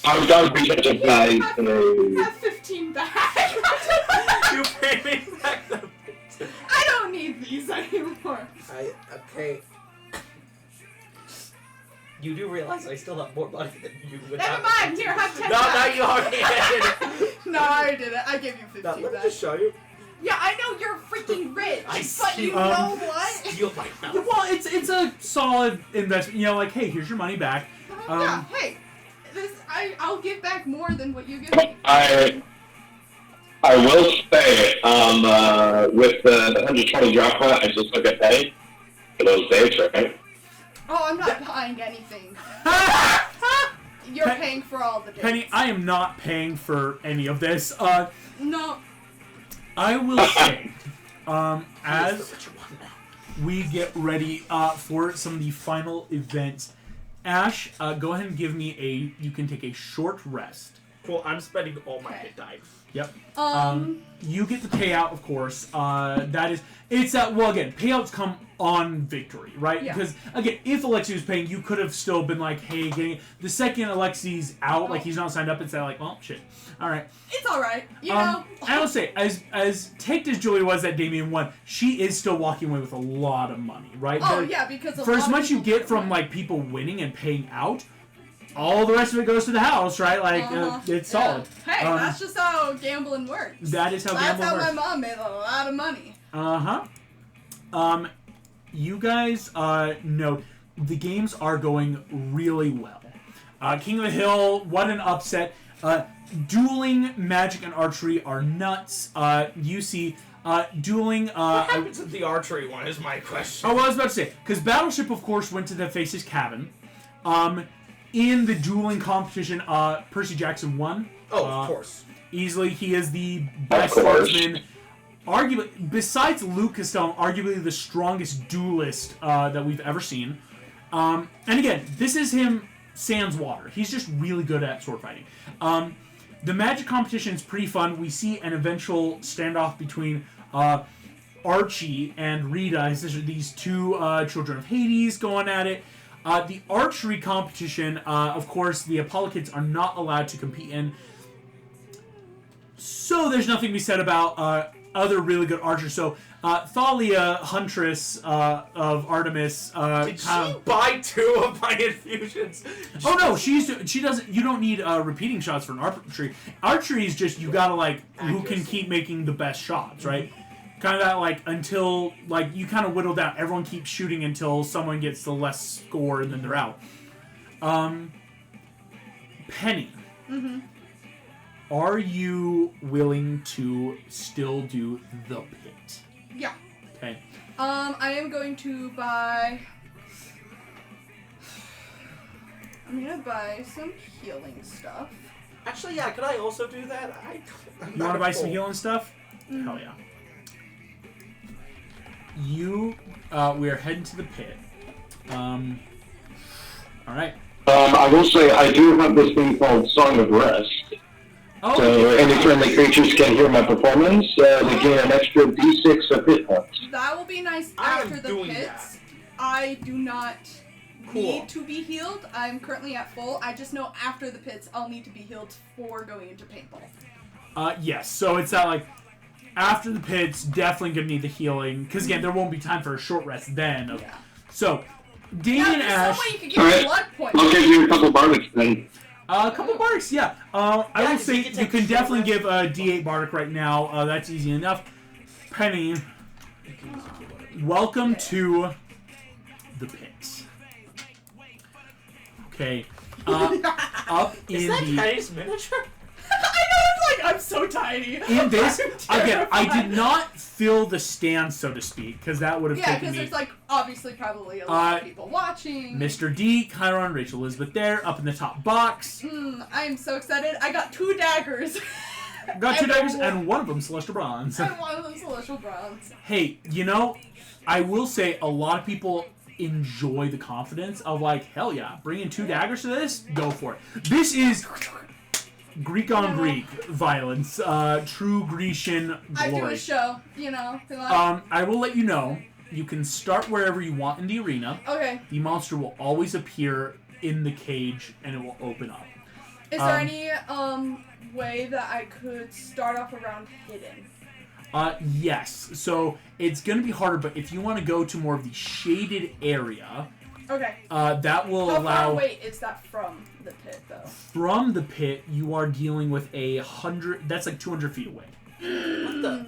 I've got to be such a guy. I have 15 back. You pay me back the. I don't need these anymore. Okay. You do realize I still have more money than you would Never have. mind. Here, have 10 No, back. you already had it. No, I didn't. I gave you 15 Now, let me back. just show you. Yeah, I know you're freaking rich, I but see. you know what? Steal my mouth. Well, it's a solid investment. You know, like, hey, here's your money back. Yeah, hey, I'll give back more than what you give me. I will say, with the 120 drachma, I still get paid for those days, right? Oh, I'm not buying anything. You're paying for all the dates. Penny, I am not paying for any of this. No. I will say, as we get ready for some of the final events, Ash, go ahead and give me you can take a short rest. Cool, I'm spending all my hit die. Yep. You get the payout, of course. Well, again, payouts come on victory, right? Yeah. Because, again, if Alexi was paying, you could have still been like, hey, getting it. The second Alexi's out, like, he's not signed up, it's like, well, shit. All right. It's all right. You know. I will say, as ticked as Julie was that Damien won, she is still walking away with a lot of money, right? Oh, yeah, because for as much you get from, like, people winning and paying out, all the rest of it goes to the house, right? Like, it's solid. Hey, that's just how gambling works. That is how gambling works. That's how my mom made a lot of money. You guys know the games are going really well. King of the Hill, what an upset. Dueling, magic, and archery are nuts. You see, dueling... What happens with the archery one is my question. Oh, well, I was about to say, because Battleship, of course, went to the Face's cabin. In the dueling competition, Percy Jackson won. Oh, of course. Easily, he is the best swordsman. Arguably, besides Luke Costello, arguably the strongest duelist that we've ever seen. And again, this is him sans water. He's just really good at sword fighting. The magic competition is pretty fun. We see an eventual standoff between Archie and Rita. These two children of Hades going at it. The archery competition, of course, the Apollo kids are not allowed to compete in. So there's nothing to be said about other really good archers. So Thalia, Huntress of Artemis. Did she buy 2 of my infusions? Oh no, she doesn't. You don't need repeating shots for an archery. Archery is just you gotta like who can keep making the best shots, right? Kind of that like until like you kind of whittle down. Everyone keeps shooting until someone gets the less score and then they're out. Penny. Mm-hmm. Are you willing to still do the pit? Yeah. Okay. I am going to buy... I'm gonna buy some healing stuff. Actually, yeah, could I also do that? You want to buy some healing stuff? Mm-hmm. Hell yeah. We are heading to the pit. Alright. I will say, I do have this thing called Song of Rest. Oh, So any friendly creatures can hear my performance. They gain an extra d6 of hit points. That will be nice I am after the doing pits. that. I do not Cool. need to be healed. I'm currently at full. I just know after the pits I'll need to be healed for going into paintball. Yes, so it's that like after the pits, definitely gonna need the healing because again, there won't be time for a short rest then. Yeah. So, Damien Now, and there's Ash, some way you could get blood points. I'll give you a couple bardics then. a couple bardics, yeah. I Yeah, would say you can you take can short definitely rest. give a D8 bardic right now. That's easy enough. Penny, welcome to the pits. Okay. Up Is in that the Penny's miniature? I know, it's like, I'm so tiny. In this, again, I did not fill the stand, so to speak, because that would have taken because me. there's like obviously probably a lot of people watching. Mr. D, Chiron, Rachel Elizabeth there, up in the top box. I'm so excited. I got 2 daggers. Got 2 daggers, and one of them Celestial Bronze. And one of them Celestial Bronze. Hey, you know, I will say a lot of people enjoy the confidence of like, hell yeah, bringing 2 daggers to this, go for it. This is Greek on Greek violence, true Grecian glory. I do a show, you know. I will let you know, you can start wherever you want in the arena. Okay. The monster will always appear in the cage and it will open up. Is there any way that I could start off around hidden? Yes. So it's going to be harder, but if you want to go to more of the shaded area, okay. That will How allow. far away is that from the pit, though? From the pit, you are dealing with 100. That's like 200 feet away. What the?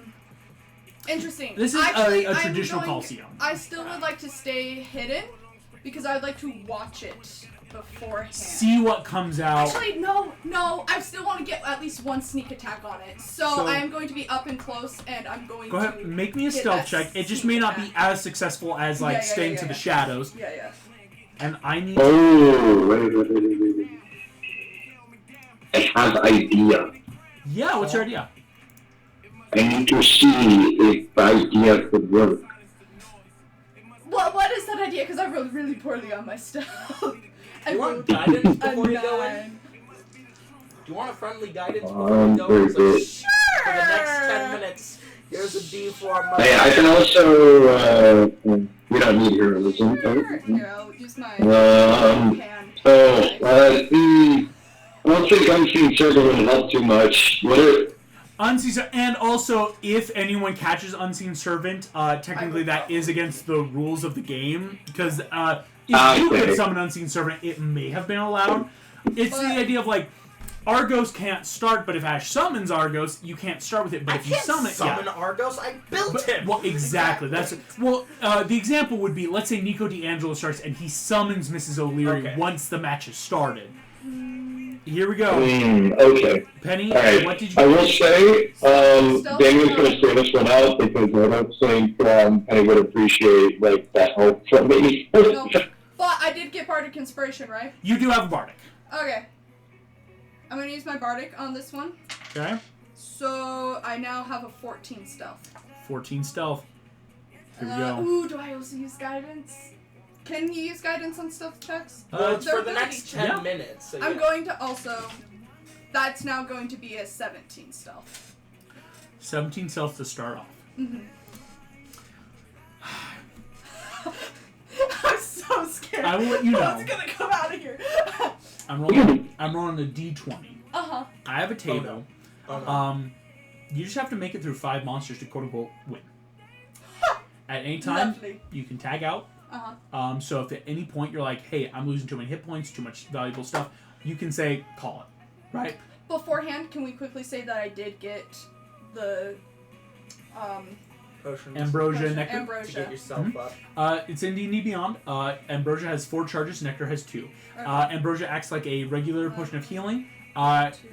Interesting. This is Actually, a traditional Coliseum. I still would like to stay hidden because I'd like to watch it beforehand. See what comes out. Actually, no. I still want to get at least one sneak attack on it. So I am going to be up and close, and I'm going Go to... ahead, make me a stealth check. It just may not be as successful as like staying to the shadows. Yeah. And I need... Oh, wait. I have idea. Yeah, what's your idea? I need to see if the idea could work. What is that idea? Because I rolled really poorly on my stealth. Do you want guidance before you go in? Do you want a friendly guidance before you go in? Very So for the next 10 minutes, here's a D4. Hey, I can also, we don't need heroism. Here, I'll use my hand. I don't think Unseen Circle would help too much, would it? And also, if anyone catches Unseen Servant, technically that is against the rules of the game, because if you could summon Unseen Servant, it may have been allowed. It's the idea of like, Argos can't start, but if Ash summons Argos, you can't start with it. But if you summon Argos, I built him. Well, exactly. That's the example would be, let's say Nico D'Angelo starts and he summons Mrs. O'Leary once the match has started. Here we go. Okay. Penny, right. What did you? I will say, Damien's going to stay this one out because I don't think Penny would appreciate like that help from me. No, but I did get Bardic Inspiration, right? You do have a Bardic. Okay. I'm going to use my Bardic on this one. Okay. So I now have a 14 stealth. 14 stealth. Here we go. Ooh, do I also use guidance? Can you use guidance on stealth checks? Well, it's for the next 10 minutes. So I'm going to also... That's now going to be a 17 stealth. 17 stealth to start off. Mm-hmm. I'm so scared. I will let you know. What's going to come out of here? I'm rolling a D20. Uh-huh. I have a table. Oh, no. You just have to make it through 5 monsters to quote-unquote win. At any time, you can tag out. Uh-huh. So if at any point you're like, hey, I'm losing too many hit points, too much valuable stuff, you can say, call it. Right? Beforehand, can we quickly say that I did get the Ambrosia Nectar. Ambrosia. To get yourself up. It's in D&D Beyond. Ambrosia has 4 charges. Nectar has 2. Okay. Ambrosia acts like a regular potion of healing.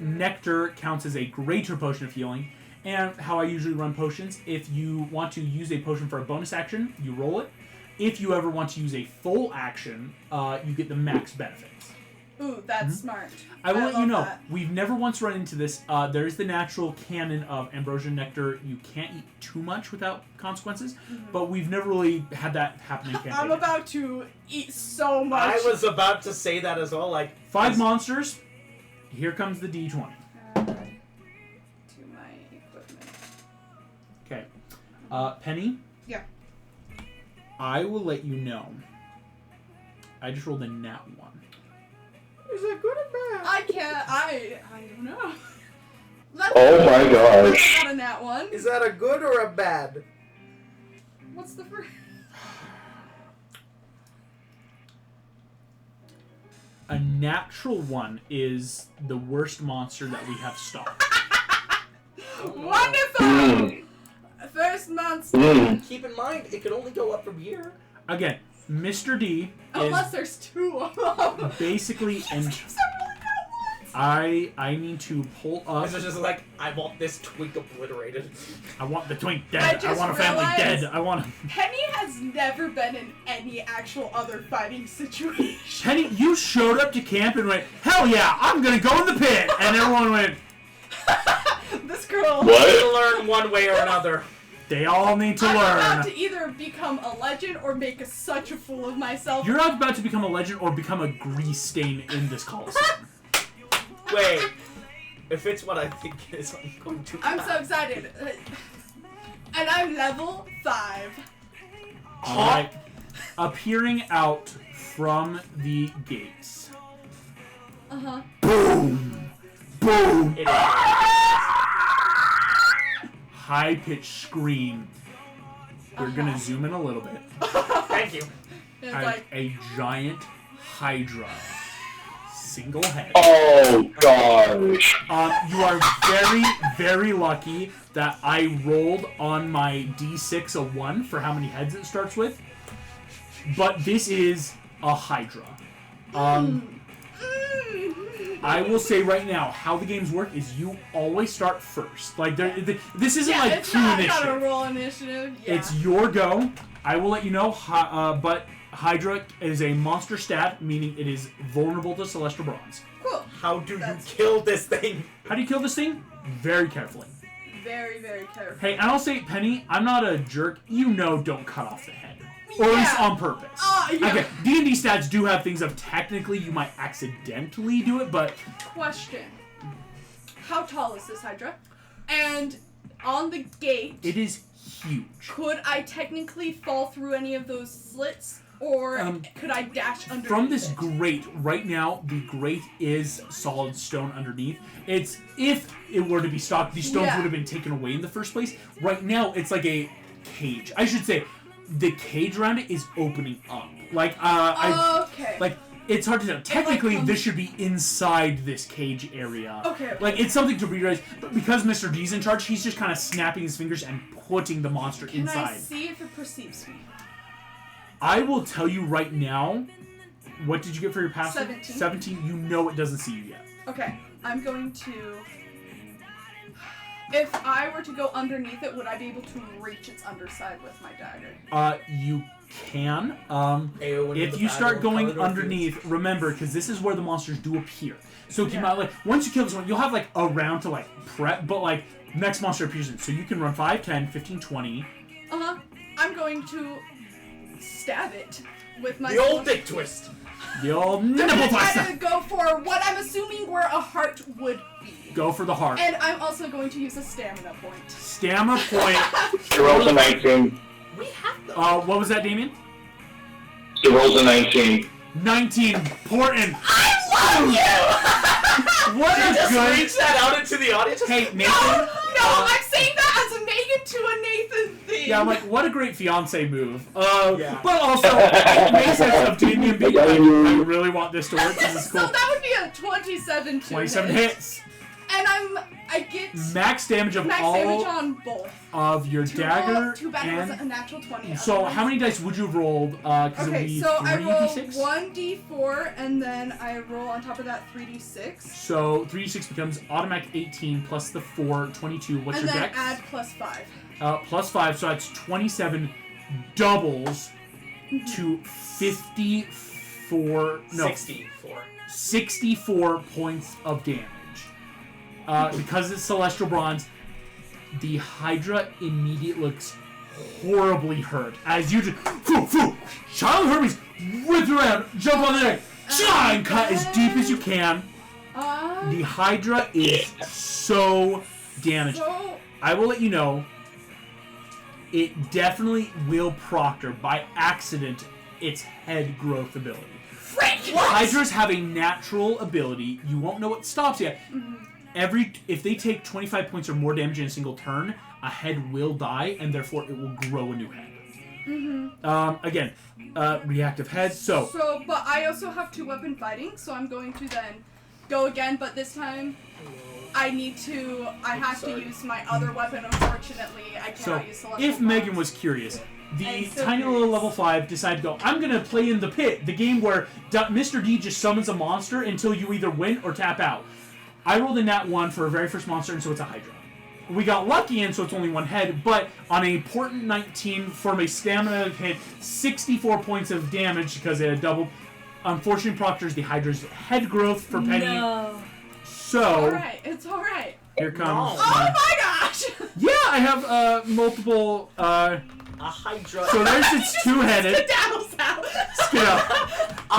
Nectar counts as a greater potion of healing. And how I usually run potions, if you want to use a potion for a bonus action, you roll it. If you ever want to use a full action, you get the max benefits. Ooh, that's smart. I will let you know, that. we've never once run into this. There is the natural canon of Ambrosia Nectar. You can't eat too much without consequences, but we've never really had that happen in campaign. I'm about to eat so much. I was about to say that as well. Like 5 monsters. Here comes the D20. To my equipment. Okay. Penny? Yeah. I will let you know. I just rolled a nat 1. Is that good or bad? I don't know. Oh my gosh. Not a nat 1. Is that a good or a bad? What's the first? A natural 1 is the worst monster that we have stocked. Wonderful! First monster. Keep in mind, it can only go up from here. Again, Mr. D Unless is there's 2 of them. basically... Yes, keep some really bad I need to pull up. This is just like, I want this twink obliterated. I want the twink dead. I want a family realized dead. I want. Penny has never been in any actual other fighting situation. Penny, you showed up to camp and went, hell yeah, I'm gonna go in the pit, and everyone went. This girl. What? To learn one way or another. They all need to I'm learn. about to either become a legend or make such a fool of myself. You're not about to become a legend or become a grease stain in this Coliseum. Wait. If it's what I think it is, I'm going to. I'm so excited. And I'm level 5. Alright. Appearing out from the gates. Uh-huh. Boom! Boom! It is. High-pitched scream. We're gonna zoom in a little bit. Thank you. It's As like, a giant Hydra. Single head. Oh gosh. You are very, very lucky that I rolled on my D6 a 1 for how many heads it starts with. But this is a Hydra. I will say right now, how the games work is you always start first. Like this isn't like it's true not initiative. a roll initiative. Yeah. It's your go. I will let you know. But Hydra is a monster stat, meaning it is vulnerable to Celestial Bronze. cool. How do you kill this thing? How do you kill this thing? Very carefully. Very, very careful. Hey, and I'll say, Penny, I'm not a jerk. You know, don't cut off the head. Or at least on purpose. Yeah. Okay, D&D stats do have things of technically you might accidentally do it, but... Question. How tall is this Hydra? And on the gate... It is huge. Could I technically fall through any of those slits? Or could I dash underneath From this it? grate, right now, the grate is solid stone underneath. It's, if it were to be stopped, these stones would have been taken away in the first place. Right now, it's like a cage. I should say, the cage around it is opening up. Like, okay. Like, it's hard to tell. Technically, this should be inside this cage area. Okay. Like, it's something to realize, but because Mr. D's in charge, he's just kind of snapping his fingers and putting the monster inside. Can I see if it perceives me? I will tell you right now, what did you get for your passive? 17. 17, you know it doesn't see you yet. Okay, I'm going to... If I were to go underneath it, would I be able to reach its underside with my dagger? You can. If you start going underneath, remember, because this is where the monsters do appear. So keep in mind, like, once you kill this one, you'll have, like, a round to, like, prep, but, like, next monster appears in. So you can run 5, 10, 15, 20. Uh-huh. I'm going to stab it with my... The old dick twist. The old I'm nipple gonna try twist. to go for what I'm assuming where a heart would be. Go for the heart. And I'm also going to use a stamina point. Stamina point. He rolls a 19. We have them. What was that, Damien? He rolls a 19. 19. Important. I love you! What a Just good... reach that out into the audience. Hey, Nathan. No, I'm saying that as a Megan to a Nathan thing. Yeah, I'm like, what a great fiance move. Yeah. But also, it makes sense of Damien being like, I really want this to work. This is cool. So that would be a 27 to 27 hit. hits. And I get Max damage of max all damage on both. of your dagger. Too bad it and wasn't a natural 20. so otherwise. how many dice would you have rolled? Because it would Okay, be so I roll 3d6. 1d4 and then I roll on top of that 3d6. So 3d6 becomes automatic 18 plus the 4, 22. What's And your then dex? add plus 5. Plus 5, so that's 27 doubles to 54. No, 64. 64 points of damage. Because it's Celestial Bronze, the Hydra immediately looks horribly hurt. As you just, Child Hermes, whip around, jump on the neck, and cut as deep as you can. The Hydra is so damaged. So, I will let you know, it definitely will proctor, by accident, its head growth ability. Hydras have a natural ability. You won't know what stops yet. If they take 25 points or more damage in a single turn, a head will die, and therefore it will grow a new head. Again, reactive head. So, but I also have 2-weapon fighting, so I'm going to then go again, but this time I have to use my other weapon, unfortunately. I cannot use Celestial if Megan Bronze. was curious, the I'm so tiny curious. little level 5 decide to go, I'm going to play in the pit, the game where Mr. D just summons a monster until you either win or tap out. I rolled a nat 1 for a very first monster, and so it's a Hydra. We got lucky, and so it's only one head, but on a important 19 from a stamina hit, 64 points of damage because it had doubled. Unfortunately, proctors the Hydra's head growth for Penny. No. So, Alright, it's alright. here comes... No. Oh my gosh! Yeah, I have multiple... A Hydra. So there's its two-headed. Skedaddles out.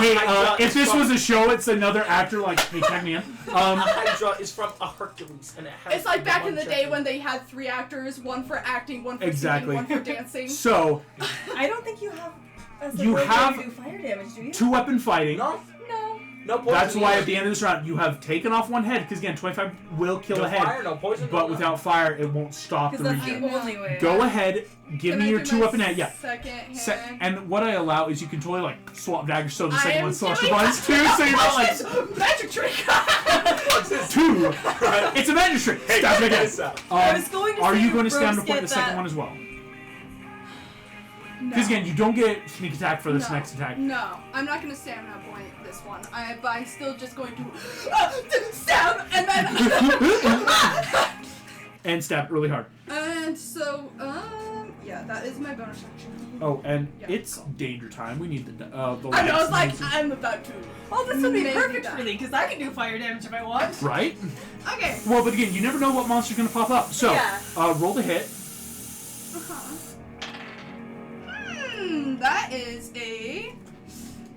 Hey, Hydra if is this from- was a show, it's another actor like, hey, tag me in. A Hydra is from a Hercules, and it has. It's like back in the one day dragon. when they had 3 actors, one for acting, one for Exactly. singing, one for dancing. So, I don't think you have. You have to do fire damage, do you? 2-weapon fighting. No, No. no poison. That's why either. at the end of this round, you have taken off one head, because again, 25 will kill No a head, fire, no poison, but no without fire, it won't stop Because the that's regen. the only way. Go ahead, give Can me I your do my 2-weapon head. Yeah. Second hand. And what I allow is you can totally like swap daggers, so the I second am one slash doing buttons too, so you're not like magic trick. 2. It's a magic trick. Hey, Stab check again. this out. I was going to Are say you going to stand Brooks to point get the second that- one as well? No. Because again, you don't get sneak attack for this No. next attack. No, I'm not gonna stamina point this one. But I'm still just going to stab and then. And stab really hard. And so, yeah, that is my bonus action. Oh, and Yeah, it's cool. danger time. We need the I know, last it's like music. I'm about to. Oh, this would be Maybe perfect that. for me because I can do fire damage if I want. Right? Okay. Well, but again, you never know what monster's going to pop up. So, Yeah. roll the hit. That is a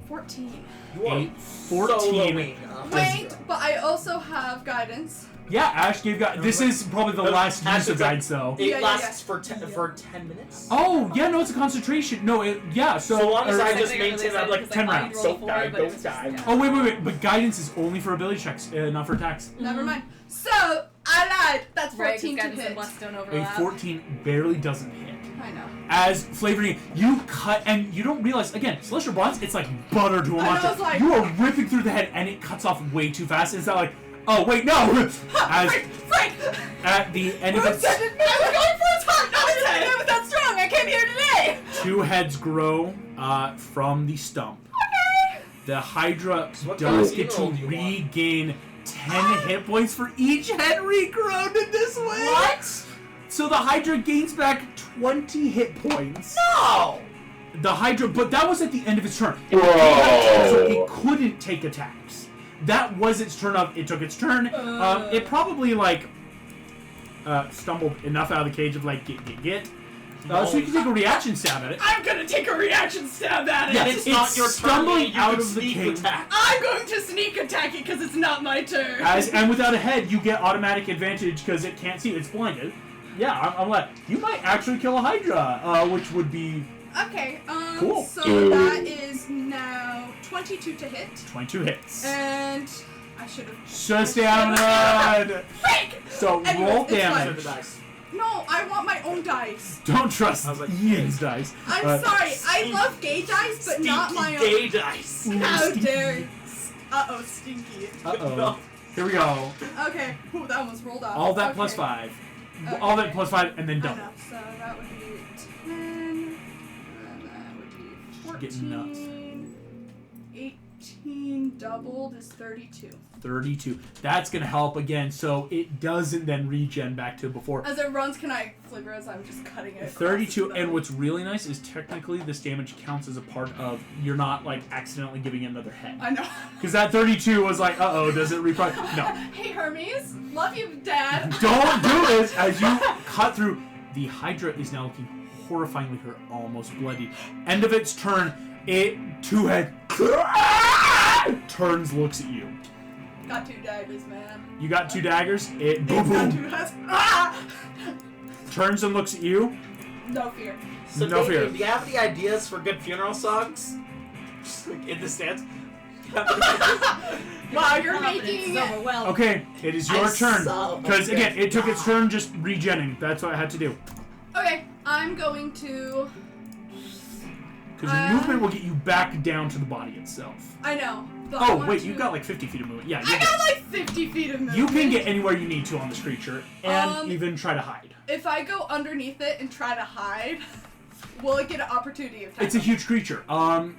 14. You are A 14. soloing a Wait, Hydra. but I also have guidance. Yeah, Ash gave this is probably the last Ash use of is like- guides, though. It Yeah, yeah, lasts for 10 minutes. Oh, yeah, no, it's a concentration. No, yeah, so... So long as or- I just Technically, maintain really that, like, 10 I rounds. rolled Don't four, die, but don't it was die. just- Oh, wait, but guidance is only for ability checks, not for attacks. Never mind. So, I lied. That's Right, 14 to guidance and hit. bless don't A overlap. 14 barely doesn't hit. I know. As flavoring, you cut, and you don't realize, again, Celestial Bronze, it's like butter to a I know, monster. it's like- You are ripping through the head, and it cuts off way too fast. It's not like, oh, wait, no! As Frank! at the end of its... I was going for a heart! I didn't know it was that strong. I came here today. 2 heads grow from the stump. The Hydra What does kind of get to funeral do you want? regain 10 hit points for each head regrown in this way. What? So the Hydra gains back 20 hit points. No! The Hydra, but that was at the end of its turn. Whoa. So it couldn't take attacks. That was its turn of, it took its turn. It probably, like, stumbled enough out of the cage of, like, get. So you can take a reaction stab at it. I'm gonna take a reaction stab at it! Yeah, It's not your turn, stumbling you out can of the sneak cage. attack. I'm going to sneak attack it because it's not my turn! And without a head, you get automatic advantage because it can't see. It's blinded. Yeah, I'm like, you might actually kill a Hydra, which would be Okay, Cool. so Ooh. that is now 22 to hit. 22 hits. And I should have. Just down run. Frank! So Anyways, roll it's damage. The dice. No, I want my own dice. Don't trust I was like, Ian's dice. I'm sorry, I love gay dice, but not my own. Gay dice. How dare you. Uh-oh, stinky. Uh-oh. No. Here we go. Okay, ooh, that almost rolled out. All that okay. plus 5. Okay. All that plus 5 and then I double. know, so that would be 10, and that would be 14, Getting nuts. 18 doubled is 32. 32. That's going to help again, so it doesn't then regen back to before. As it runs, can I flavor as I'm just cutting it? across 32, the- and what's really nice is technically this damage counts as a part of, you're not like accidentally giving it another head. I know. Because that 32 was like, uh-oh, does it reprice? No. Hey, Hermes. Love you, Dad. Don't do this as you cut through. The Hydra is now looking horrifyingly hurt, almost bloodied. End of its turn, it two-head turns, looks at you. Got 2 daggers, man. You got 2 daggers. It boom, It's got boom, 2 heads. Ah! turns and looks at you. No fear. So, No David, fear. do you have any ideas for good funeral songs? Just like in the stands. Wow, you're Confidence making. is overwhelmed. Okay, it is your I turn. saw Because my again, it took its God. turn just regenning. That's what I had to do. Okay, I'm going to. Because your movement will get you back down to the body itself. I know. But I Oh, want wait, to- you've got like 50 feet of movement. Yeah, I got like 50 feet of movement. you can get anywhere you need to on this creature and even try to hide. If I go underneath it and try to hide, Will it get an opportunity attack? It's a huge creature.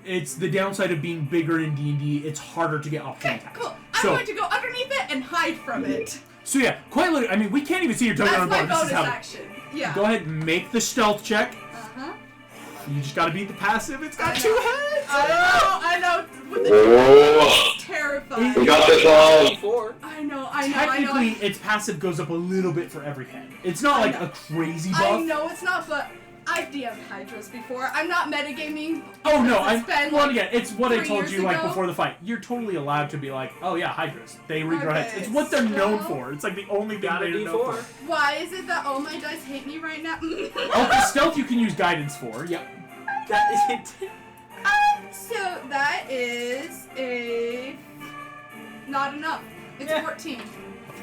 It's the downside of being bigger in D&D. It's harder to get opportunity attacks. Cool. I'm going to go underneath it and hide from it. So yeah, quite literally, I mean, we can't even see your token on That's the my board. bonus action. Yeah. Go ahead and make the stealth check. Uh-huh. You just gotta beat the passive. It's got 2 heads. I know. With the Oh. it's terrifying. We got this all. 4. I know. Technically, its passive goes up a little bit for every head. It's not like a crazy buff. I know it's not, but I've DM'd Hydras before. I'm not metagaming. Oh no, Well, again, it's what I 3 told years you like ago. before the fight. You're totally allowed to be like, oh yeah, Hydras. They regrow heads. Okay, It's what they're known so- for. It's like the only thing Got a they're known D4. for. Why is it that all my dice hate me right now? Oh, the stealth you can use guidance for. Yep. That is it. So that is a not enough. It's 14.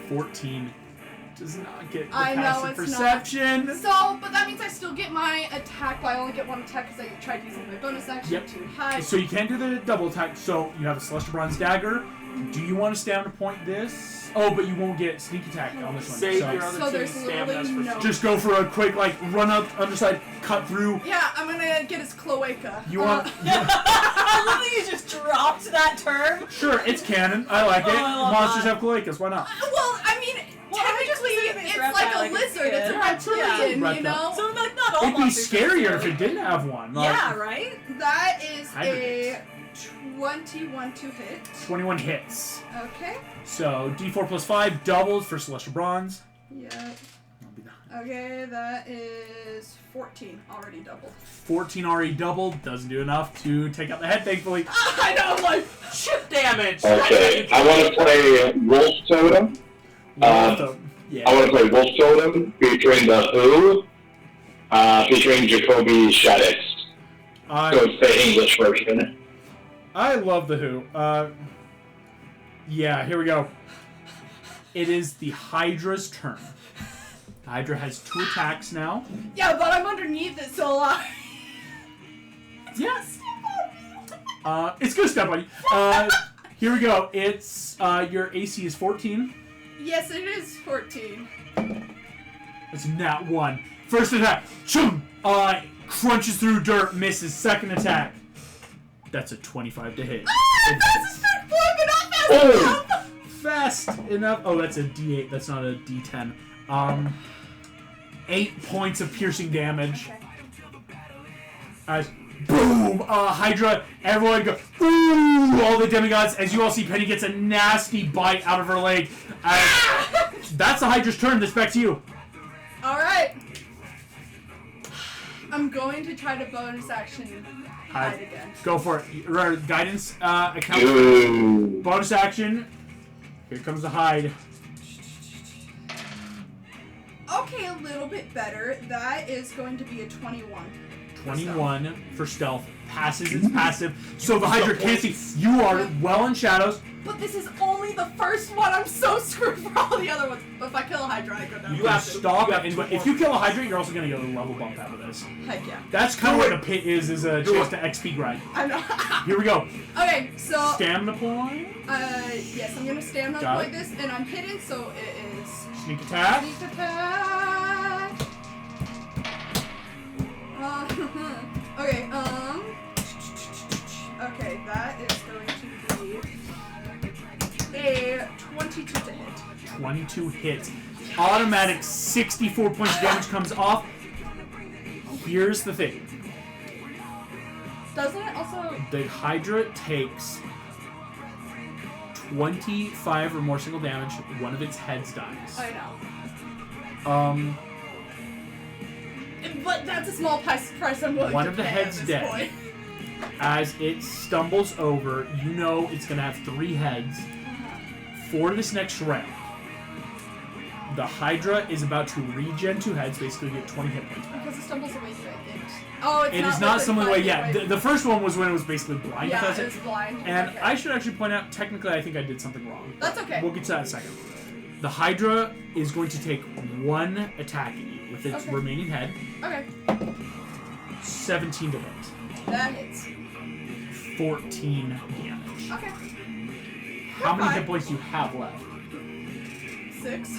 14 does not get the I know, passive it's perception. So, but that means I still get my attack, but I only get 1 attack because I tried using my bonus action Yep. to hide. So you can do the double attack. So you have a Celestial Bronze Dagger. Do you want to stamina point this? Oh, but you won't get sneak attack on this one. Save So your other So 2 there's staminas literally for no- just go for a quick like run up underside, cut through. Yeah, I'm gonna get his cloaca. You want? I love that you just dropped that term. Sure, it's canon. I like it. Oh, I love Monsters that. have cloacas. Why not? Well, I mean, Well, I just technically, was thinking it's reptile like a like a lizard. kid. It's a Yeah, reptilian, reptile. you know? So like not all It'd be monsters are scarier if silly. it didn't have one. Like, Yeah, right? That is Hybrid a 21 to hit. 21 hits. Okay. So D4 plus 5 doubles for Celestial Bronze. Yep. That'll be the Okay, that is 14. Already doubled. 14 already doubled. Doesn't do enough to take out the head, thankfully. I know, like, chip damage. Okay, I want to play Wolf Totem. Yeah. I want to play Wolf Totem featuring the Who, featuring Jacoby Shaddix. So it's the English version. I love the Who. Yeah, here we go. It is the Hydra's turn. The Hydra has 2 attacks now. Yeah, but I'm underneath it, so Yeah. It's gonna step on you. Here we go. It's your AC is 14. yes, it is 14. It's nat 1. First attack. Choom! Crunches through dirt, misses. Second attack. That's a 25 to hit. Oh! Fast enough. Oh, that's a D8. That's not a D10. 8 points of piercing damage. As boom! Hydra, everyone go. Ooh! All the demigods. As you all see, Penny gets a nasty bite out of her leg. That's the Hydra's turn. That's back to you. Alright. I'm going to try to bonus action hide again. Go for it. Guidance account. Ooh. Bonus action. Here comes the hide. Okay, a little bit better. That is going to be a 21. 21 for stealth. Passes its passive. So the Hydra can't see. You are well in shadows. But this is only the first one. I'm so screwed for all the other ones. But if I kill a Hydra, I go down. You have to stop it. And if you kill a Hydra, you're also going to get a level bump out of this. Heck yeah. That's kind of what the pit is a chance to XP grind. I'm not. Here we go. Okay, so. Stamina point. Yes, I'm gonna stand up Got like it. this, and I'm hidden, so it is. Sneak attack. Sneak attack. Okay, okay, that is going to be a 22 to hit. 22 hits. Automatic 64 points of damage comes off. Here's the thing. Doesn't it also? The Hydra takes 25 or more single damage. One of its heads dies. I know. Um, But that's a small price I'm willing One to of the pay heads at this dead. point. as it stumbles over, you know it's going to have 3 heads. For this next round, the Hydra is about to regen 2 heads, basically get 20 hit points back. Because it stumbles away through, I think. Oh, it's It not is not with some of the way, yeah. away. The first one was when it was basically blind. Yeah, because it was blind. And Okay. I should actually point out, technically, I think I did something wrong. That's okay. We'll get to that in a second. The Hydra is going to take 1 attack at you with its Okay. remaining head. Okay. 17 to hit. That hits. 14 damage. Okay. How many fine. hit points do you have left? 6.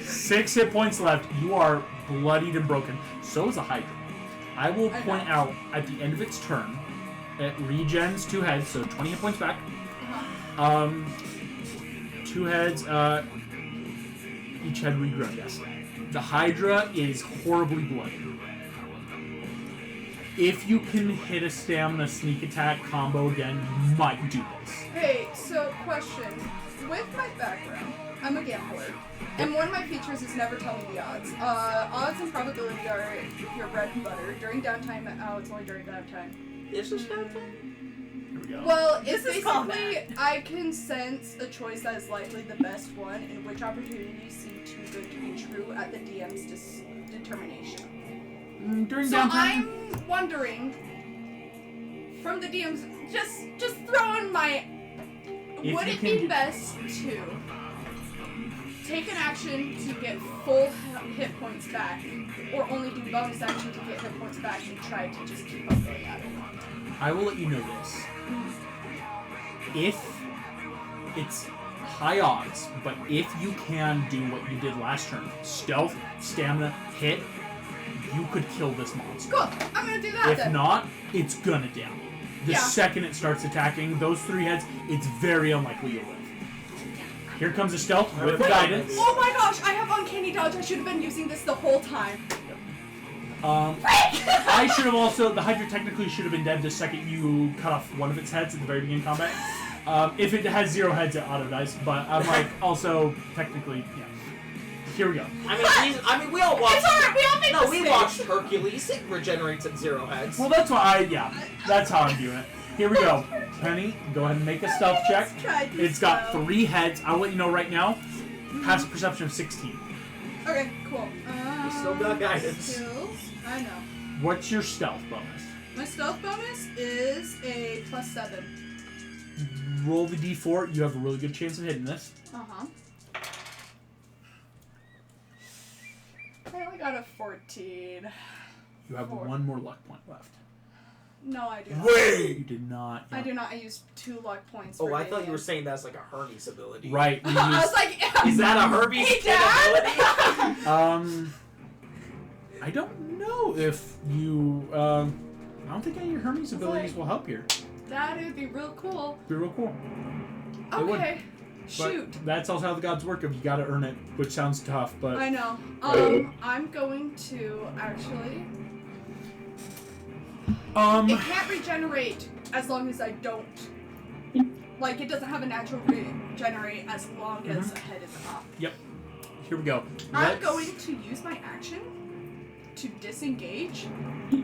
6 hit points left. You are bloodied and broken. So is the Hydra. I will point out at the end of its turn, it regens 2 heads, so 20 hit points back. 2 heads, each head regrow, yes. The Hydra is horribly bloody. If you can hit a stamina sneak attack combo again, you might do this. Hey, so question. With my background, I'm a gambler, and one of my features is never tell me the odds. Odds and probability are your bread and butter. During downtime, it's only during downtime. Is this downtime? Here we go. Well, it's basically, I can sense a choice that is likely the best one, and which opportunities seem too good to be true at the DM's determination. During So downtime. I'm wondering, from the DM's, just throwing my... Would it be best to take an action to get full hit points back, or only do bonus action to get hit points back and try to just keep on going at it? I will let you know this. If it's high odds, but if you can do what you did last turn, stealth, stamina, hit, you could kill this monster. Cool, I'm gonna do that then. If not, it's gonna down. The Yeah. second it starts attacking those 3 heads, it's very unlikely you'll live. Here comes a stealth with guidance. Oh my gosh, I have uncanny dodge. I should have been using this the whole time. I should have also, the Hydra technically should have been dead the second you cut off one of its heads at the very beginning of combat. If it has 0 heads, it auto dies, but I'm like, also, technically, yeah. Here we go. I mean, we all watched. It's alright, we all make No, we mistakes. watched Hercules. It regenerates at 0 heads. Well, that's why that's how I'm doing it. Here we go. Penny, go ahead and make a stealth check. Let's try this It's got stealth. 3 heads. I'll let you know right now. Passive perception of 16. Okay, cool. We still got guidance. Skills. I know. What's your stealth bonus? My stealth bonus is a +7. Roll the d4. You have a really good chance of hitting this. Uh-huh. I only got a 14. You have 4. 1 more luck point left. No, I do not. You did not. I do not. I used 2 luck points. Oh, for I thought you were Damian. saying that's like a Hermes ability. Right. you I was used- like, yeah. Is that a Hermes Hey, kid ability? I don't know if you. I don't think any of your Hermes abilities will help here. That would be real cool. Be real cool. They would. Okay. But Shoot. that's also how the gods work. If you got to earn it, which sounds tough, but I know. I'm going to actually. It can't regenerate as long as I don't. Like, it doesn't have a natural regenerate as long as the head is up. Yep. Here we go. I'm going to use my action to disengage.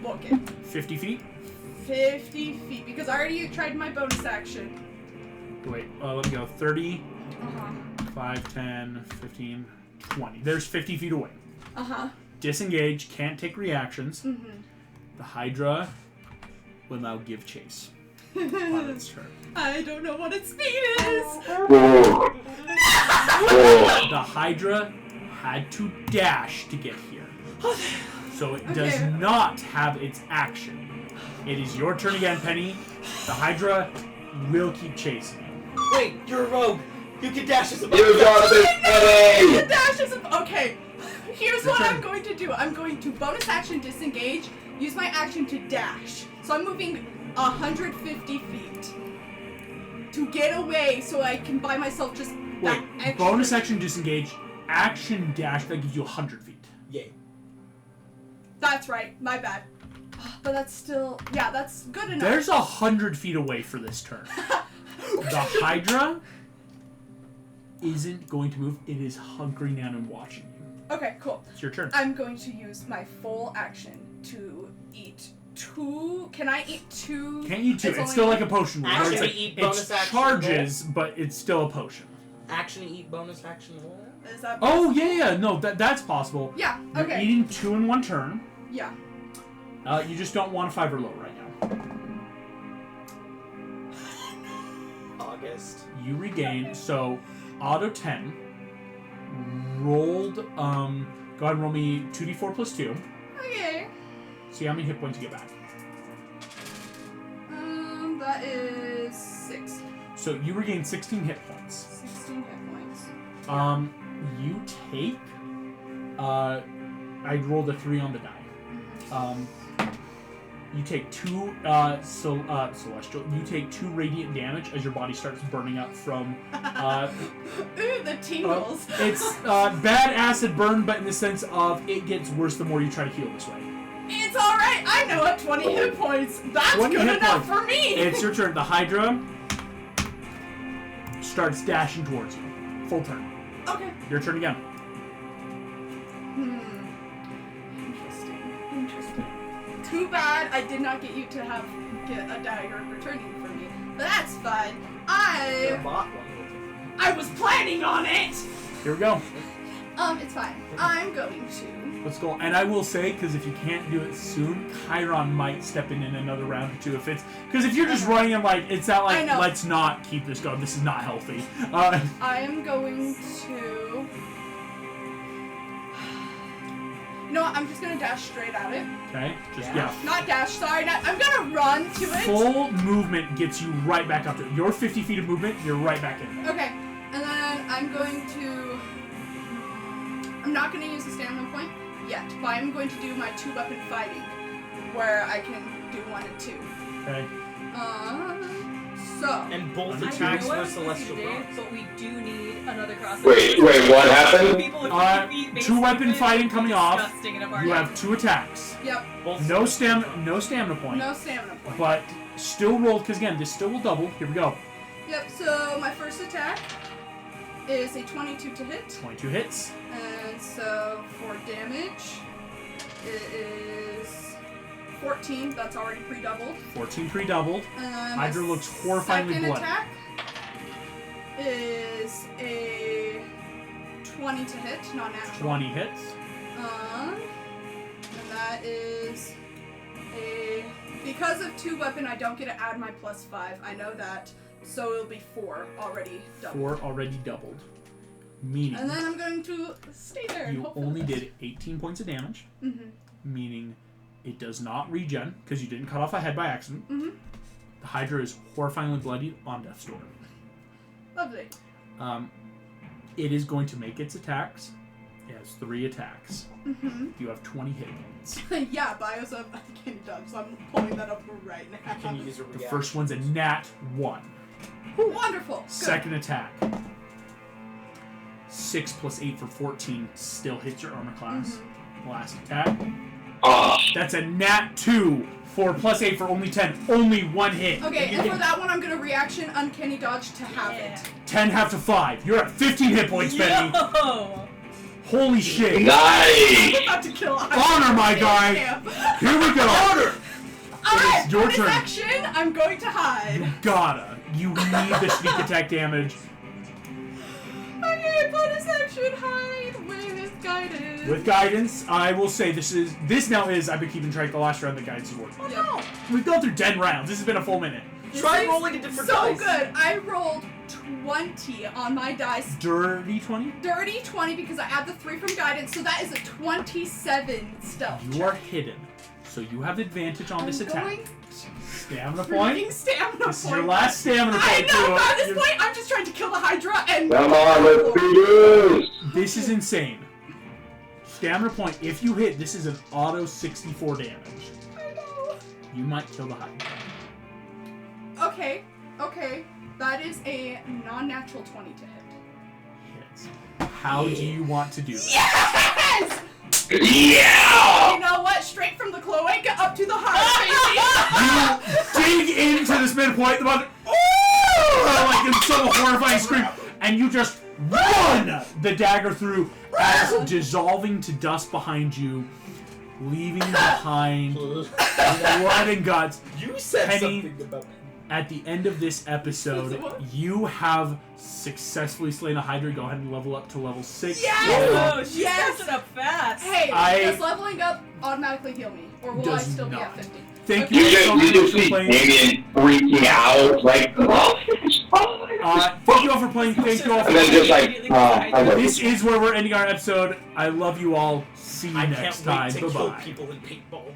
Book it. 50 feet. 50 feet, because I already tried my bonus action. Wait, let me go. 30, Uh-huh. 5, 10, 15, 20. There's 50 feet away. Uh-huh. Disengage, can't take reactions. Mm-hmm. The Hydra will now give chase on its turn. I don't know what its speed is. The Hydra had to dash to get here. So it does Okay. not have its action. It is your turn again, Penny. The Hydra will keep chasing you. Wait, you're a rogue. You can dash as a You got this, Penny! The dash is okay. Here's Your what turn. I'm going to do. I'm going to bonus action disengage, use my action to dash. So I'm moving 150 feet to get away so I can buy myself just that Wait, extra. bonus action disengage, action dash, that gives you 100 feet. Yay. That's right. My bad. But that's still, yeah, that's good enough. There's 100 feet away for this turn. The Hydra isn't going to move. It is hunkering down and watching you. Okay, cool. It's your turn. I'm going to use my full action to eat 2. Can I eat 2? Can't eat 2. It's only still like a potion roll. Action It's to like, eat, it bonus action charges, but it's still a potion. Action to eat, bonus action roll. Is that Oh, yeah. No, that's possible. Yeah, You're okay. eating 2 in one turn. Yeah. You just don't want a 5 or low right now. August. You regain, so auto 10 rolled, go ahead and roll me 2d4 plus 2. Okay. See how many hit points you get back. That is 6. So you regain 16 hit points. 16 hit points. You take, I rolled a 3 on the die. You take 2 celestial. You take 2 radiant damage as your body starts burning up from. Ooh, the tingles. It's bad acid burn, but in the sense of it gets worse the more you try to heal this way. It's all right. I know at 20 hit points. That's good enough for me. It's your turn. The Hydra starts dashing towards you. Full turn. Okay. Your turn again. Interesting. Too bad I did not get you to get a dagger returning for me. But that's fine. I was planning on it! Here we go. It's fine. I'm going to... Let's go. And I will say, because if you can't do it soon, Chiron might step in another round or two if it's... Because if you're just running and like, it's not like, let's not keep this going. This is not healthy. I am going to... You know what? I'm just going to dash straight at it. Okay. Not dash, sorry. I'm going to run to it. Full movement gets you right back up to it. Your 50 feet of movement, you're right back in there. Okay. And then I'm going to... I'm not going to use the stamina point yet, but I'm going to do my 2-weapon fighting, where I can do 1 and 2. Okay. And both attacks were celestial did, bronze. but we do need another cross. Wait, what happened? 2-weapon fighting coming off. You You have 2 attacks. Yep. No stamina point. No stamina point. But still rolled, because again, this still will double. Here we go. Yep, so my first attack is a 22 to hit. 22 hits. And so for damage, it is 14. That's already pre-doubled. 14 pre-doubled. Hydra looks horrifyingly second bloody. attack is a 20 to hit, not natural. 20 hits. And that is a... Because of 2-weapon, I don't get to add my +5. I know that. So it'll be 4 already doubled. 4 already doubled. Meaning... And then I'm going to stay there and you hope for only the best. did 18 points of damage. Mm-hmm. Meaning it does not regen, because you didn't cut off a head by accident. Mm-hmm. The Hydra is horrifyingly bloodied on death's door. Lovely. It is going to make its attacks. It has 3 attacks. Mm-hmm. You have 20 hit points. Yeah, Bios of Uncanny Dodge, so I'm pulling that up right now. Can you use a The reaction? first one's a nat 1. Wonderful. Good. Second attack. 6 + 8 for 14 still hits your armor class. Mm-hmm. Last attack. Ah. That's a nat 2 for +8 for only 10. Only 1 hit. Okay, and for that one, I'm going to reaction Uncanny Dodge to have it. 10 half to 5. You're at 15 hit points, Benny. Yo! Holy shit. Nice! I'm about to kill Honor, my guy. Here we go. Honor. Alright, your bonus turn. action, I'm going to hide. You gotta. You need the sneak attack damage. Okay, bonus action, hide with guidance. With guidance, I will say this now is, I've been keeping track the last round that guidance is working. Oh no. We've gone through 10 rounds. This has been a full minute. Try rolling a different so dice. good. I rolled 20 on my dice. Dirty 20. Dirty 20 because I add the 3 from guidance, so that is a 27 stealth. You are hidden, so you have advantage on this attack. Going Stamina freaking point. stamina This is point. your last stamina I point. know, too. by this point, I'm just trying to kill the Hydra and... Come on, let's do this! This is insane. Stamina point, if you hit, this is an auto 64 damage. I know. You might kill the Hydra. Okay. That is a non-natural 20 to hit. Hits. How do you want to do this? Yes! Yeah! You know what? Straight from the cloaca up to the heart, You dig into this midpoint, the mother, like in some horrifying scream, and you just run the dagger through as dissolving to dust behind you, leaving behind blood and guts. You said Penny, something about at the end of this episode, you have successfully slain a Hydra. Go ahead and level up to level 6. Yes! Oh, she stepped it up fast. Hey, does leveling up automatically heal me? Or will I Does still be not. at 50? Thank You you so much just for see playing. Damien freaking out, like, Thank you all for playing. Thank you all for and then playing. just like, I love This you. is where we're ending our episode. I love you all. See you I next can't wait time. to kill Bye-bye. people in paintball.